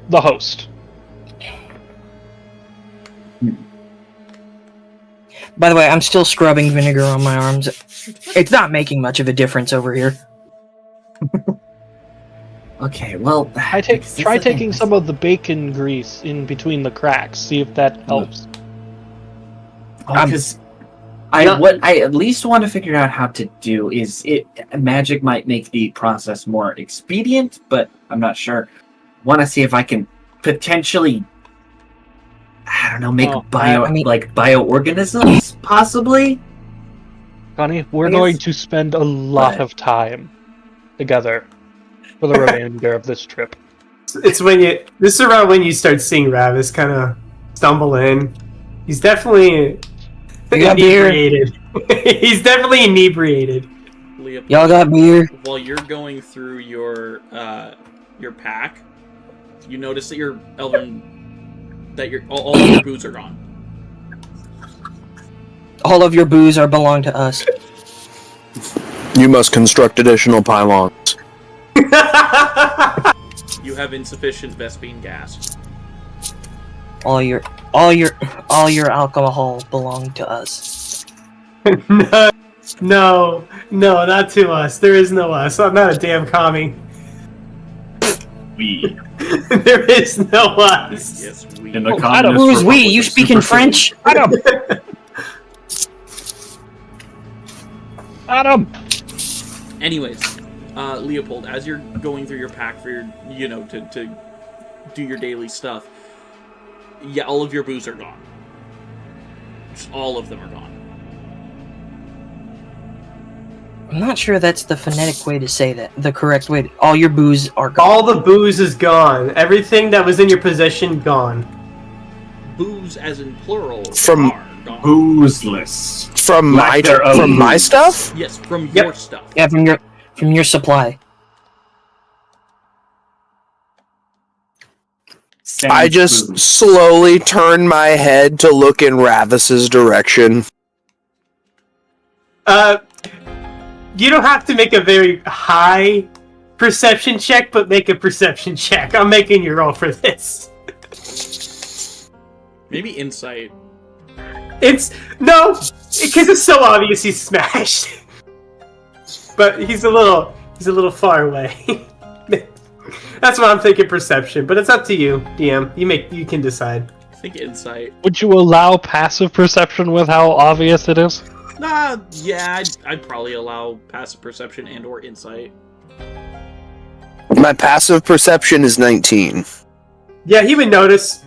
the host. By the way, I'm still scrubbing vinegar on my arms. It's not making much of a difference over here. Okay, well... Try taking some of the bacon grease in between the cracks, see if that helps. Because what I at least want to figure out how to do is... magic might make the process more expedient, but I'm not sure. Want to see if I can potentially... I don't know, make bioorganisms, possibly? Connie, we're going to spend a lot of time together for the remainder of this trip. This is around when you start seeing Ravis kind of stumble in. He's definitely inebriated. He's definitely inebriated. Leopold, Y'all got beer? While you're going through your pack, you notice that your elven... all of your booze are gone. All of your booze belong to us. You must construct additional pylons. You have insufficient Vespine gas. All your alcohol belong to us. No, not to us. There is no us. I'm not a damn commie. We. There is no us. Yes, we. In the Adam, Who's we? You speaking French? Adam! Adam! Anyways, Leopold, as you're going through your pack for your, to do your daily stuff, yeah, all of your booze are gone. Just all of them are gone. I'm not sure that's the phonetic way to say that. The correct way. All your booze are gone. All the booze is gone. Everything that was in your possession, gone. Booze, as in plural, From are gone. Boozeless. From my stuff? Yes, from your stuff. Yeah, from your supply. I just slowly turn my head to look in Ravis's direction. You don't have to make a very high perception check, but make a perception check. I'm making you roll for this. Maybe insight. It's no, because it's so obvious he's smashed. But he's a little far away. That's what I'm thinking. Perception, but it's up to you, DM. You can decide. I think insight. Would you allow passive perception with how obvious it is? Yeah, I'd probably allow passive perception and/or insight. My passive perception is 19. Yeah, he would notice.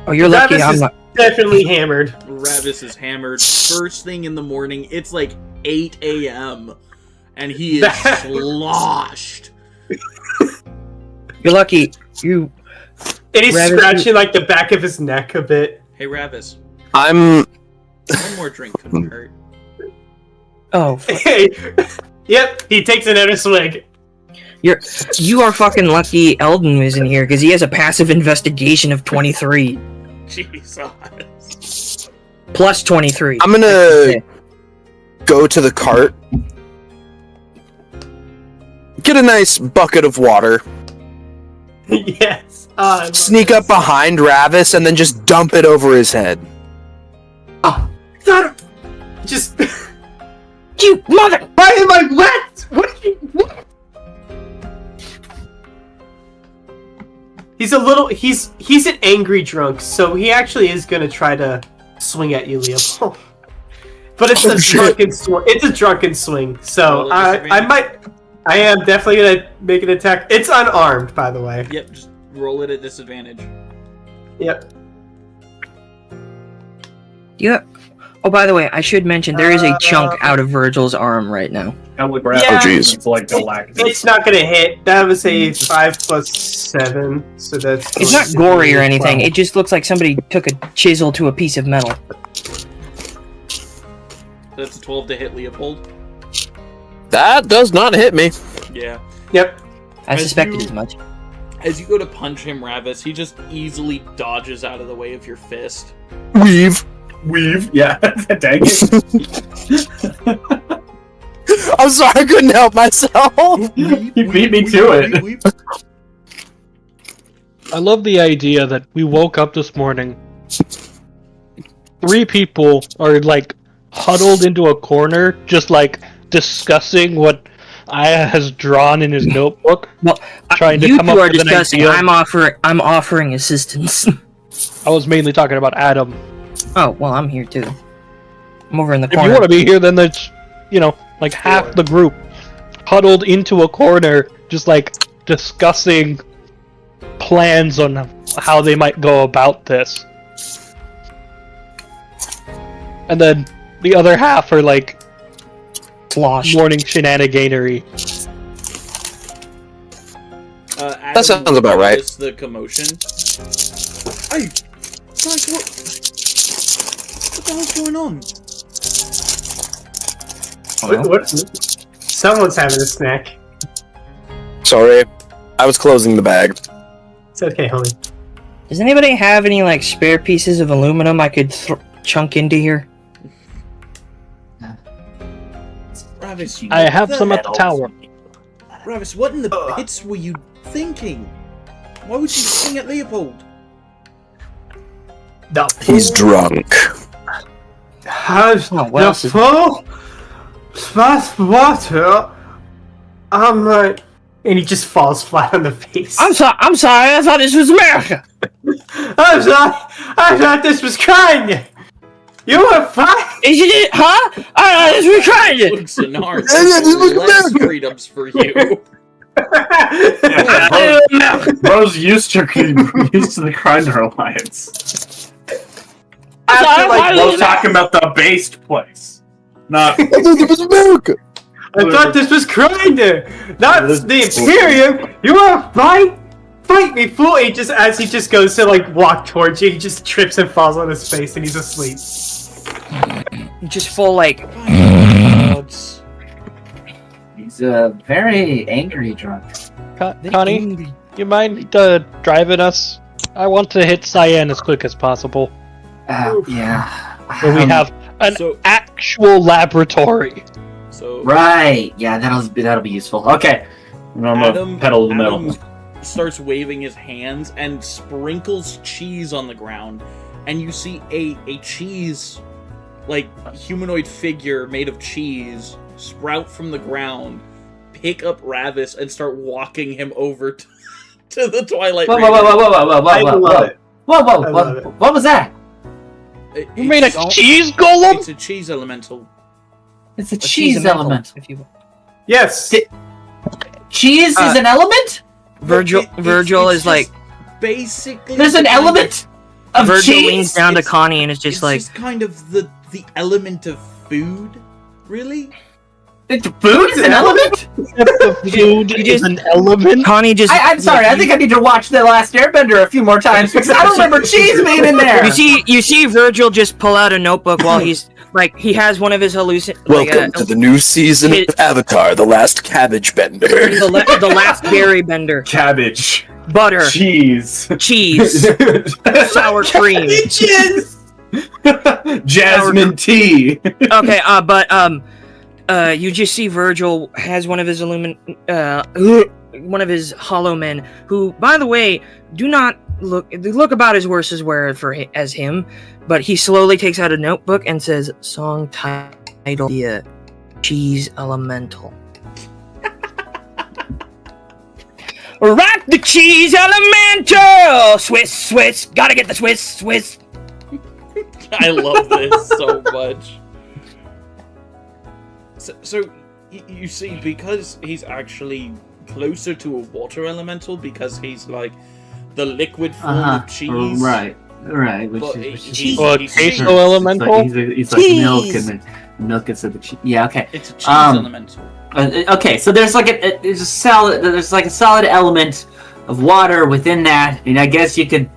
Oh, you're lucky. Ravis I'm is not. definitely hammered. Ravis is hammered first thing in the morning. It's like 8 a.m. and he is sloshed. You're lucky. You. And he's Ravis, scratching like the back of his neck a bit. Hey, Ravis. I'm. One more drink couldn't hurt. Oh. Hey. Yep, he takes another swig. You are fucking lucky. Eldon isn't here because he has a passive investigation of 23 Jesus. plus 23. I'm gonna go to the cart, get a nice bucket of water, Yes. sneak up behind Ravis, and then just dump it over his head. Just. You mother! Why am I wet? What? He's an angry drunk, so he actually is gonna try to swing at you, Leopold. But it's drunken swing. It's a drunken swing, so I am definitely gonna make an attack. It's unarmed, by the way. Yep, just roll it at disadvantage. Yep. Yeah. Oh, by the way, I should mention there is a chunk out of Virgil's arm right now. Yeah. Oh, jeez. It's like galactic. It's not gonna hit. That was a 5 plus 7, so that's. It's not gory or anything. It just looks like somebody took a chisel to a piece of metal. That's a 12 to hit Leopold. That does not hit me. Yeah. Yep. I suspected as much. As you go to punch him, Ravis, he just easily dodges out of the way of your fist. Weave. Yeah, dang it. I'm sorry, I couldn't help myself. You beat me to it. I love the idea that we woke up this morning. 3 people are like huddled into a corner, just like discussing what Aya has drawn in his notebook. Well, trying to you come two up are with an discussing. idea. I'm offering assistance. I was mainly talking about Adam. Oh well, I'm here too. I'm over in the If corner. you want to be here, then there's, like half the group huddled into a corner, just like discussing plans on how they might go about this. And then the other half are like Sloshed. morning shenaniganery. Adam, That sounds about right. notice the commotion. Hey, guys, what the hell's going on? What? Someone's having a snack. Sorry, I was closing the bag. It's okay, homie. Does anybody have any like spare pieces of aluminum I could chunk into here? Ravis, I have some at the tower. Ravis, what in the pits were you thinking? Why would you sing at Leopold? He's drunk. Has what else the is- full splash water? I'm like, and he just falls flat on the face. I'm sorry. I thought this was America. I'm sorry. I thought this was kind. You were fine. Is it? Huh? I thought this was kind. Luke Sonar, less freedoms for you. Bro's used to the Grinder Alliance. After, like, Bro's talking about the based place. Not. I thought it was America. I thought this was Grinder, not the Imperium. You were fine. Fight me, fool! He just goes to like walk towards you. He just trips and falls on his face, and he's asleep. Just full like. He's a very angry drunk. Connie, you mind driving us? I want to hit Cyan as quick as possible. Yeah. Where we have an actual laboratory. So Right. Yeah, that'll be useful. Okay. I'm gonna pedal to the metal. Starts waving his hands and sprinkles cheese on the ground, and you see a cheese humanoid figure made of cheese sprout from the ground, pick up Ravis, and start walking him over to the Twilight Raven. Whoa! What was that? You made a cheese golem? It's a cheese elemental. It's a cheese element. If you will. Yes. Cheese is an element? Virgil is like... Basically... There's an element of Virgil cheese? leans down to Connie and is just like... It's just kind of the element of food, really? Food is an element? Food is an element? Connie just... I'm sorry, I think I need to watch The Last Airbender a few more times because I don't remember cheese being in there! You see Virgil just pull out a notebook while he's... he has one of his Welcome to the new season of Avatar, The Last Cabbage Bender. The last berry bender. Cabbage. Butter. Cheese. Sour cream. Jasmine tea. Okay, you just see Virgil has one of his one of his hollow men, who, by the way, do not look about as worse as as him, but he slowly takes out a notebook and says, "Song title: The Cheese Elemental." Rock the cheese elemental! Swiss, gotta get the Swiss. I love this so much. So you see, because he's actually closer to a water elemental, because he's like the liquid form of cheese. Right. He's queso elemental? He's like milk, and then milk instead of cheese. Yeah, okay. It's a cheese elemental. Okay, so there's like a solid element of water within that, and I guess you could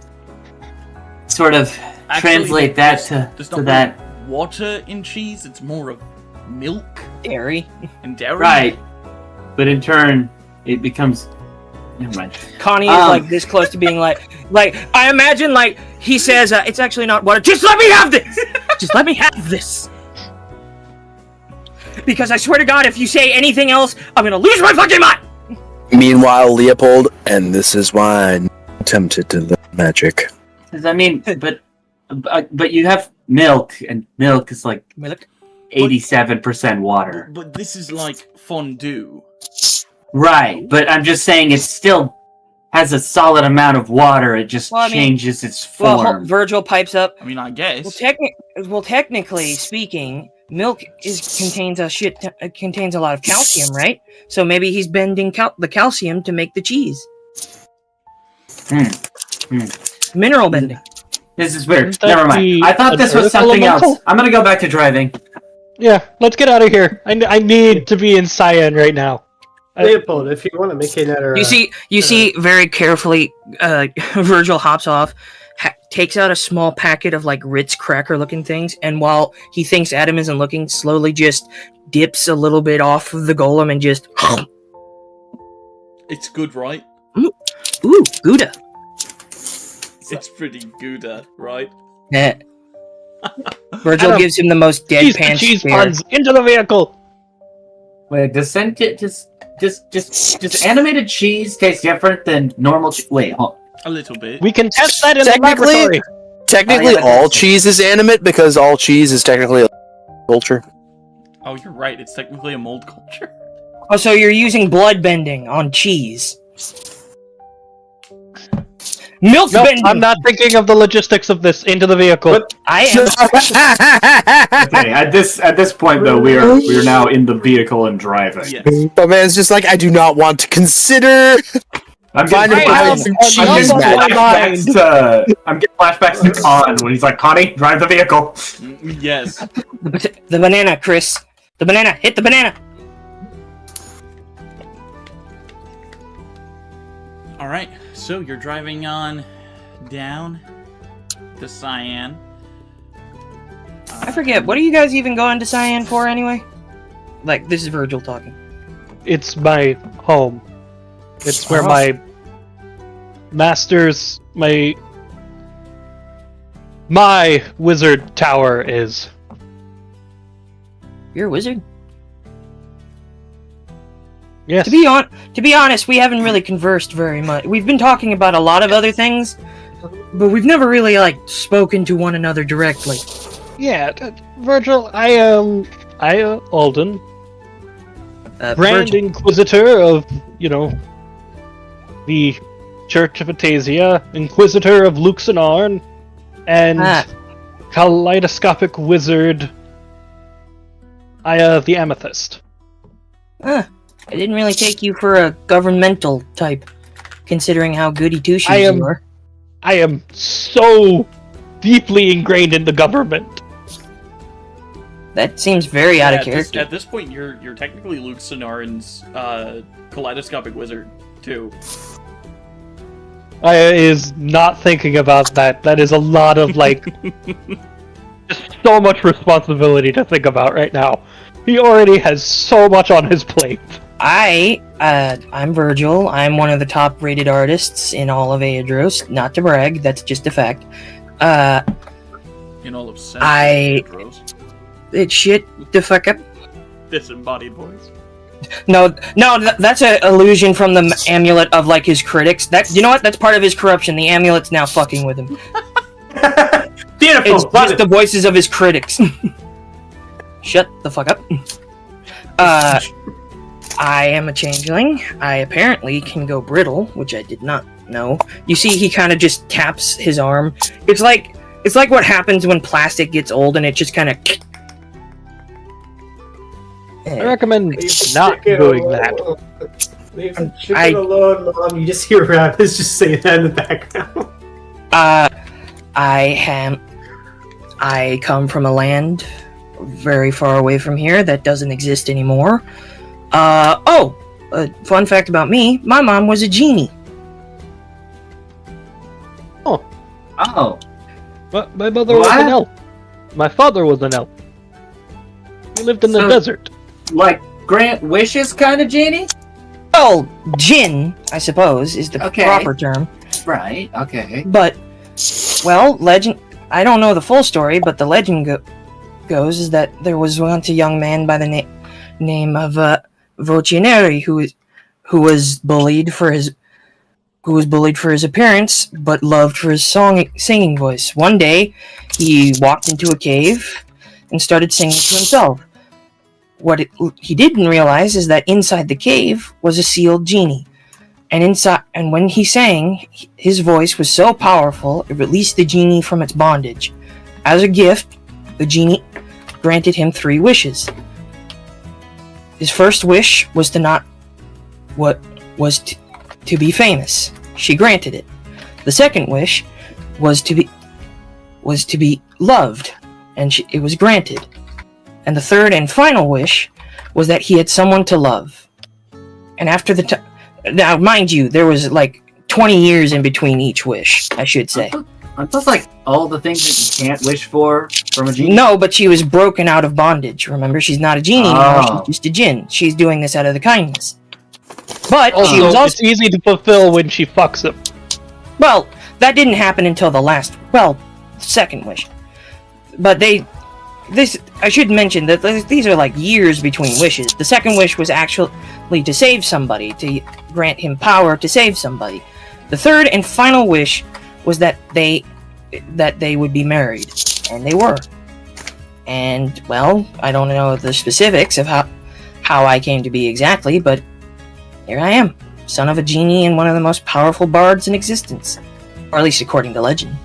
sort of translate that to that. Water in cheese, it's more of milk, dairy, and dairy. Right, but in turn, it becomes. Never mind. Connie is like this close to being like I imagine he says it's actually not water. Just let me have this. Just let me have this. Because I swear to God, if you say anything else, I'm gonna lose my fucking mind! Meanwhile, Leopold, and this is why I'm tempted to learn magic. I mean, but you have milk, and milk is like 87% water. But this is like fondue. Right, but I'm just saying it still has a solid amount of water, it just changes its form. Well, Virgil pipes up. I mean, I guess. Well, technically speaking, milk contains a lot of calcium, right? So maybe he's bending the calcium to make the cheese. Mineral bending. This is weird. Never mind. I thought this was something else. I'm gonna go back to driving. Yeah, let's get out of here. I need to be in Cyan right now. Leopold, if you want to make another... You see very carefully, Virgil hops off, takes out a small packet of Ritz cracker looking things, and while he thinks Adam isn't looking, slowly just dips a little bit off of the golem and just... It's good, right? Ooh, Gouda. It's pretty Gouda, right? Yeah. Virgil Adam, gives him the most deadpan cheese stare. puns into the vehicle. Wait, does animated cheese taste different than normal cheese? Wait, hold on. A little bit. We can test that in the laboratory. Technically, all cheese is animate because all cheese is technically a culture. Oh, you're right. It's technically a mold culture. Oh, so you're using blood bending on cheese. Milk bending! I'm not thinking of the logistics of this. Into the vehicle. But I am. Okay, at this point though, we are now in the vehicle and driving. Yes. But man's just like, I do not want to consider. I'm getting flashbacks to Con when he's like, Connie, drive the vehicle. Yes. The banana, Chris. The banana. Hit the banana. All right. So you're driving on down to Cyan. I forget. What are you guys even going to Cyan for anyway? This is Virgil talking. It's my home. It's where my master's, my wizard tower is. You're a wizard? Yes. To be honest, we haven't really conversed very much. We've been talking about a lot of other things, but we've never really spoken to one another directly. Virgil, I am Alden, Grand Virgil. Inquisitor of, the Church of Atasia, Inquisitor of Luxenarn, and Kaleidoscopic Wizard, the Amethyst. I didn't really take you for a governmental type, considering how goody two-shoes you are. I am so deeply ingrained in the government. That seems very out of character. At this point, you're technically Luke Sonarin's kaleidoscopic wizard too. I is not thinking about that. That is a lot of just so much responsibility to think about right now. He already has so much on his plate. I'm Virgil. I'm one of the top-rated artists in all of Aeidros. Not to brag, that's just a fact. In all of Aeidros. It's shit the fuck up. Disembodied voice. No, that's an illusion from the amulet of his critics. You know what? That's part of his corruption. The amulet's now fucking with him. Beautiful. It's just the voices of his critics. Shut the fuck up. I am a changeling. I apparently can go brittle, which I did not know. You see, he kind of just taps his arm. It's like what happens when plastic gets old and it just kind of. I recommend not doing that. Leave the chicken alone, Mom. You just hear rabbits just say that in the background. I come from a land very far away from here that doesn't exist anymore. Fun fact about me, my mom was a genie. Oh. But my mother was an elf. My father was an elf. We lived in the desert. Like grant wishes kind of genie? Oh, djinn, I suppose, is the proper term. Right, okay. But, well, legend... I don't know the full story, but the legend goes is that there was once a young man by the name of Vocineri who was bullied for his appearance, but loved for his singing voice. One day, he walked into a cave and started singing to himself. What he didn't realize is that inside the cave was a sealed genie. And when he sang, his voice was so powerful, it released the genie from its bondage. As a gift, the genie granted him 3 wishes. His first wish was to be famous. She granted it. The second wish was to be loved, and it was granted. And the third and final wish was that he had someone to love. And after the time... Now, mind you, there was 20 years in between each wish, I should say. Aren't those all the things that you can't wish for from a genie? No, but she was broken out of bondage. Remember, she's not a genie anymore, she's just a djinn. She's doing this out of the kindness. But she was also... It's easy to fulfill when she fucks him. Well, that didn't happen until the second wish. But I should mention that these are years between wishes. The second wish was actually to save somebody, to grant him power to save somebody. The third and final wish was that they would be married, and they were. And well, I don't know the specifics of how I came to be exactly, but here I am, son of a genie and one of the most powerful bards in existence, or at least according to legend.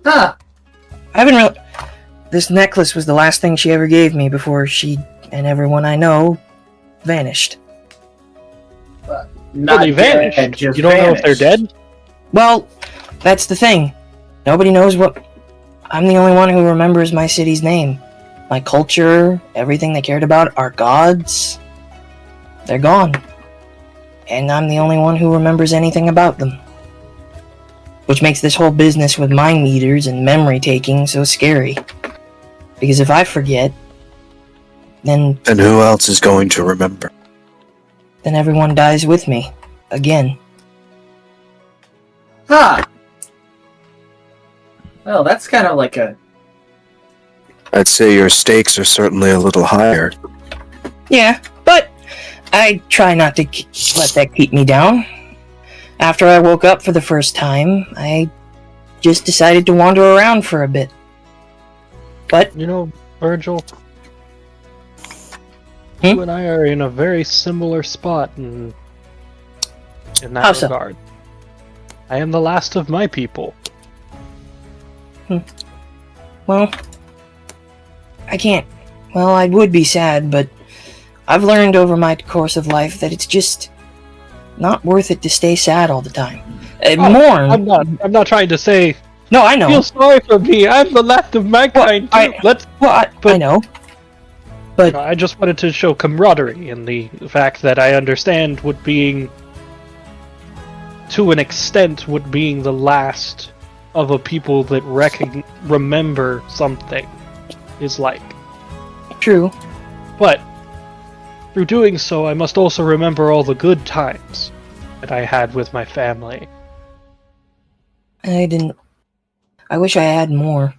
Huh. This necklace was the last thing she ever gave me before she and everyone I know vanished. They vanished? You don't know if they're dead? Well, that's the thing. Nobody knows what... I'm the only one who remembers my city's name. My culture, everything they cared about, our gods... They're gone. And I'm the only one who remembers anything about them. Which makes this whole business with mind meters and memory taking so scary. Because if I forget, then who else is going to remember? Then everyone dies with me. Again. Huh. Well, that's kind of like a... I'd say your stakes are certainly a little higher. Yeah, but I try not to let that keep me down. After I woke up for the first time, I just decided to wander around for a bit. But You know, Virgil, you and I are in a very similar spot in that How so? regard. I am the last of my people. Well, I can't. Well, I would be sad, but I've learned over my course of life that it's just not worth it to stay sad all the time. Mourn. I'm not trying to say. No, I know. Feel sorry for me. I'm the last of my kind too. I know. But I just wanted to show camaraderie in the fact that I understand what being, to an extent, what being the last of a people that remember something is like. True. But through doing so, I must also remember all the good times that I had with my family. I wish I had more.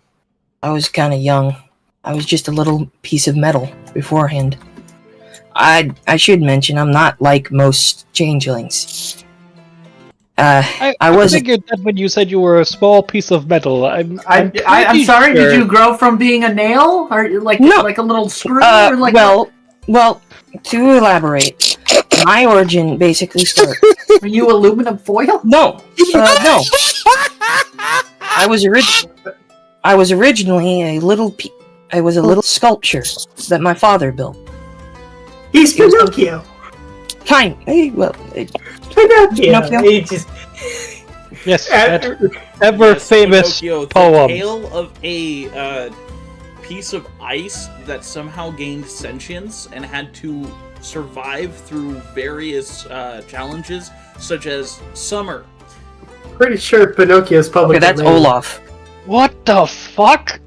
I was kind of young. I was just a little piece of metal beforehand. I should mention I'm not like most changelings. I figured that when you said you were a small piece of metal. I'm sorry. Sure. Did you grow from being a nail, or like No. like a little screw, or like? Well, to elaborate, my origin basically starts. Were you aluminum foil? No, no. I was originally a little sculpture that my father built. He's Pinocchio. Pinocchio. He just Yes, that ever famous Pinocchio, poem. The tale of a piece of ice that somehow gained sentience and had to survive through various challenges, such as summer. pretty sure Pinocchio's public. Okay, that's domain. Olaf. What the fuck?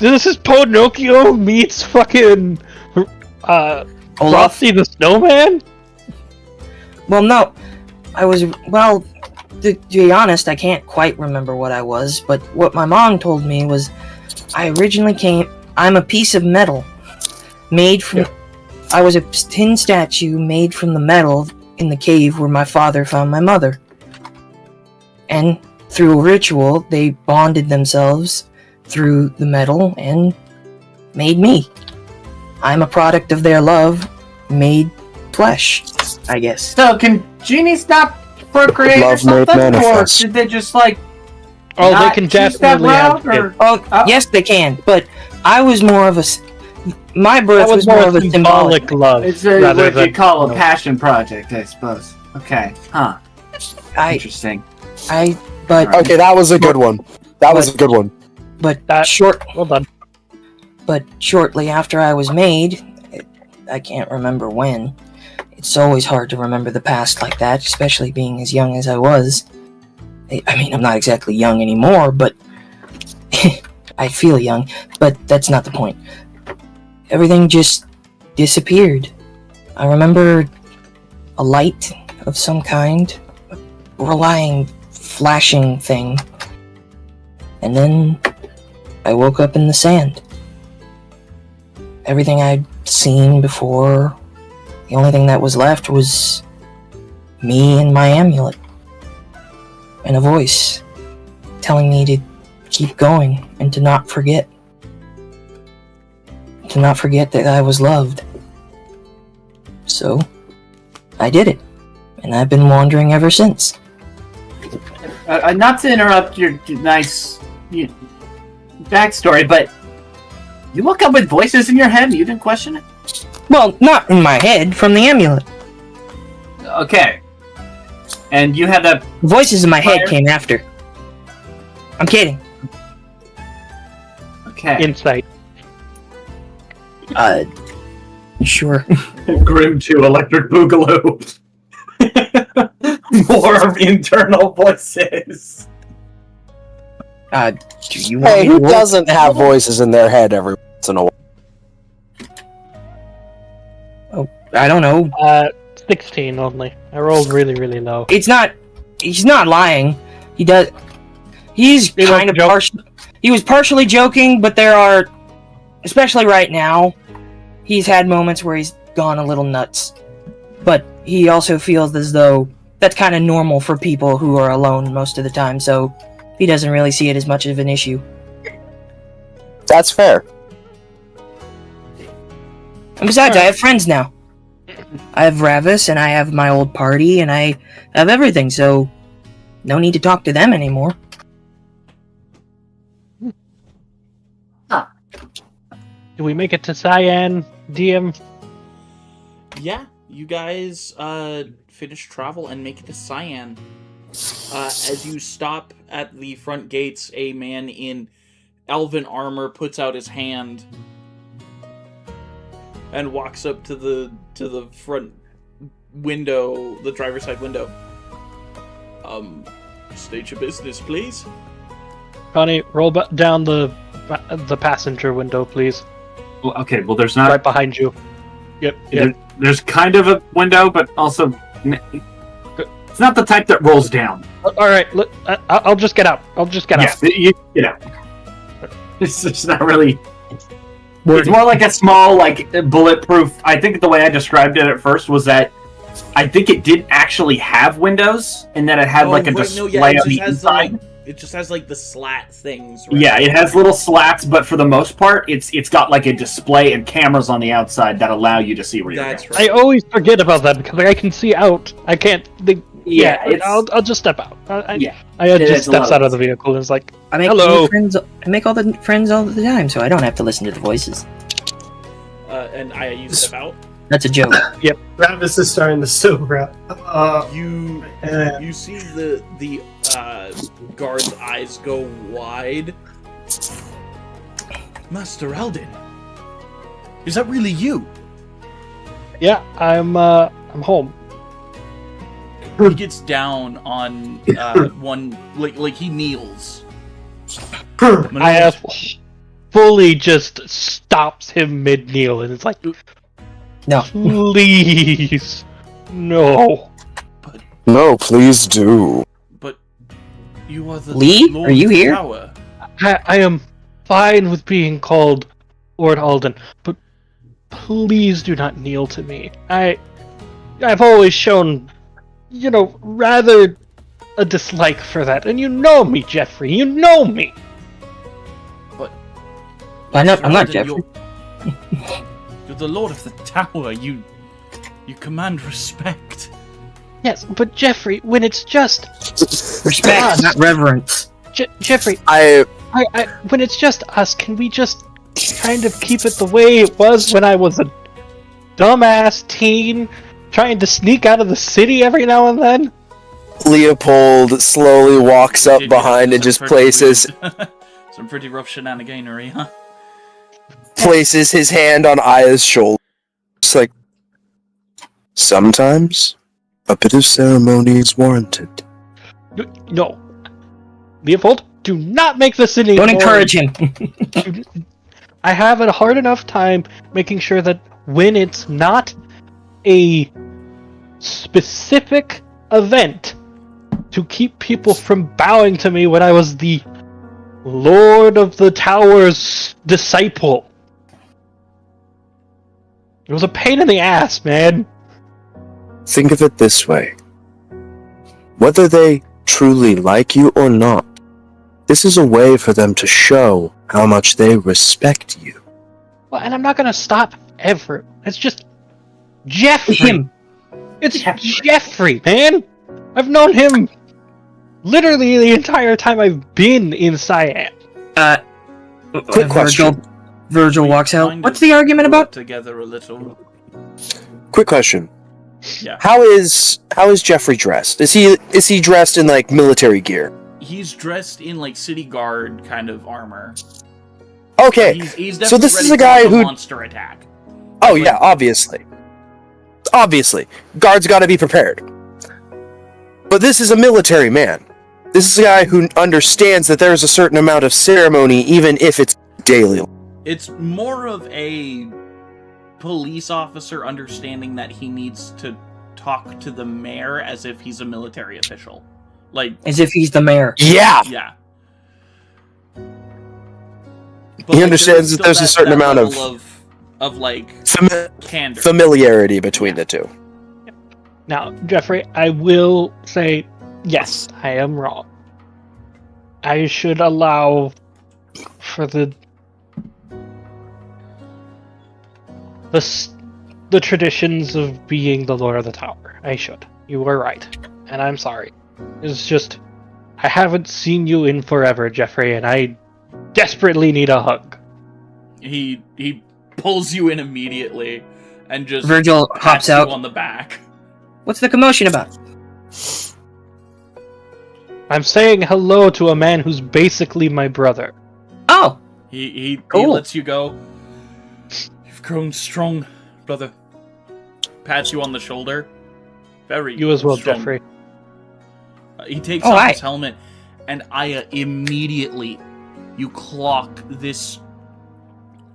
This is Pinocchio meets fucking Olaf. Frosty the Snowman? Well, no, to be honest, I can't quite remember what I was, but what my mom told me was I'm a piece of metal made from. Yeah. I was a tin statue made from the metal in the cave where my father found my mother. And through a ritual, they bonded themselves through the metal and made me. I'm a product of their love, made flesh, I guess. So can genies not procreate or something, or did they just like? Oh, they can definitely have. Yes, they can. But I was more of a. My birth was more of a symbolic love. It's what you call a passion project, I suppose. Okay, huh? Interesting. Okay, that was a good one. That was a good one. But well done. But shortly after I was made, I can't remember when. It's always hard to remember the past like that, especially being as young as I was. I mean, I'm not exactly young anymore, but I feel young. But that's not the point. Everything just disappeared. I remember a light of some kind, a relying, flashing thing. And then I woke up in the sand. Everything I'd seen before, the only thing that was left was me and my amulet. And a voice telling me to keep going and to not forget. To not forget that I was loved. So, I did it. And I've been wandering ever since. Not to interrupt your nice backstory, but you woke up with voices in your head and you didn't question it? Well, not in my head, from the amulet. Okay. And you had that... Voices in my head came after. I'm kidding. Okay. Insight. Sure. Grim 2 Electric Boogaloo. More internal voices. Do you want Hey, who doesn't have voices in their head every once in a while? Oh, I don't know. 16 only. I rolled really, really low. He's not lying. He does. He's kind of partial. He was partially joking, but there are, especially right now, he's had moments where he's gone a little nuts. But he also feels as though that's kind of normal for people who are alone most of the time. So He doesn't really see it as much of an issue. That's fair. And besides, I have friends now. I have Ravis, and I have my old party, and I have everything, so no need to talk to them anymore. Do we make it to Cyan, DM? Yeah, you guys finish travel and make it to Cyan. As you stop at the front gates, a man in elven armor puts out his hand and walks up to the front window, the driver's side window. State your business, please. Connie, roll down the passenger window, please. Well, okay, well, there's not... Right behind you. Yep. There's kind of a window, but also... It's not the type that rolls down. Alright, I'll just get out. Yeah, you get out. It's just not really... It's more like a small, like, bulletproof... I think the way I described it at first was that I think it didn't actually have windows, and that it had, a display on the inside. It just has, the slat things, right? Yeah, it has little slats, but for the most part, it's got, a display and cameras on the outside that allow you to see where you're going. Right. I always forget about that, because I can see out. I can't... I'll just step out. I just steps out of the vehicle and it's like, I make hello. Friends. I make all the friends all the time, so I don't have to listen to the voices. And you step out. That's a joke. Yep. Travis is starting to sober up. You see the guard's eyes go wide. Master Eldon, is that really you? Yeah, I'm home. He gets down on one, like he kneels. I have fully just stops him mid-kneel, and it's like, no, please, no. No, please do. But you are the Lee? Lord Are you of the here? Tower. I am fine with being called Lord Alden, but please do not kneel to me. I've always shown, rather a dislike for that, and you know me, Jeffrey. You know me. But I'm not Jeffrey. You're the Lord of the Tower. You command respect. Yes, but Jeffrey, when it's just Respect, not reverence. Jeffrey, I when it's just us, can we just kind of keep it the way it was when I was a dumbass teen trying to sneak out of the city every now and then? Leopold slowly walks up behind and just places some pretty rough shenaniganery, huh? places his hand on Aya's shoulder. It's like, sometimes a bit of ceremony is warranted. No. Leopold, do not make this any Don't more... encourage him. I have a hard enough time making sure that when it's not a specific event to keep people from bowing to me when I was the Lord of the Tower's disciple. It was a pain in the ass, man. Think of it this way. Whether they truly like you or not, this is a way for them to show how much they respect you. Well, and I'm not gonna stop ever. It's just Jeffrey. Him. It's Jeffrey, man. I've known him literally the entire time I've been in Cyan. Quick question. Virgil walks out. What's the argument about? Together a little. Quick question. Yeah. How is Jeffrey dressed? Is he dressed in military gear? He's dressed in city guard kind of armor. Okay. He's so this ready is a guy for who monster attack. Oh yeah, obviously. Guards got to be prepared. But this is a military man. This is a guy who understands that there's a certain amount of ceremony even if it's daily. It's more of a police officer understanding that he needs to talk to the mayor as if he's a military official. As if he's the mayor. Yeah! Yeah. He understands that there's a certain amount of candor. Familiarity between the two. Now, Jeffrey, I will say, yes, I am wrong. I should allow for the traditions of being the Lord of the Tower. I should. You were right. And I'm sorry. It's just, I haven't seen you in forever, Jeffrey, and I desperately need a hug. He pulls you in immediately and just Virgil pats hops you out. on the back. What's the commotion about? I'm saying hello to a man who's basically my brother. Oh, He Cool. lets you go. You've grown strong, brother. Pats you on the shoulder. Very You as well, strong. Jeffrey. He takes Oh, off hi. his helmet, and Aya, immediately you clock this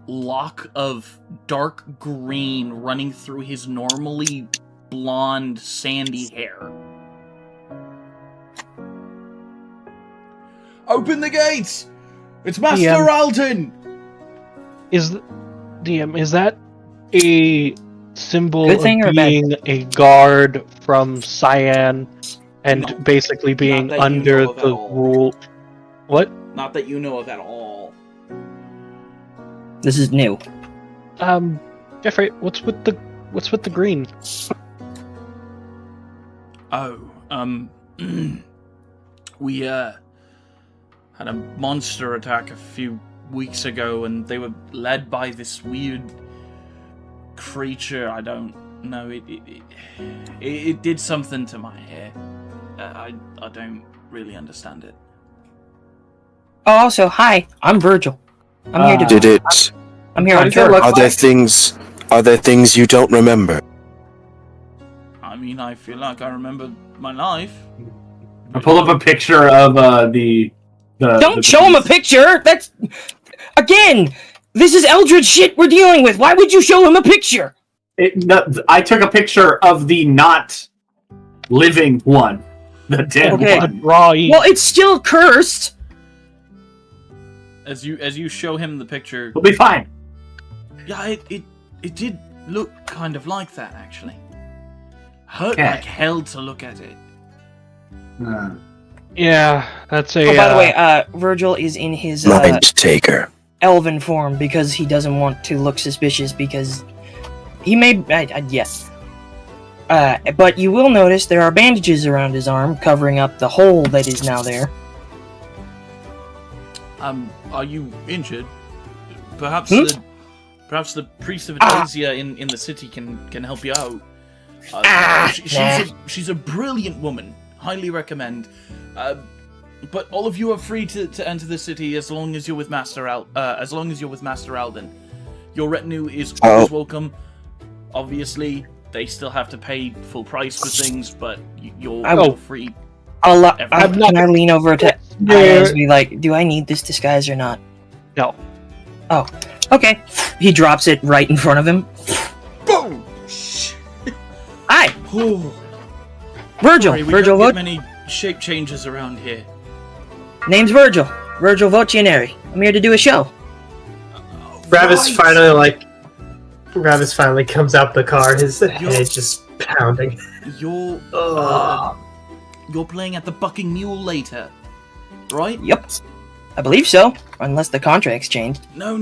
lock of dark green running through his normally blonde, sandy hair. Open the gates! It's Master Alden! Is that a symbol Good of thing or bad being a guard from Cyan and No, basically being not that you under know of at the all. rule? What? Not that you know of at all. this is new. Jeffrey, what's with the green? Oh, we, had a monster attack a few weeks ago, and they were led by this weird creature. I don't know. It did something to my hair. I don't really understand it. Oh, also, hi. I'm Virgil. I'm here to. Did it? I'm here What on does it tour. look Are there like? things? Are there things you don't remember? I mean, I feel like I remember my life. I pull up a picture of the Don't show him a picture. That's again. This is eldritch shit we're dealing with. Why would you show him a picture? I took a picture of the not living one, the dead Okay. one. Drawing. Well, it's still cursed. As you show him the picture, It'll be fine. yeah, it did look kind of like that, actually. Hurt Okay. like hell to look at it. Yeah, that's a. Oh, by the way, Virgil is in his Mind taker. elven form because he doesn't want to look suspicious because he may. Yes. But you will notice there are bandages around his arm covering up the hole that is now there. Are you injured? Perhaps Hmm? the priest of Ecclesia in the city can help you out. Nah. She's a brilliant woman. Highly recommend. But all of you are free to enter the city as long as you're with Master Alden. Your retinue is always welcome. Obviously, they still have to pay full price for things, but you're free. Can I lean over to Aya and be like, do I need this disguise or not? No. Oh, okay. He drops it right in front of him. Boom! Hi, Ooh. Virgil. Sorry, we Virgil, don't get what? many shape changes around here. Name's Virgil. Virgil Vocineri. I'm here to do a show. Ravis Right. finally comes out the car, his head just pounding. You're playing at the Bucking Mule later, right? Yep. I believe so, unless the contract's changed. No.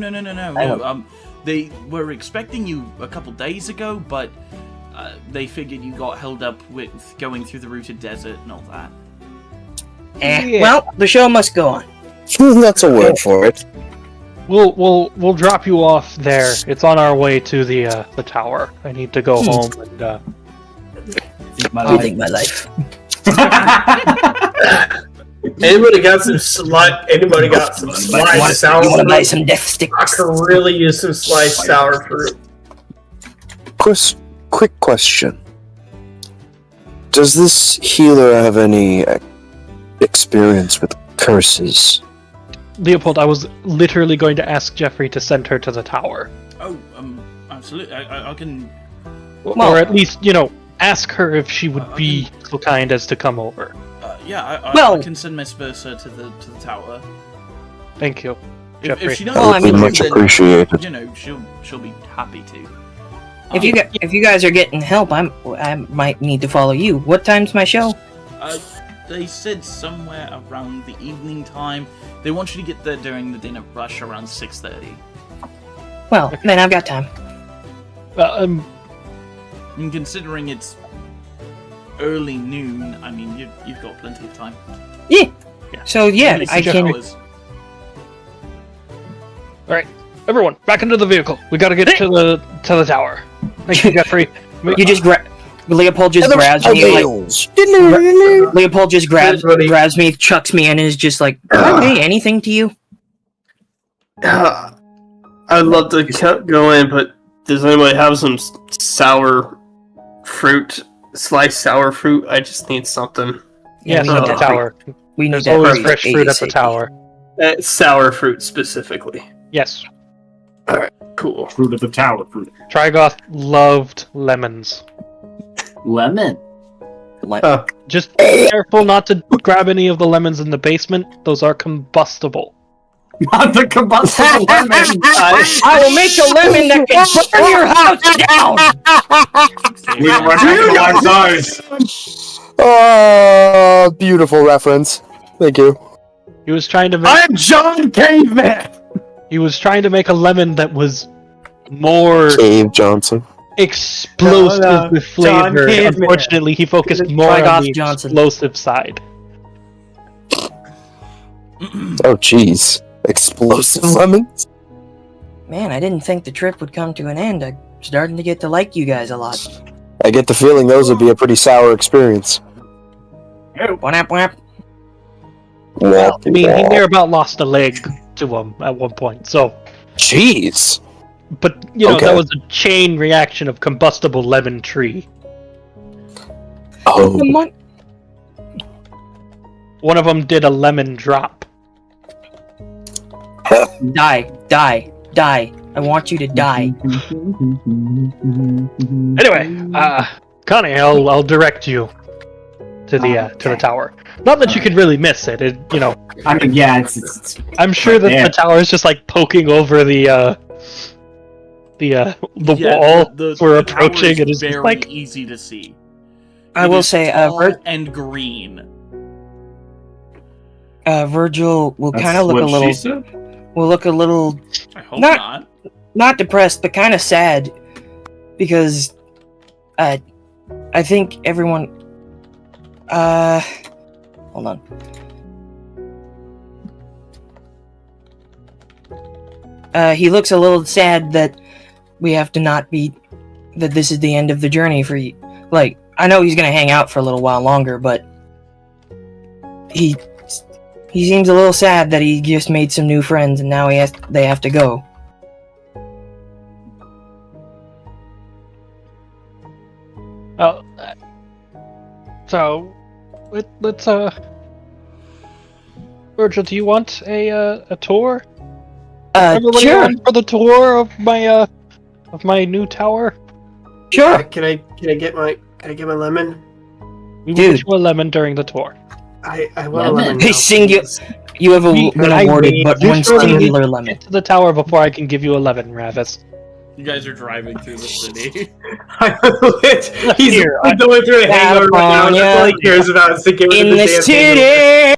They were expecting you a couple days ago, but they figured you got held up with going through the rooted desert and all that. Yeah. Well, the show must go on. That's a word for it. We'll drop you off there. It's on our way to the tower. I need to go home and I think my life. Anybody got some sliced sour You want to buy fruit? some death sticks? I could really use some sliced sour fruit. Quick question. Does this healer have any experience with curses? Leopold, I was literally going to ask Jeffrey to send her to the tower. Oh, absolutely. I can. Or at least, ask her if she would be so kind as to come over. I can send Miss Versa to the tower. Thank you, If Jeffrey. she knows Well, I That would be mean, much then, appreciated. she'll be happy to. If you guys are getting help, I might need to follow you. What time's my show? They said somewhere around the evening time. They want you to get there during the dinner rush around 6:30. Well, then I've got time. And considering it's early noon, I mean, you've got plenty of time. Yeah. So yeah, I can. All right, everyone, back into the vehicle. We gotta get to the tower. Thank you, Jeffrey. You just grab. Leopold just grabs me. Leopold just grabs me, chucks me in, and is just like, "Hey, anything to you?" I'd love to go in, but does anybody have some sour fruit? Sliced sour fruit? I just need something. Yes, at the tower. We need There's always fresh fruit at the tower. Sour fruit specifically. Yes. Alright, cool. Fruit of the tower. Fruit. Trigoth loved lemons. Lemon. Just be careful not to grab any of the lemons in the basement. Those are combustible. Not the combustible lemon. I will make a lemon that can burn your house down. We recognize ours. Oh, beautiful reference. Thank you. He was trying to make. I'm John Caveman. He was trying to make a lemon that was more Cave Johnson. explosive with flavor. Unfortunately, he focused more on the explosive side. Oh, jeez. Explosive lemons? Man, I didn't think the trip would come to an end. I'm starting to get to like you guys a lot. I get the feeling those would be a pretty sour experience. Whap, whap. Well, I mean, he near about lost a leg to him at one point, so... Jeez! But, you know, that was a chain reaction of combustible lemon tree. Oh. One of them did a lemon drop. Die. I want you to die. Anyway, Connie, I'll direct you to the tower. Not that you could really miss it. You know. I mean, yeah, it's I'm sure that the tower is just like poking over the wall we're approaching. It is very like easy to see. I will say, and green. Virgil will kind of look a little. Will look a little. I hope not. Not depressed, but kind of sad, because I think everyone. Hold on. He looks a little sad that we have to not be. That this is the end of the journey for you. Like, I know he's gonna hang out for a little while longer, but he seems a little sad that he just made some new friends and now they have to go. Oh, so let's Virgil, do you want a tour? Everybody Sure. on for the tour of my new tower? Sure. Can I get my lemon? We will get you a lemon during the tour. I want a lemon. Hey, you have been awarded but one singular lemon. Get to the tower before I can give you a lemon, Ravis. You guys are driving through the city. He's going through a hangover right now. That's all he cares about is to get rid of the damn city.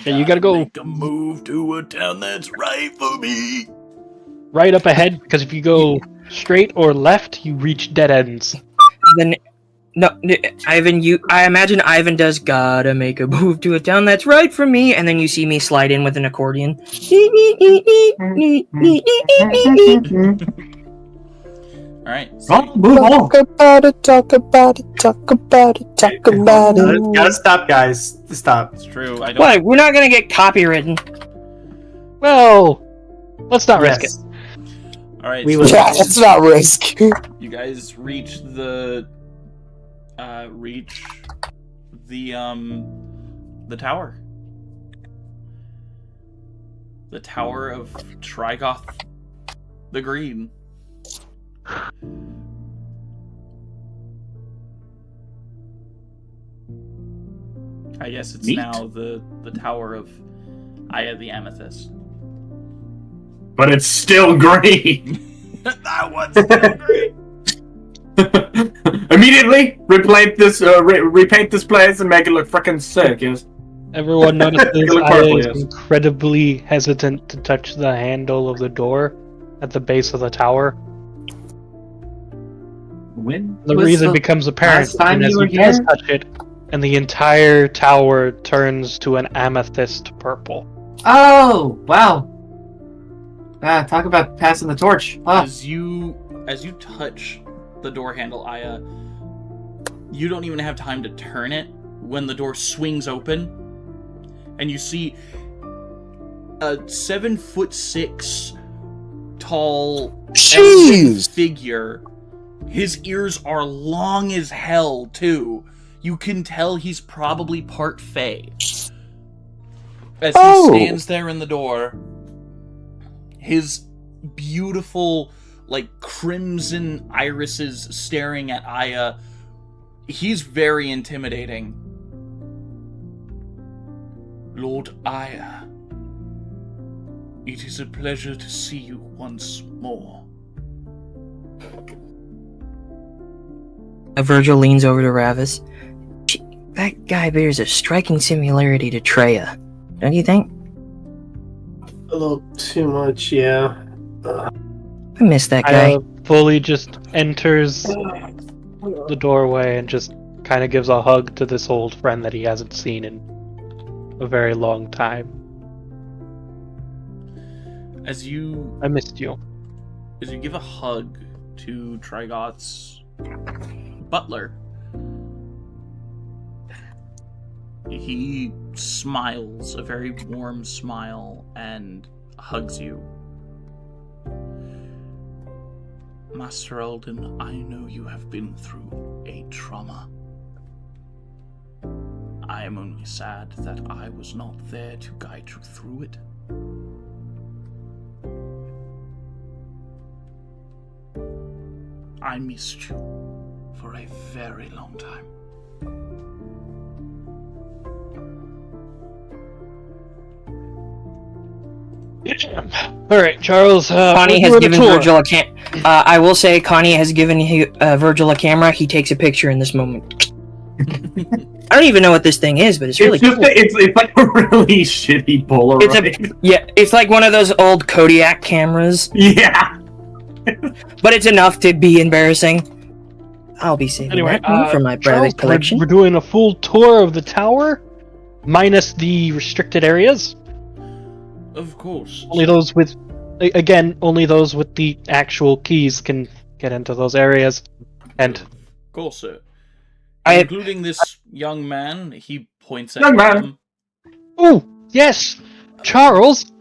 Yeah, you gotta go. Make a move to a town that's right for me. Right up ahead, because if you go straight or left, you reach dead ends. Then, no, Ivan. I imagine Ivan does gotta make a move to a town that's right for me, and then you see me slide in with an accordion. All right. move on. Talk about it, talk about it, talk about it, talk about it. Gotta stop, guys. Stop. It's true. I don't. What? We're not gonna get copywritten. Well, let's not risk it. All right. We so will- Yeah, let's not risk. You guys reach the tower. The Tower of Trigoth the Green. I guess it's Neat. now the Tower of Aya the Amethyst. But it's still green. That one's still green. I Immediately repaint this place and make it look freaking sick. Yes. Everyone notices Look I purple, is yes. incredibly hesitant to touch the handle of the door at the base of the tower. When The was reason becomes apparent last time as you were he does here? touch it, and the entire tower turns to an amethyst purple. Oh, wow. Talk about passing the torch. Ah. As you touch the door handle, Aya, you don't even have time to turn it when the door swings open, and you see a 7'6" tall elven figure. His ears are long as hell too. You can tell he's probably part Fae. As he stands there in the door, his beautiful, like, crimson irises staring at Aya. He's very intimidating. Lord Aya, it is a pleasure to see you once more. Virgil leans over to Ravis. That guy bears a striking similarity to Treya, don't you think? A little too much, yeah. I miss that guy. Fully just enters the doorway and just kind of gives a hug to this old friend that he hasn't seen in a very long time. I missed you. As you give a hug to Trigoth's butler, he smiles, a very warm smile, and hugs you. Master Alden, I know you have been through a trauma. I am only sad that I was not there to guide you through it. I missed you for a very long time. Alright, Charles. Connie has given Virgil a I will say Connie has given Virgil a camera. He takes a picture in this moment. I don't even know what this thing is, but it's really cool. It's like a really shitty Polaroid. It's like one of those old Kodiak cameras. Yeah. But it's enough to be embarrassing. I'll be saving that one for my private collection. We're doing a full tour of the tower, minus the restricted areas. Of course. Only those with the actual keys can get into those areas. And of course, sir. Including this young man, he points at young man. him. Oh, yes! Charles,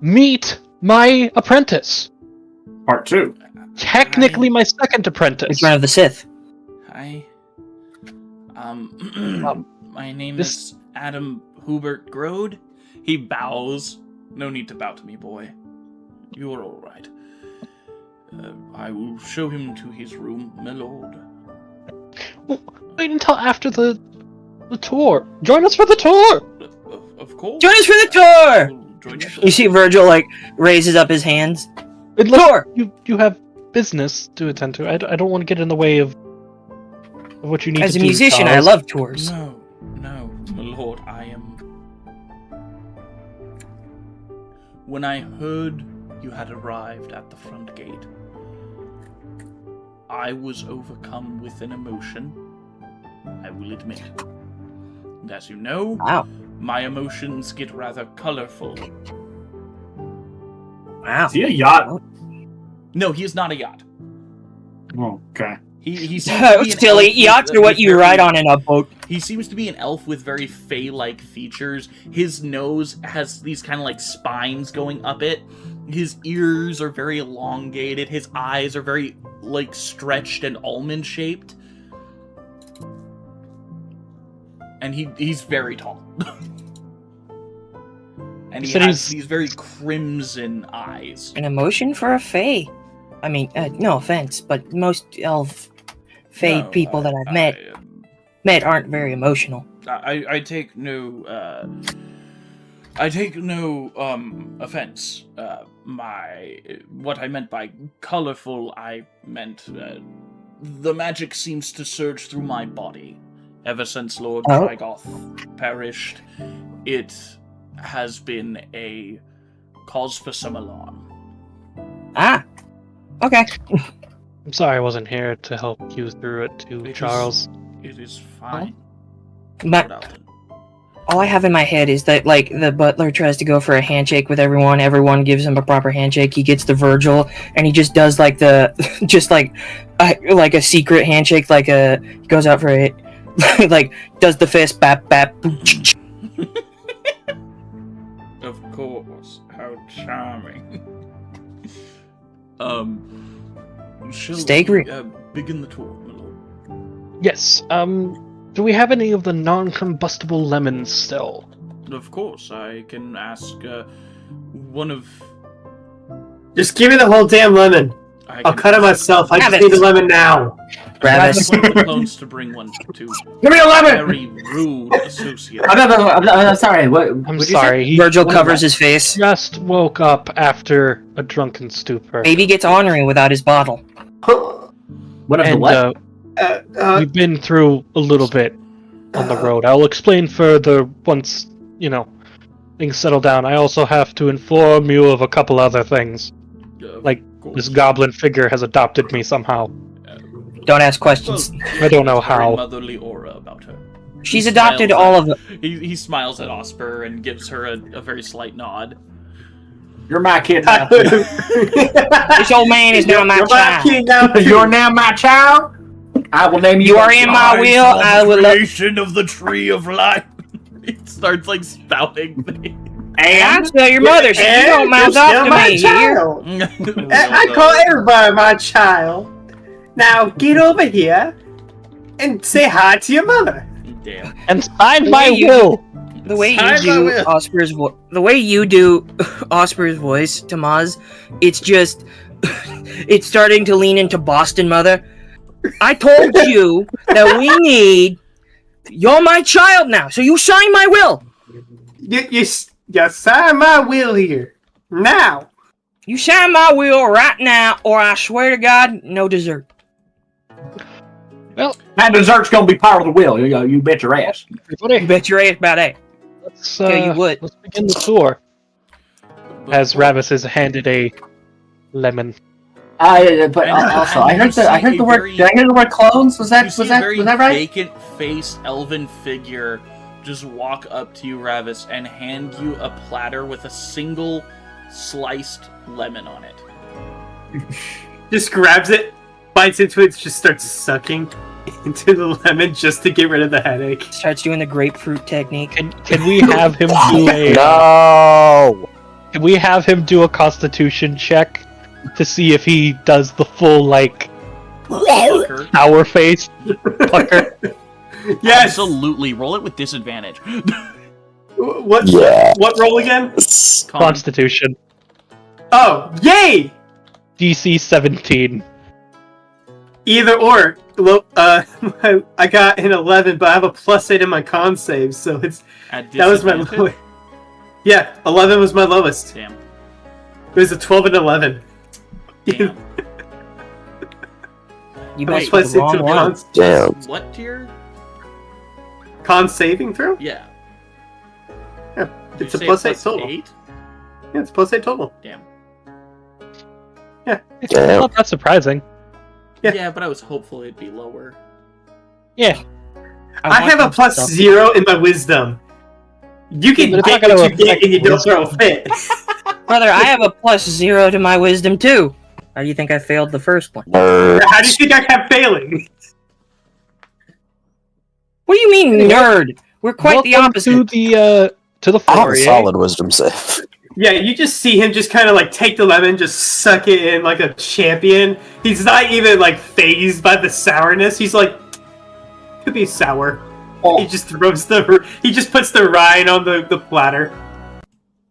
meet my apprentice. Part 2. Technically my second apprentice. It's one of the Sith. Hi. My name is Adam Hubert Grode. He bows. No need to bow to me, boy. You are all right. I will show him to his room, my lord. Wait until after the tour. Join us for the tour! Of course. Join us for the tour! You see Virgil, raises up his hands. Tour! You have business to attend to. I don't want to get in the way of what you need to do. As a musician, Charles. I love tours. No, my lord, I am... When I heard you had arrived at the front gate, I was overcome with an emotion, I will admit. And as you know, my emotions get rather colorful. Wow. Is he a yacht? No, he is not a yacht. Okay. He silly. Yachts are what you ride on in a boat. He seems to be an elf with very Fey-like features. His nose has these kind of like spines going up it. His ears are very elongated. His eyes are very like stretched and almond-shaped. And he's very tall. And he has these very crimson eyes. An emotion for a Fae. I mean, no offense, but most elf Fae people that I've met aren't very emotional. I take no offense. What I meant by colorful, I meant the magic seems to surge through my body. Ever since Lord Oh. Trigoth perished, it has been a cause for some alarm. Ah. Okay. I'm sorry I wasn't here to help you through it too, Charles. It is fine. But Lord Alden. all I have in my head is that, like, the butler tries to go for a handshake with everyone. Everyone gives him a proper handshake. He gets the Virgil, and he just does, like, just like a secret handshake, like he goes out for it, like, does the fist, bap, bap. Of course. How charming. Shall Stay we, green. begin the tour, my lord? Yes, do we have any of the non-combustible lemons still? Of course, I can ask, one of... Just give me the whole damn lemon. I'll cut it myself. I just need the lemon now. Ravis. One of the clones to bring one to Give me a lemon! very rude associate. I'm sorry. What? I'm what'd you say? sorry, he Virgil covers his face. just woke up after a drunken stupor. Baby gets ornery without his bottle. What of the And what? we've been through a little bit on the road. I'll explain further once, things settle down. I also have to inform you of a couple other things. Like, this goblin figure has adopted me somehow. Don't ask questions. I don't know Very how. motherly aura about her. She's He adopted smiles all at- of them. He smiles at Osper and gives her a very slight nod. You're my kid now. This old man is now my child. You're now my child. I will name you. You are in my will. I will love. Creation of the tree of life. He starts like spouting things. I'm still your mother, so you don't mouth off to me. child. I call everybody my child. Now get over here and say hi to your mother. Damn. And sign The my way you- will! The way you Sign my do will. Oscar's Oscar's voice to Maz, it's just it's starting to lean into Boston Mother. I told you that we need. You're my child now, so you sign my will. You sign my will here now. You sign my will right now, or I swear to God, no dessert. Well, That dessert's gonna be part of the will. You bet your ass. You everybody, bet your ass about that. let's, Yeah, you would. let's begin the tour. As Ravis has handed a lemon. But And- also, and I you see heard a the word. very- Did I hear the word clones? Was You that see a very right? vacant-faced elven figure just walk up to you, Ravis, and hand you a platter with a single sliced lemon on it. Just grabs it, bites into it, just starts sucking into the lemon just to get rid of the headache. Starts doing the grapefruit technique. Can we have him do a? No. Can we have him do a Constitution check to see if he does the full Fucker. sour face pucker? Yes. Absolutely. Roll it with disadvantage. What? Yeah. What roll again? Constitution Oh, yay! DC 17. Either or. Well, I got an 11, but I have a +8 in my con save, so At that was my disadvantage? lowest. Yeah, 11 was my lowest. Damn. It was a 12 and 11. Damn. You I was must be the +8 to wrong a one. con, Damn. What tier? con saving throw? Yeah. Yeah, Did it's a you say +8 total. 8? Yeah, it's +8 total. Damn. It's Damn. not that surprising. Yeah. Yeah, but I was hopeful it'd be lower. Yeah. I have a +0 in my wisdom. You can But it's get not gonna what you get affect and you don't wisdom. throw a fit. Brother, I have a +0 to my wisdom too. How do you think I failed the first one? How do you think I kept failing? What do you mean, nerd? We're quite the Welcome opposite. to the I have a foyer. solid wisdom save. Yeah, you just see him just kind of like take the lemon, just suck it in like a champion. He's not even like phased by the sourness. He's like, could be sour. He just puts the rind on the platter.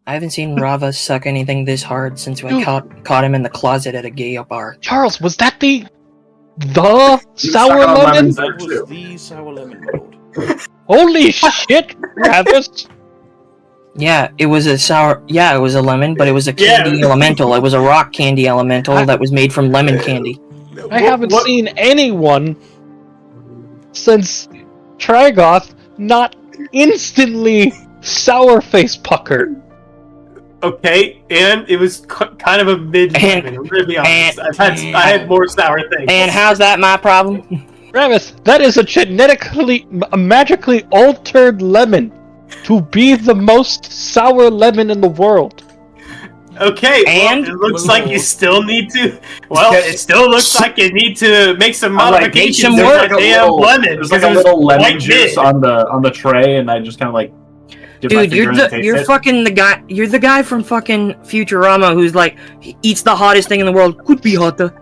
I haven't seen Rava suck anything this hard since we caught him in the closet at a gay bar. Charles, was that the sour lemon? That was the sour lemon road. Holy shit, Ravis! Yeah, it was a sour. Yeah, it was a lemon, but it was a candy elemental. It was a rock candy elemental that was made from lemon candy. I haven't seen anyone since Trigoth not instantly sour face pucker. Okay, and it was kind of a mid-lemon, I'm gonna be honest. I had more sour things. And how's that my problem? Ramus, that is a magically altered lemon to be the most sour lemon in the world. Okay, and it looks like you still need to. Well, it still looks like you need to make some modifications. There's like lemon. There's like a little lemon juice on the tray, and I just kind of like. Dude, you're fucking the guy. You're the guy from fucking Futurama who's like he eats the hottest thing in the world. Could be hotter.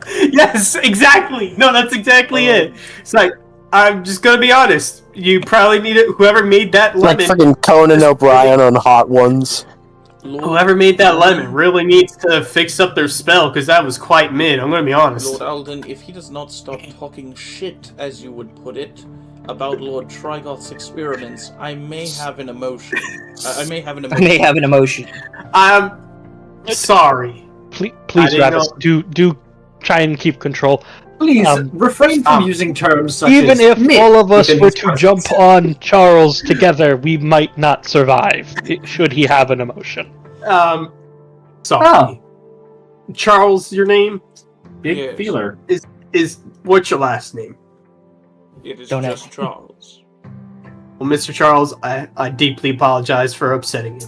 Yes, exactly. No, that's exactly it. It's like I'm just gonna be honest. You probably need it. Whoever made that lemon, like fucking Conan O'Brien on Hot Ones. Whoever made that lemon really needs to fix up their spell because that was quite mid. I'm gonna be honest. Lord Alden, if he does not stop talking shit, as you would put it, about Lord Trigoth's experiments, I may have an emotion. I may have an emotion. I'm sorry. Please, Rabbit, do try and keep control. Please refrain from using terms such even as if myth all of us within were this to process. jump on Charles together, we might not survive. Should he have an emotion? Sorry. Charles, your name? Big feeler. Is what's your last name? It is just Charles. Well, Mr. Charles, I deeply apologize for upsetting you.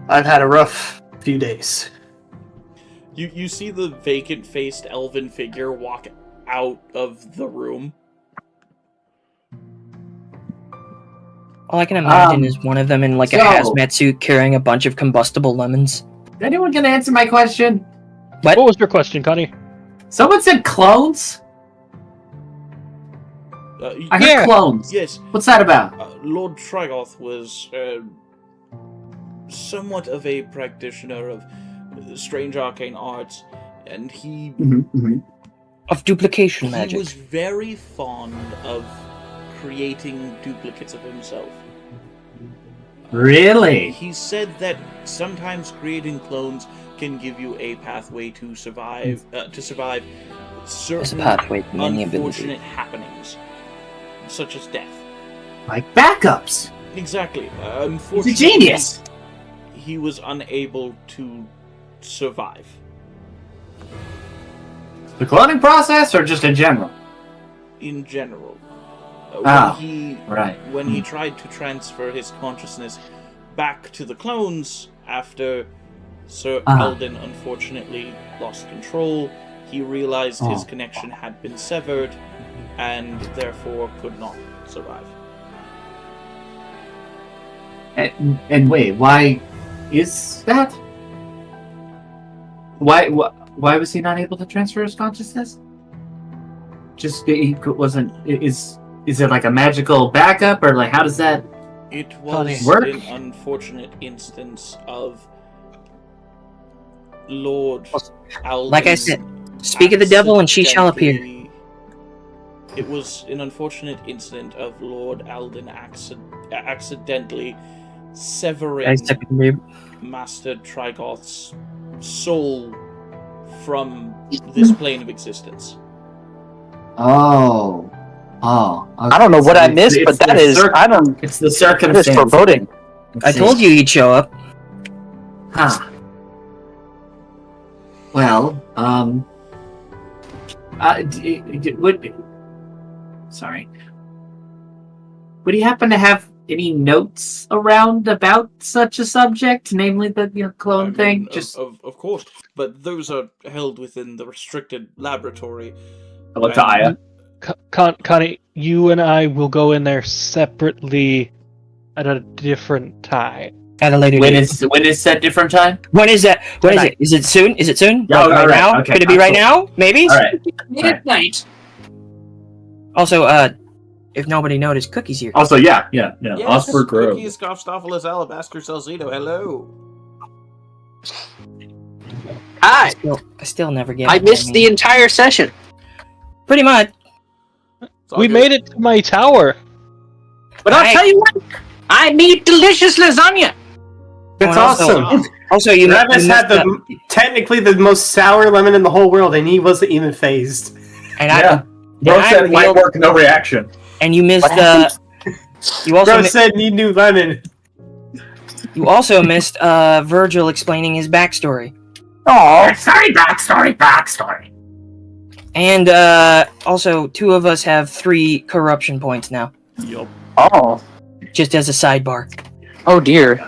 I've had a rough few days. You see the vacant-faced elven figure walk out of the room. All I can imagine is one of them in like a hazmat suit carrying a bunch of combustible lemons. Anyone gonna answer my question? What was your question, Connie? Someone said clones? I heard clones. Yes. What's that about? Lord Trigoth was somewhat of a practitioner of strange arcane arts, and he... Of duplication magic. He was very fond of creating duplicates of himself. Really? He said that sometimes creating clones can give you a pathway to survive certain unfortunate happenings, such as death. Like backups. Exactly. Unfortunately, he's a genius. He was unable to survive. The cloning process, or just in general? In general. When he tried to transfer his consciousness back to the clones after Sir Alden unfortunately lost control, he realized his connection had been severed and therefore could not survive. And wait, why is that? Why was he not able to transfer his consciousness? Just he wasn't. Is it like a magical backup, or like how does that? It was work? an unfortunate instance of Lord Alden. Like I said, speak of the devil and she shall appear. It was an unfortunate incident of Lord Alden accidentally severing Master Trigoth's soul from this plane of existence. Okay. I don't know what I missed, but that is It's the circumstance. That is foreboding. I told you he'd show up. Huh. Well, sorry. Would he happen to have any notes around about such a subject, namely the clone thing? Of course, but those are held within the restricted laboratory. Hello to Aya. Connie, you and I will go in there separately at a different time. At a later date. When is that different time? When is that? When is it? Is it soon? Is it soon? Yeah, right now? Okay. Could it be right now? Maybe? Alright. Midnight. Also, if nobody noticed, Cookie's here. Also, yeah. Yes, Osberg Grove. Cookies, Gobstophilus, Alabaster, Salcedo, hello. Hi. I still never get I missed the entire session. Pretty much. We made it to my tower. But I'll tell you what, I made delicious lasagna. That's Also, awesome. Also, you Travis had technically the most sour lemon in the whole world, and he wasn't even phased. And Bro said light work, no reaction. And you missed you also Bro said need new lemon. You also missed Virgil explaining his backstory. Oh, sorry, backstory. And also, 2 of us have 3 corruption points now. Yup. Oh. Just as a sidebar. Oh dear.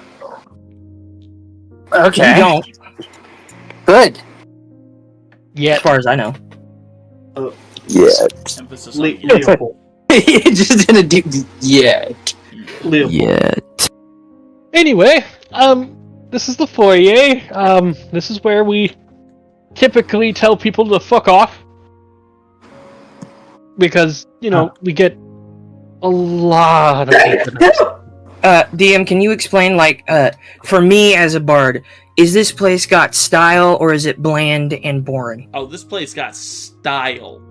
Okay. You don't, Good. Yeah. as far as I know. Yeah. Emphasis on Leopold. It just didn't do yet. Leopold. Yeah. Anyway, this is the foyer. This is where we typically tell people to fuck off. Because, we get a lot of DM, can you explain, for me as a bard, is this place got style or is it bland and boring? Oh, this place got style.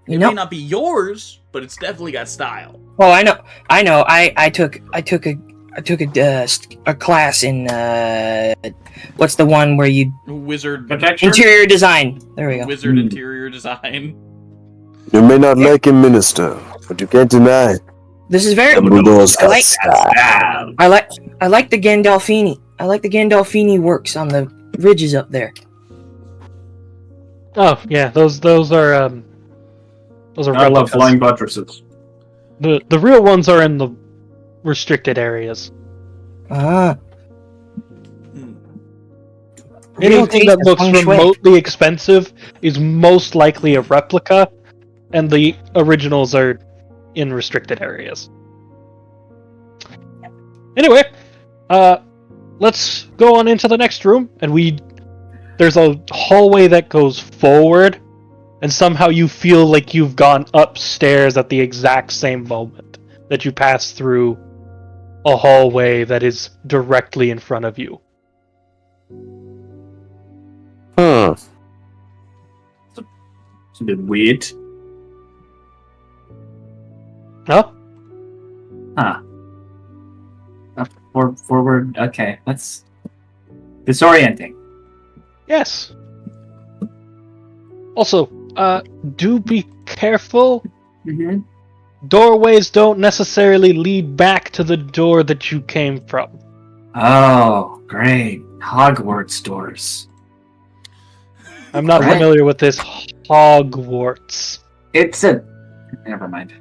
You It know, may not be yours, but it's definitely got style. well, I know. I took a class in what's the one where you Wizard interior design. There we go. Wizard interior design. You may not like him, Minister, but you can't deny This is very. Dumbledore's I got like. style. I like the Gandalfini. I like the Gandalfini works on the ridges up there. Oh, yeah, those are I love replicas. flying buttresses. The real ones are in the restricted areas. Ah. Anything that looks feng shui. remotely expensive is most likely a replica, and the originals are in restricted areas. Anyway, let's go on into the next room, and there's a hallway that goes forward, and somehow you feel like you've gone upstairs at the exact same moment that you pass through a hallway that is directly in front of you. Huh. It's a bit weird. Huh? Huh. Forward. Okay, that's disorienting. Yes. Also, do be careful. Mm-hmm. Doorways don't necessarily lead back to the door that you came from. Oh, great. Hogwarts doors. I'm not Right. familiar with this Hogwarts. It's a... Never mind.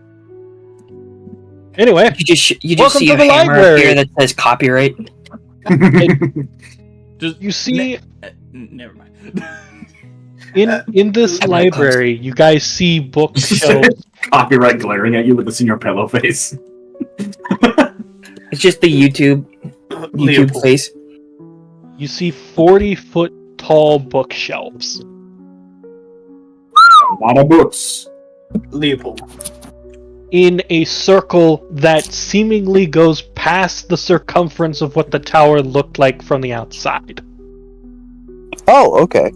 Anyway, You just Welcome see to a the hammer up library. here that says copyright. Just you see never mind. in this library, you guys see bookshelves. Copyright glaring at you with this in your pillow face. It's just the YouTube Leopold. face. You see 40-foot tall bookshelves. A lot of books. Leopold. In a circle that seemingly goes past the circumference of what the tower looked like from the outside. Oh, okay.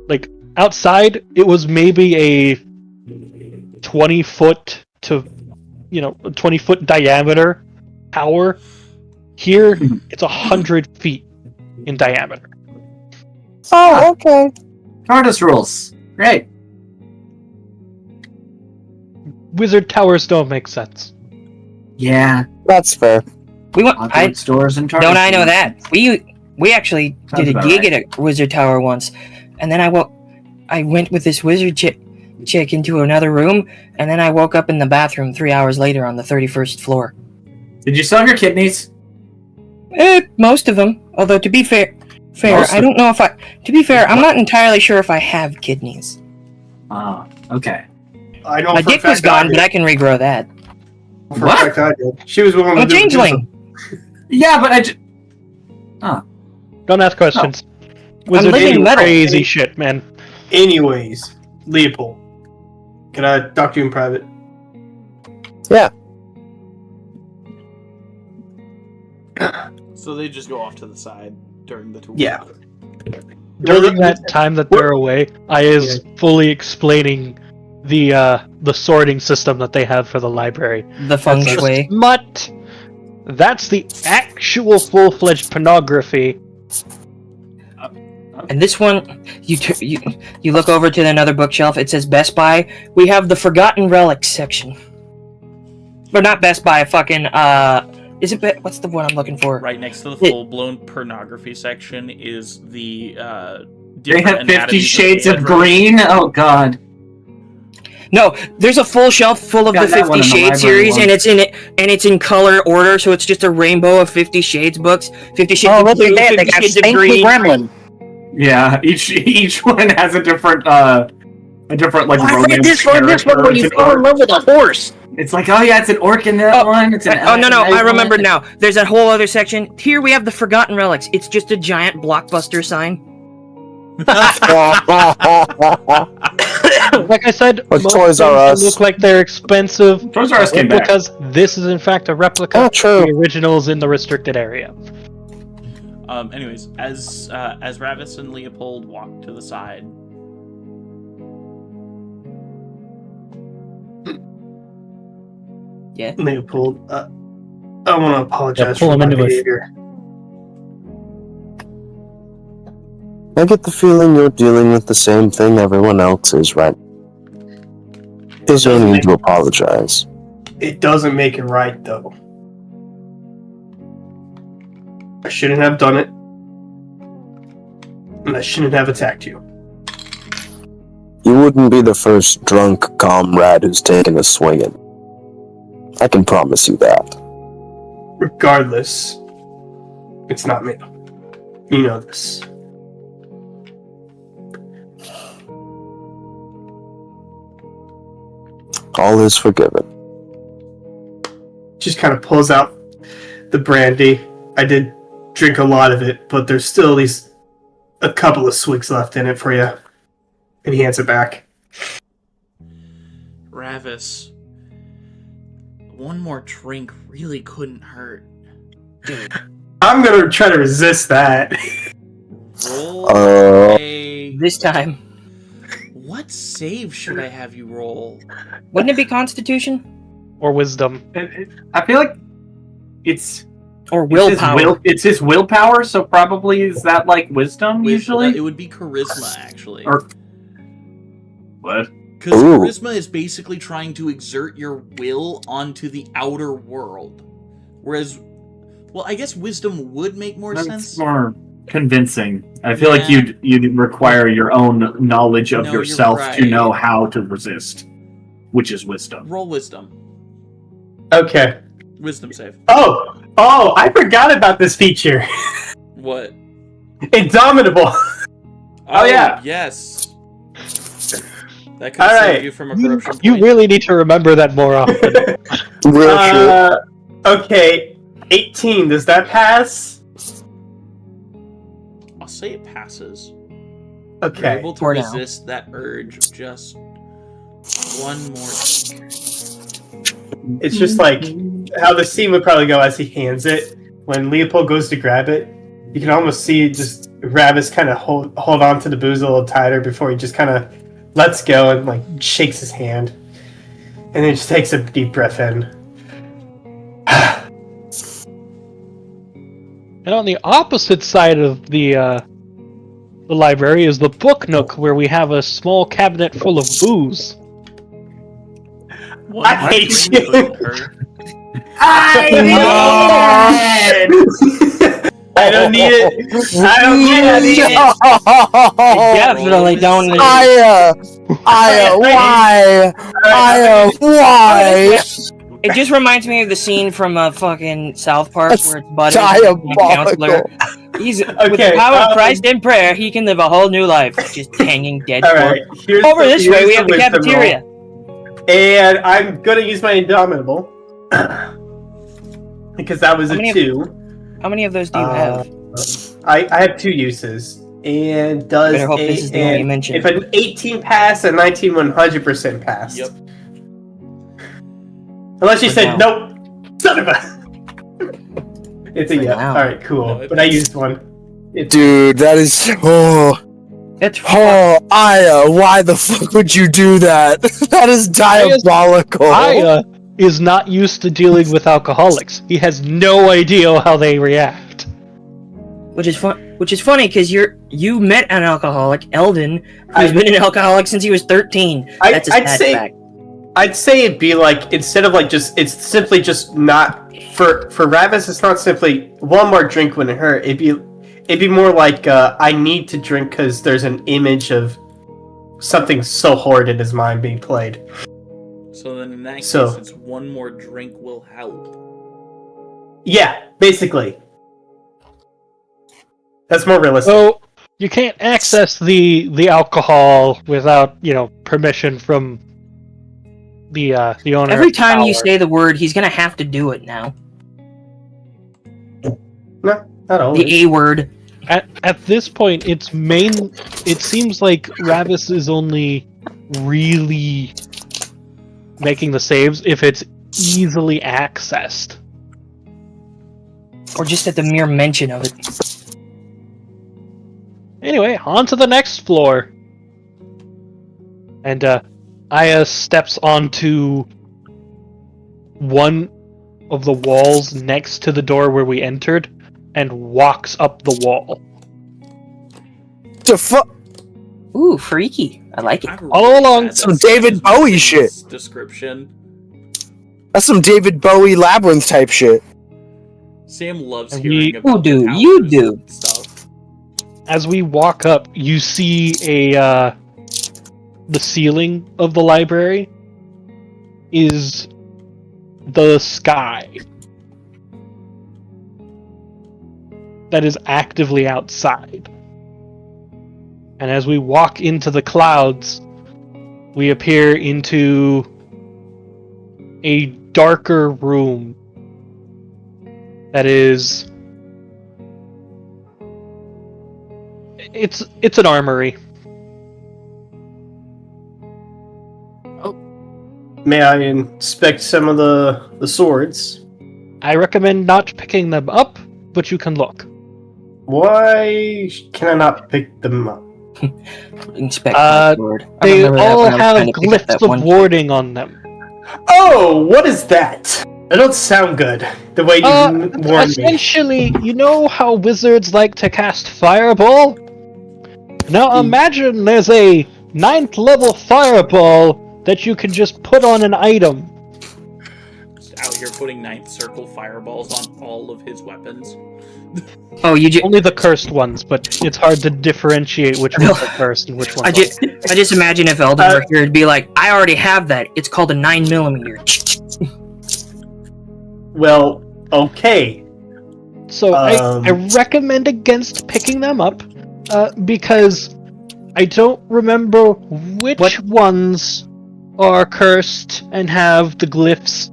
Like, outside, it was maybe a 20-foot to, 20-foot diameter tower. Here, it's 100 feet in diameter. Oh, okay. TARDIS rules. Great. Wizard towers don't make sense. Yeah. That's fair. We went. Hogwarts doors and TARDIS. Don't I know rules. that? We actually Sounds did a about gig at a wizard tower once, and then I went with this wizard chick into another room, and then I woke up in the bathroom 3 hours later on the 31st floor. Did you sell your kidneys? Most of them. Although to be fair, Most I don't know if I. To be fair, I'm not entirely sure if I have kidneys. Oh, okay. I know My for a dick was fact I gone, did. but I can regrow that. For a fact I did. She was willing Oh, to do it. changeling. Yeah, but I just... Don't ask questions. I'm Wizards living do metal. crazy shit, man. Anyways, Leopold. Can I talk to you in private? So they just go off to the side during the tour. Yeah. During that time that they're away, I is fully explaining the sorting system that they have for the library. The feng That's a shui. smut That's the actual full-fledged pornography. And this one, you look over to another bookshelf. It says Best Buy. We have the Forgotten Relics section. Or not Best Buy. Fucking is it? What's the one I'm looking for? Right next to the full-blown pornography section is the They have 50 anatomies Shades of Aeidros. Green? Oh god. No, there's a full shelf full of Got the that 50 one in the Shades library series, once. and it's in color order, so it's just a rainbow of 50 Shades books. 50 Shades Oh, of look Blue, at that! 50 They got Shades of Stanky Green. Gremlin. Yeah, each one has a different like I read romance this one character. where you It's an fall in orc. love with a horse. It's like, oh yeah, it's an orc in that one. It's an Oh no, I one. remembered now. There's a whole other section. Here we have the Forgotten Relics. It's just a giant Blockbuster sign. Like I said, Like most Toys R things Us. look like they're expensive. Toys R Us came back. Because this is in fact a replica Oh, of true. the originals in the restricted area. Anyways, as Ravis and Leopold walk to the side, Yeah. Leopold, I want to apologize pull for him my into it. behavior. I get the feeling you're dealing with the same thing everyone else is, right? There's no need to apologize. It doesn't make it right, though. I shouldn't have done it. And I shouldn't have attacked you. You wouldn't be the first drunk comrade who's taken a swinging. I can promise you that. Regardless, it's not me. You know this. All is forgiven. Just kind of pulls out the brandy. I did drink a lot of it, but there's still at least a couple of swigs left in it for you. And he hands it back. Ravis, one more drink really couldn't hurt. I'm gonna try to resist that. Roll Uh, a... This time. What save should I have you roll? Wouldn't it be Constitution? Or wisdom. I feel like it's Or it's his willpower? it's his willpower, so probably is that like wisdom usually? It would be charisma, actually. Or what? Because Ooh. charisma is basically trying to exert your will onto the outer world. Whereas, well, I guess wisdom would make more That's sense. more convincing. I feel like Yeah. you'd require your own knowledge of No, you're yourself to right. know how to resist, which is wisdom. Roll wisdom. Okay. Wisdom save. Oh, I forgot about this feature. What? Indomitable. Oh, yeah. Yes. That could All save right. you from a corruption point. You really need to remember that more often. real shit. Okay. 18. Does that pass? I'll say it passes. You're Okay. able to For now. resist that urge just one more. It's just like how the scene would probably go as he hands it. When Leopold goes to grab it, you can almost see just Ravis kind of hold on to the booze a little tighter before he just kind of lets go and like shakes his hand, and then just takes a deep breath in. And on the opposite side of the library is the book nook, where we have a small cabinet full of booze. One I more hate drink you. couldn't hurt. I don't need it. I don't need it. I definitely don't need it. Why? It just reminds me of the scene from fucking South Park That's where it's Butters, the diabolical. counselor. He's with the Okay, power of Christ and prayer, he can live a whole new life. Just hanging dead. All right. Over this way, here's we have the wisdom cafeteria. roll. And I'm gonna use my Indomitable because that was How a many 2. How many of those do you have? I have 2 uses. And does Better hope this is the one you mentioned. if an 18 pass, a 19 100% pass. Yep. Unless you For said now. nope, son of a. It's a For yeah. now. All right, cool. No, it but I used one. Dude, that is It's Aya, why the fuck would you do that? That is diabolical. Aya, is not used to dealing with alcoholics. He has no idea how they react. Which is funny because you met an alcoholic, Eldon, who's been an alcoholic since he was 13. That's a sad fact. I'd say it'd be like, instead of like it's simply just not for Ravis. It's not simply one more drink wouldn't hurt. It'd be more like I need to drink because there's an image of something so horrid in his mind being played. So then in that case, it's one more drink will help. Yeah, basically. That's more realistic. So you can't access the alcohol without, permission from the owner. Every time you say the word, he's gonna have to do it now. No, not always. The A word. At this point, it seems like Ravis is only really making the saves if it's easily accessed. Or just at the mere mention of it. Anyway, on to the next floor. And Aya steps onto one of the walls next to the door where we entered and walks up the wall. The fuck? Ooh, freaky. I like it. All along, some David Bowie shit. Description. That's some David Bowie Labyrinth type shit. Sam loves hearing about you do. Stuff. As we walk up, you see the ceiling of the library is the sky that is actively outside. And as we walk into the clouds, we appear into a darker room that is... It's an armory. May I inspect some of the swords? I recommend not picking them up, but you can look. Why can I not pick them up? Inspect the sword. They all have glyphs of warding on them. Oh, what is that? It don't sound good. The way you warned me. Essentially, you know how wizards like to cast Fireball? Now imagine there's a 9th level Fireball that you can just put on an item. Just out here putting 9th circle fireballs on all of his weapons. Oh, only the cursed ones, but it's hard to differentiate which ones are cursed and which ones aren't. I just imagine if Eldon were here, it'd be like, I already have that. It's called a 9mm. Well, okay. So I recommend against picking them up, because I don't remember which ones are cursed and have the glyphs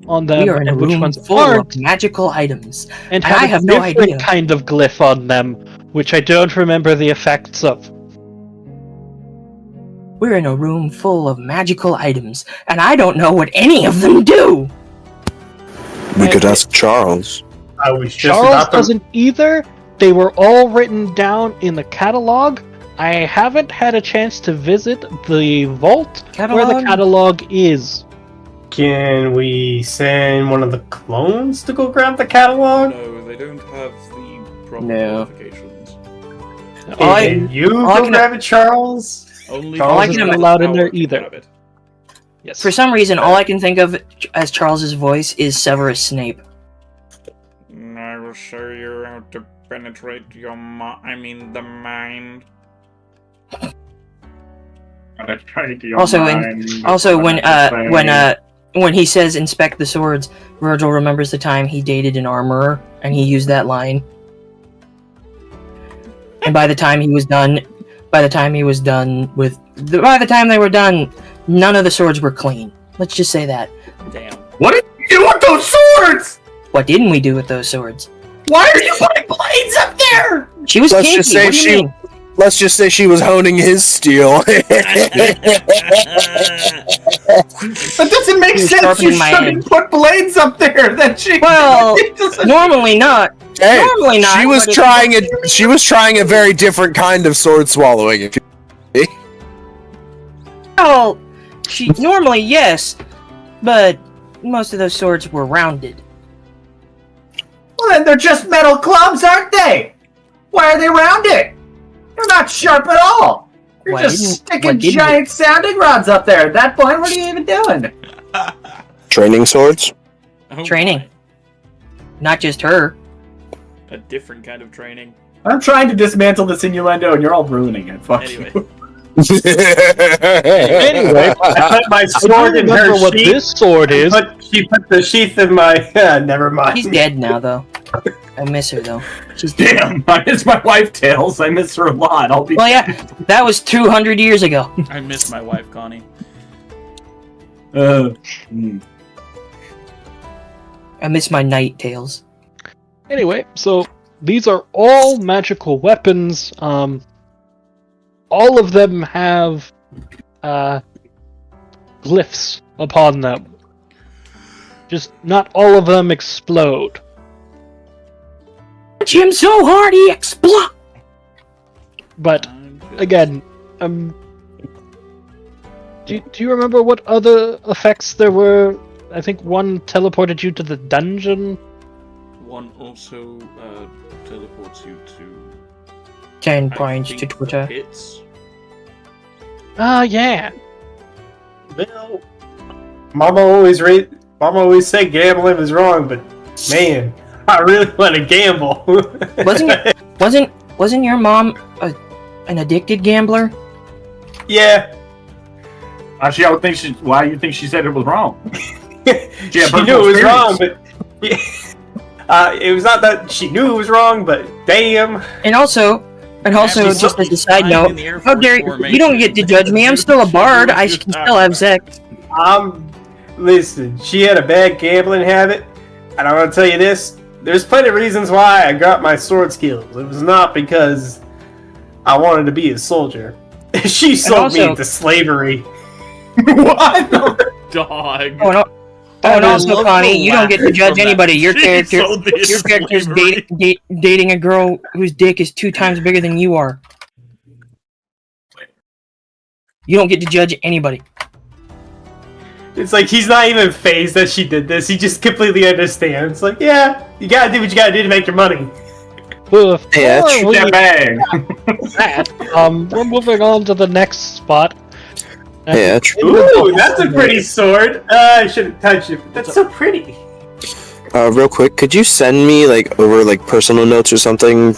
on them, We are in a and which room ones full aren't, of magical items. and I have a no different idea. kind of glyph on them, which I don't remember the effects of. We're in a room full of magical items, and I don't know what any of them do! We could ask Charles. I was just Charles about to... doesn't either. They were all written down in the catalog. I haven't had a chance to visit the vault where the catalog is. Can we send one of the clones to go grab the catalog? No, they don't have the proper No. qualifications. Can you go grab it, Charles? Only Charles isn't isn't allowed in there either. Yes. For some reason, all I can think of as Charles's voice is Severus Snape. I will show you how to penetrate your the mind. Also, when he says inspect the swords, Virgil remembers the time he dated an armorer and he used that line. And by the time they were done, none of the swords were clean. Let's just say that. Damn. What did you do with those swords? What didn't we do with those swords? Why are you putting blades up there? She was Let's kinky. just say What do you mean? Let's just say she was honing his steel. That doesn't make sense. sharpening You my shouldn't edge. put blades up there. That she. Well, it doesn't- normally not. Hey, Normally not. she was but trying a very different kind of sword swallowing. If you... Well, she normally yes, but most of those swords were rounded. Well, then they're just metal clubs, aren't they? Why are they rounded? They're not sharp at all. You're just sticking giant sounding rods up there. At that point, what are you even doing? Training swords? Oh Training. my. Not just her. A different kind of training. I'm trying to dismantle this innuendo, and you're all ruining it. Fuck Anyway. you. Anyway, I put my I sword in don't remember her what sheath. this sword is. She put the sheath in my. Never mind. She's dead now, though. I miss her, though. She's dead. Damn, I miss my wife, Tails. I miss her a lot. I'll be. Well, yeah, that was 200 years ago. I miss my wife, Connie. I miss my night tails. Anyway, so these are all magical weapons. All of them have glyphs upon them. Just not all of them explode. Punch him so hard he explode. But again, do you remember what other effects there were? I think one teleported you to the dungeon. One also teleports you to 10 points to Twitter. Hits. Yeah. Well, Mama always said gambling was wrong, but man, I really want to gamble. Wasn't your mom an addicted gambler? Yeah. Actually, I would think why you think she said it was wrong? She knew it was wrong, but it was not that she knew it was wrong, but damn. And also, just as a side note, how dare you don't get to judge me. I'm still a bard. I can still have sex. Listen, she had a bad gambling habit, and I want to tell you this: there's plenty of reasons why I got my sword skills. It was not because I wanted to be a soldier. She sold me into slavery. What? Dog. Oh, no. Oh, and also, Connie, you don't get to judge anybody. Your Character's character's dating a girl whose dick is 2 times bigger than you are. You don't get to judge anybody. It's like he's not even phased that she did this. He just completely understands. Like, yeah, you gotta do what you gotta do to make your money. Before Yeah, we bang. that, we're moving on to the next spot. Yeah, true. Ooh, that's a pretty sword. I shouldn't touch it. But that's so pretty. Real quick, could you send me over personal notes or something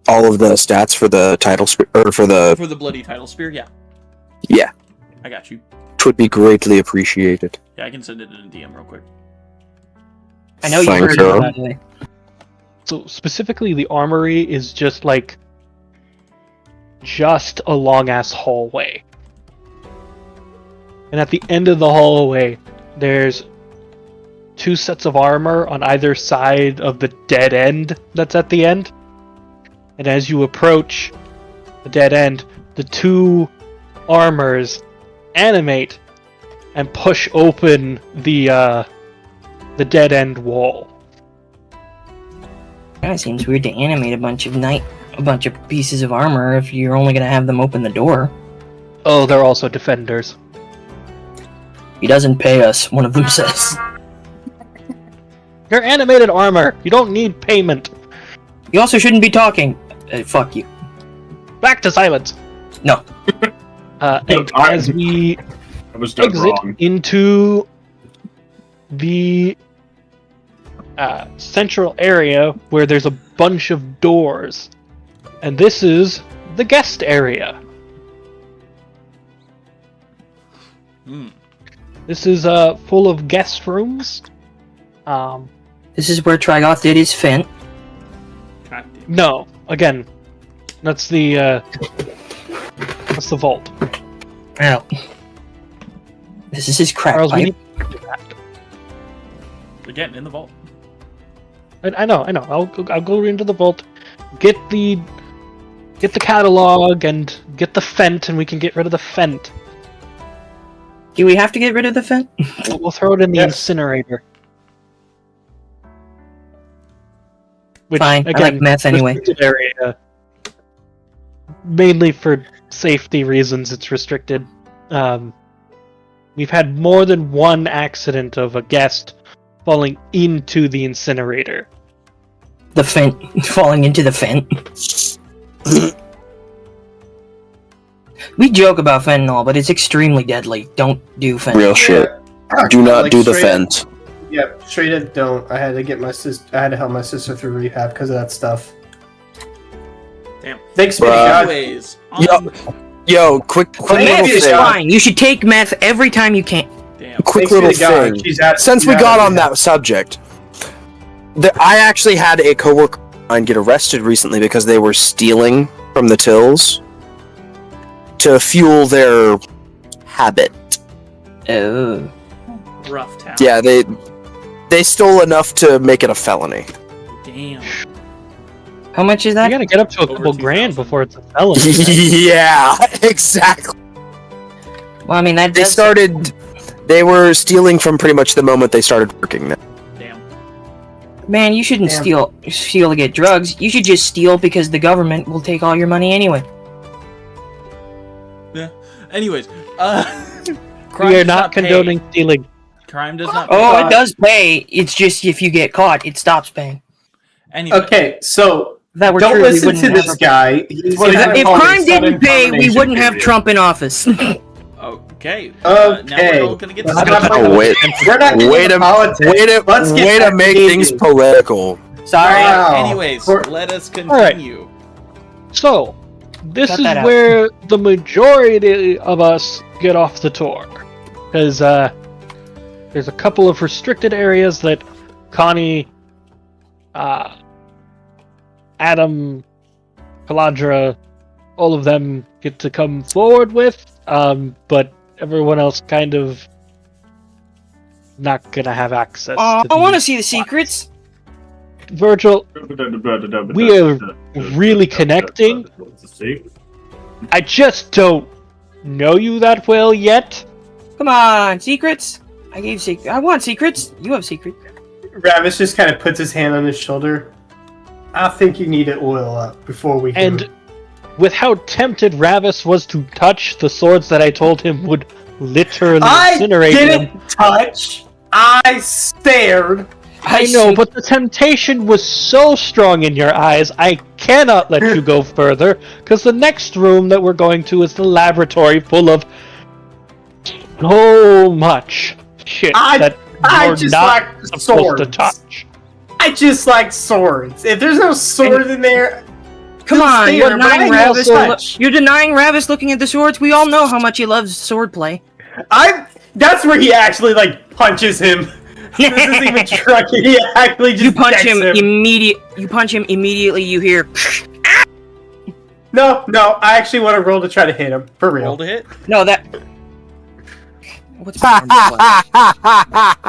all of the stats for the title or for the bloody title spear? Yeah, I got you. which would be greatly appreciated. Yeah, I can send it in a DM real quick. I know you Thank heard you. it, by the way. So specifically, the armory is just a long ass hallway, and at the end of the hallway, there's 2 sets of armor on either side of the dead end that's at the end. And as you approach the dead end, the 2 armors animate and push open the dead end wall. Kinda seems weird to animate a bunch of pieces of armor if you're only gonna have them open the door. Oh, they're also defenders. He doesn't pay us, one of them says. You're animated armor. You don't need payment. You also shouldn't be talking. Fuck you. Back to silence. No. And as we I was done exit wrong. into the central area where there's a bunch of doors, and this is the guest area. This is full of guest rooms. This is where Trigoth did his fin. No, again, that's the vault. Ow. This is his crack Charles, we pipe. Again, in the vault. I know. I'll go into the vault, get the catalog, and get the fent, and we can get rid of the fent. Do we have to get rid of the fin? We'll throw it in the incinerator. Which, Fine, I like meth anyway. restricted area. Mainly for safety reasons, it's restricted. we've had more than one accident of a guest falling into the incinerator. The vent falling into the vent. We joke about fentanyl, but it's extremely deadly. Don't do fentanyl. Real shit. Do not Like, do the straight- fence. Yeah, straight up don't. I had to get my sister. I had to help my sister through rehab because of that stuff. Damn. Thanks, be to Bruh. God. Anyways, Yo, quick Meth little is thing. fine. You should take meth every time you can. damn. Quick Thanks be little to God, thing. she's out- Since she's we out got of on rehab. that subject, I actually had a coworker of mine get arrested recently because they were stealing from the tills to fuel their habit. Oh. Rough town. Yeah, they stole enough to make it a felony. Damn. How much is You that? gotta get up to a Over couple 2,000. grand before it's a felony. Yeah, exactly. Well, I mean, that They does- started. They were stealing from pretty much the moment they started working. Damn. Man, you shouldn't Damn. steal to get drugs. You should just steal because the government will take all your money anyway. Yeah. Anyways, crime We are does not pay. condoning stealing. Crime does not pay. Oh, it does pay. It's just if you get caught, it stops paying. Anyway, Okay, so If that were don't true, we listen wouldn't to have this a- guy. He's What is gonna that If call crime this didn't sudden pay, we combination wouldn't have period. Trump in office. okay. Okay. Now we're all gonna get Let's to not Oh, wait. We're not getting Way into to- politics. Let's get way back to make gaming. things political. Sorry. Wow. Anyways, For- let us Alright. continue. So, this Cut is that out. where the majority of us get off the tour. Because there's a couple of restricted areas that Connie, Adam, Calandra, all of them get to come forward with, but everyone else kind of not gonna have access Oh, to I want to these see the spots. secrets. Virgil, we are really connecting. I just don't know you that well yet. Come on, secrets. I gave secrets. I want secrets. You have secrets. Ravis just kind of puts his hand on his shoulder. I think you need to oil up before we. And with how tempted Ravis was to touch the swords that I told him would literally I incinerate didn't him. touch. I stared. I know, but the temptation was so strong in your eyes, I cannot let you go further, because the next room that we're going to is the laboratory full of so much shit that I you're just not like supposed swords. to touch. I just like swords. If there's no sword in there, Come on, stay you're there, denying but I Ravis. also touch. You're denying Ravis looking at the swords. We all know how much he loves swordplay. That's where he actually like punches him. This isn't even trucking. He actually just You punch decks him You punch him immediately. You hear. No, I actually want to roll to try to hit him for real. Roll to hit. No, that. What's my armor class?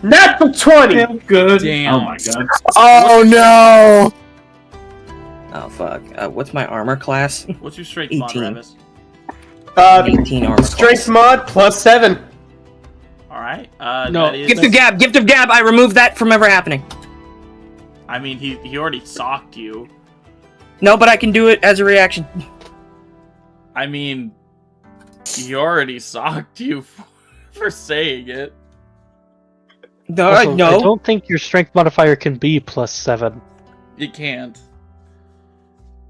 Natural 20. Good. Damn. Oh my god. Oh no! Oh fuck. What's my armor class? What's your strength mod, 18. Ravis? 18 armor Strength class. mod plus 7. All right. No. That is, Gift of gab. Gift of gab. I removed that from ever happening. I mean, he already socked you. No, but I can do it as a reaction. I mean, he already socked you for saying it. No, Also, I no. don't think your strength modifier can be +7. You can't.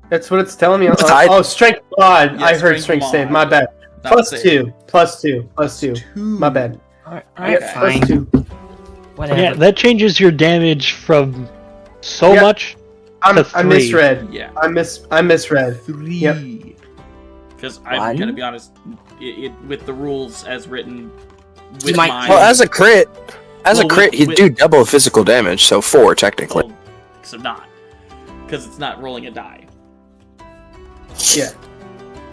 That's what it's telling me. I- Oh, strength mod. Yeah, I heard strength strength save. mod. My bad. Not Plus save. 2. Plus 2. Plus 2. My bad. Alright, Okay. fine. Plus 2. Whatever. Yeah, that changes your damage from so Yeah. much. I three. misread. Yeah. I misread. 3. Yep. Because I'm One? gonna be honest, with the rules as written, with You might- mine, Well, as a crit, Well, he'd with- do double physical damage, so 4 technically. well, so not, because it's not rolling a die. Yeah.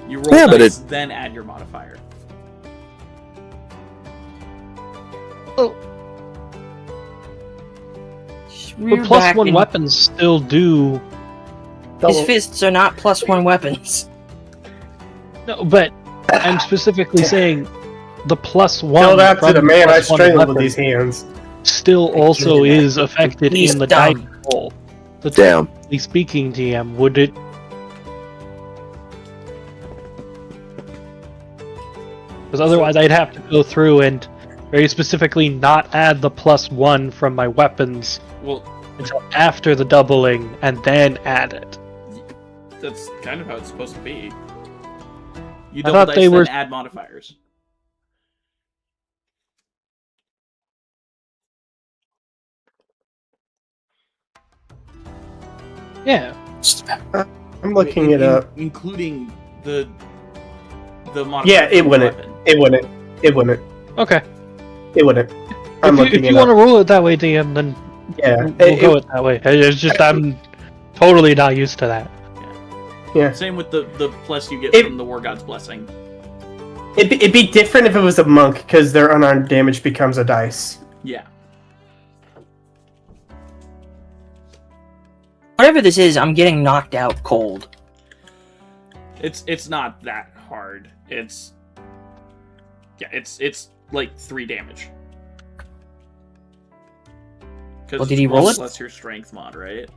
You roll Yeah, but dice, then add your modifier. We're But plus back 1 in- weapons still do. His Double- fists are not +1 weapons. No, but I'm specifically saying the +1 Tell that to from the man I +1 strangled weapon with these hands. still also did that. is affected He's in the dumb. dice roll. So Damn. technically speaking, DM, would it? Because otherwise I'd have to go through and very specifically not add the +1 from my weapons until after the doubling, and then add it. That's kind of how it's supposed to be. You double dice, then add modifiers. Yeah. I'm looking it up. Including the modifier. Yeah, it wouldn't. It wouldn't. It wouldn't. Okay. It wouldn't. If you want to rule it that way, DM, then yeah, we'll go it that way. It's just I'm totally not used to that. Yeah. Same with the plus you get from the War God's Blessing. It'd be different if it was a monk, because their unarmed damage becomes a dice. Yeah. Whatever this is, I'm getting knocked out cold. It's not that hard. It's like 3 damage. Well, did he roll it? Plus your strength mod, right?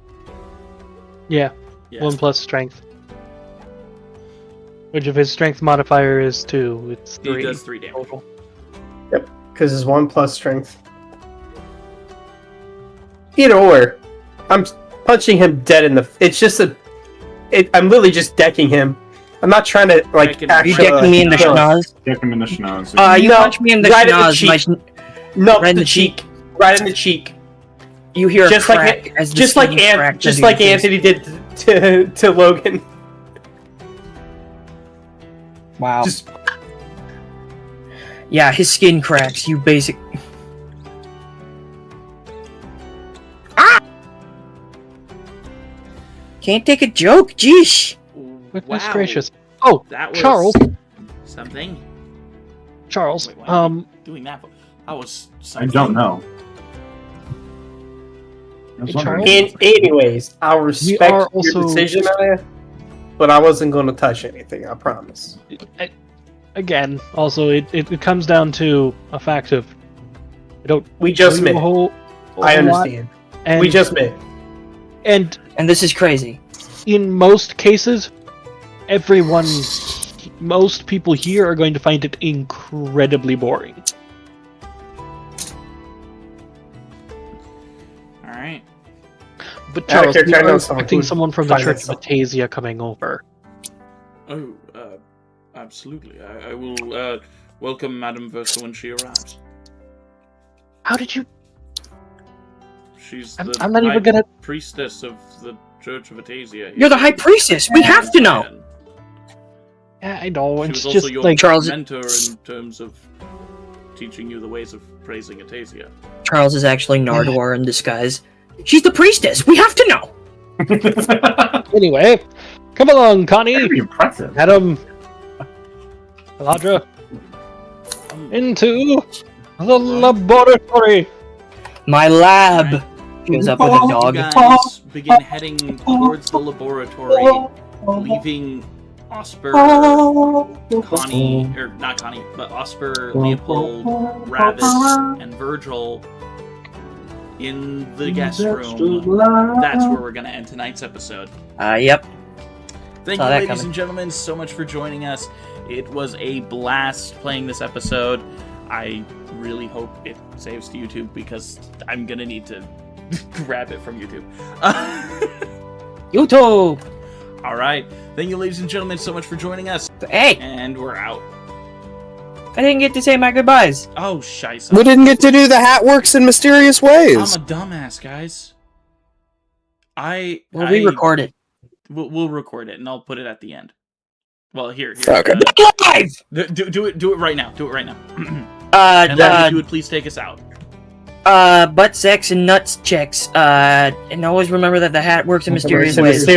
Yeah. 1 plus strength. Which if his strength modifier is 2, it's 3. He does 3 damage. Total. Yep, because it's 1 plus strength. Either or. I'm punching him dead in the... It's just a... I'm literally just decking him. I'm not trying to, like, actually... You decking me in the schnoz? Deck him in the schnoz. You punch me in the right schnoz. No, right in the cheek. Right in the cheek. You hear just a crack as the just like Anthony did to Logan. Wow. Yeah, his skin cracks. You basic. Ah! Can't take a joke. Jeesh. Goodness gracious. Oh, that was Charles. Something. Charles. Wait, why am I doing that. That was something. I don't know. Anyways, I'll respect your decision, Aya, but I wasn't going to touch anything, I promise. Again, also, it comes down to a fact of... We just met. I understand. We just met. And this is crazy. In most cases, most people here are going to find it incredibly boring. Alright. But Charles, we are expecting someone from the Church of Atasia coming over. Oh, absolutely. I will welcome Madame Versa when she arrives. How did you... She's I'm not even gonna... priestess of the Church of Atasia. You're the High Priestess! We have to know! Yeah, I know. She it's was just also your like mentor in terms of teaching you the ways of praising Atasia. Charles is actually Nardwar in disguise. She's the priestess! We have to know! Anyway, come along, Connie! That'd be impressive. Adam, Aladra, into the laboratory! My lab! Goes up with a dog. You guys begin heading towards the laboratory, leaving Osper, Connie, or not Connie, but Osper, Leopold, Ravis, and Virgil in the guest room. That's where we're going to end tonight's episode. Yep. Thank you, ladies and gentlemen, so much for joining us. It was a blast playing this episode. I really hope it saves to YouTube, because I'm going to need to grab it from YouTube. YouTube! Alright. Thank you, ladies and gentlemen, so much for joining us. Hey! And we're out. I didn't get to say my goodbyes. Oh, scheisse. We didn't get to do the hat works in mysterious ways. I'm a dumbass, guys. We'll re-record it. We'll record it, and I'll put it at the end. Well, here. Okay. Live! Do it right now. Do it right now. And if you would please take us out. Butt sex and nuts checks. And always remember that the hat works in mysterious ways.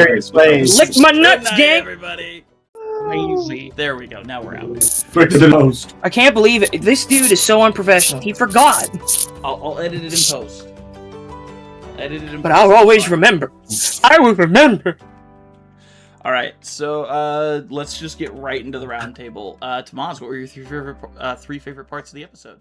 Lick my nuts, gang! Everybody. Crazy. There we go. Now we're out. Quick to the most. I can't believe it. This dude is so unprofessional. He forgot. I'll edit it in post. But I'll always remember. I will remember. All right, so let's just get right into the round table. Tomas, what were your three favorite parts of the episode?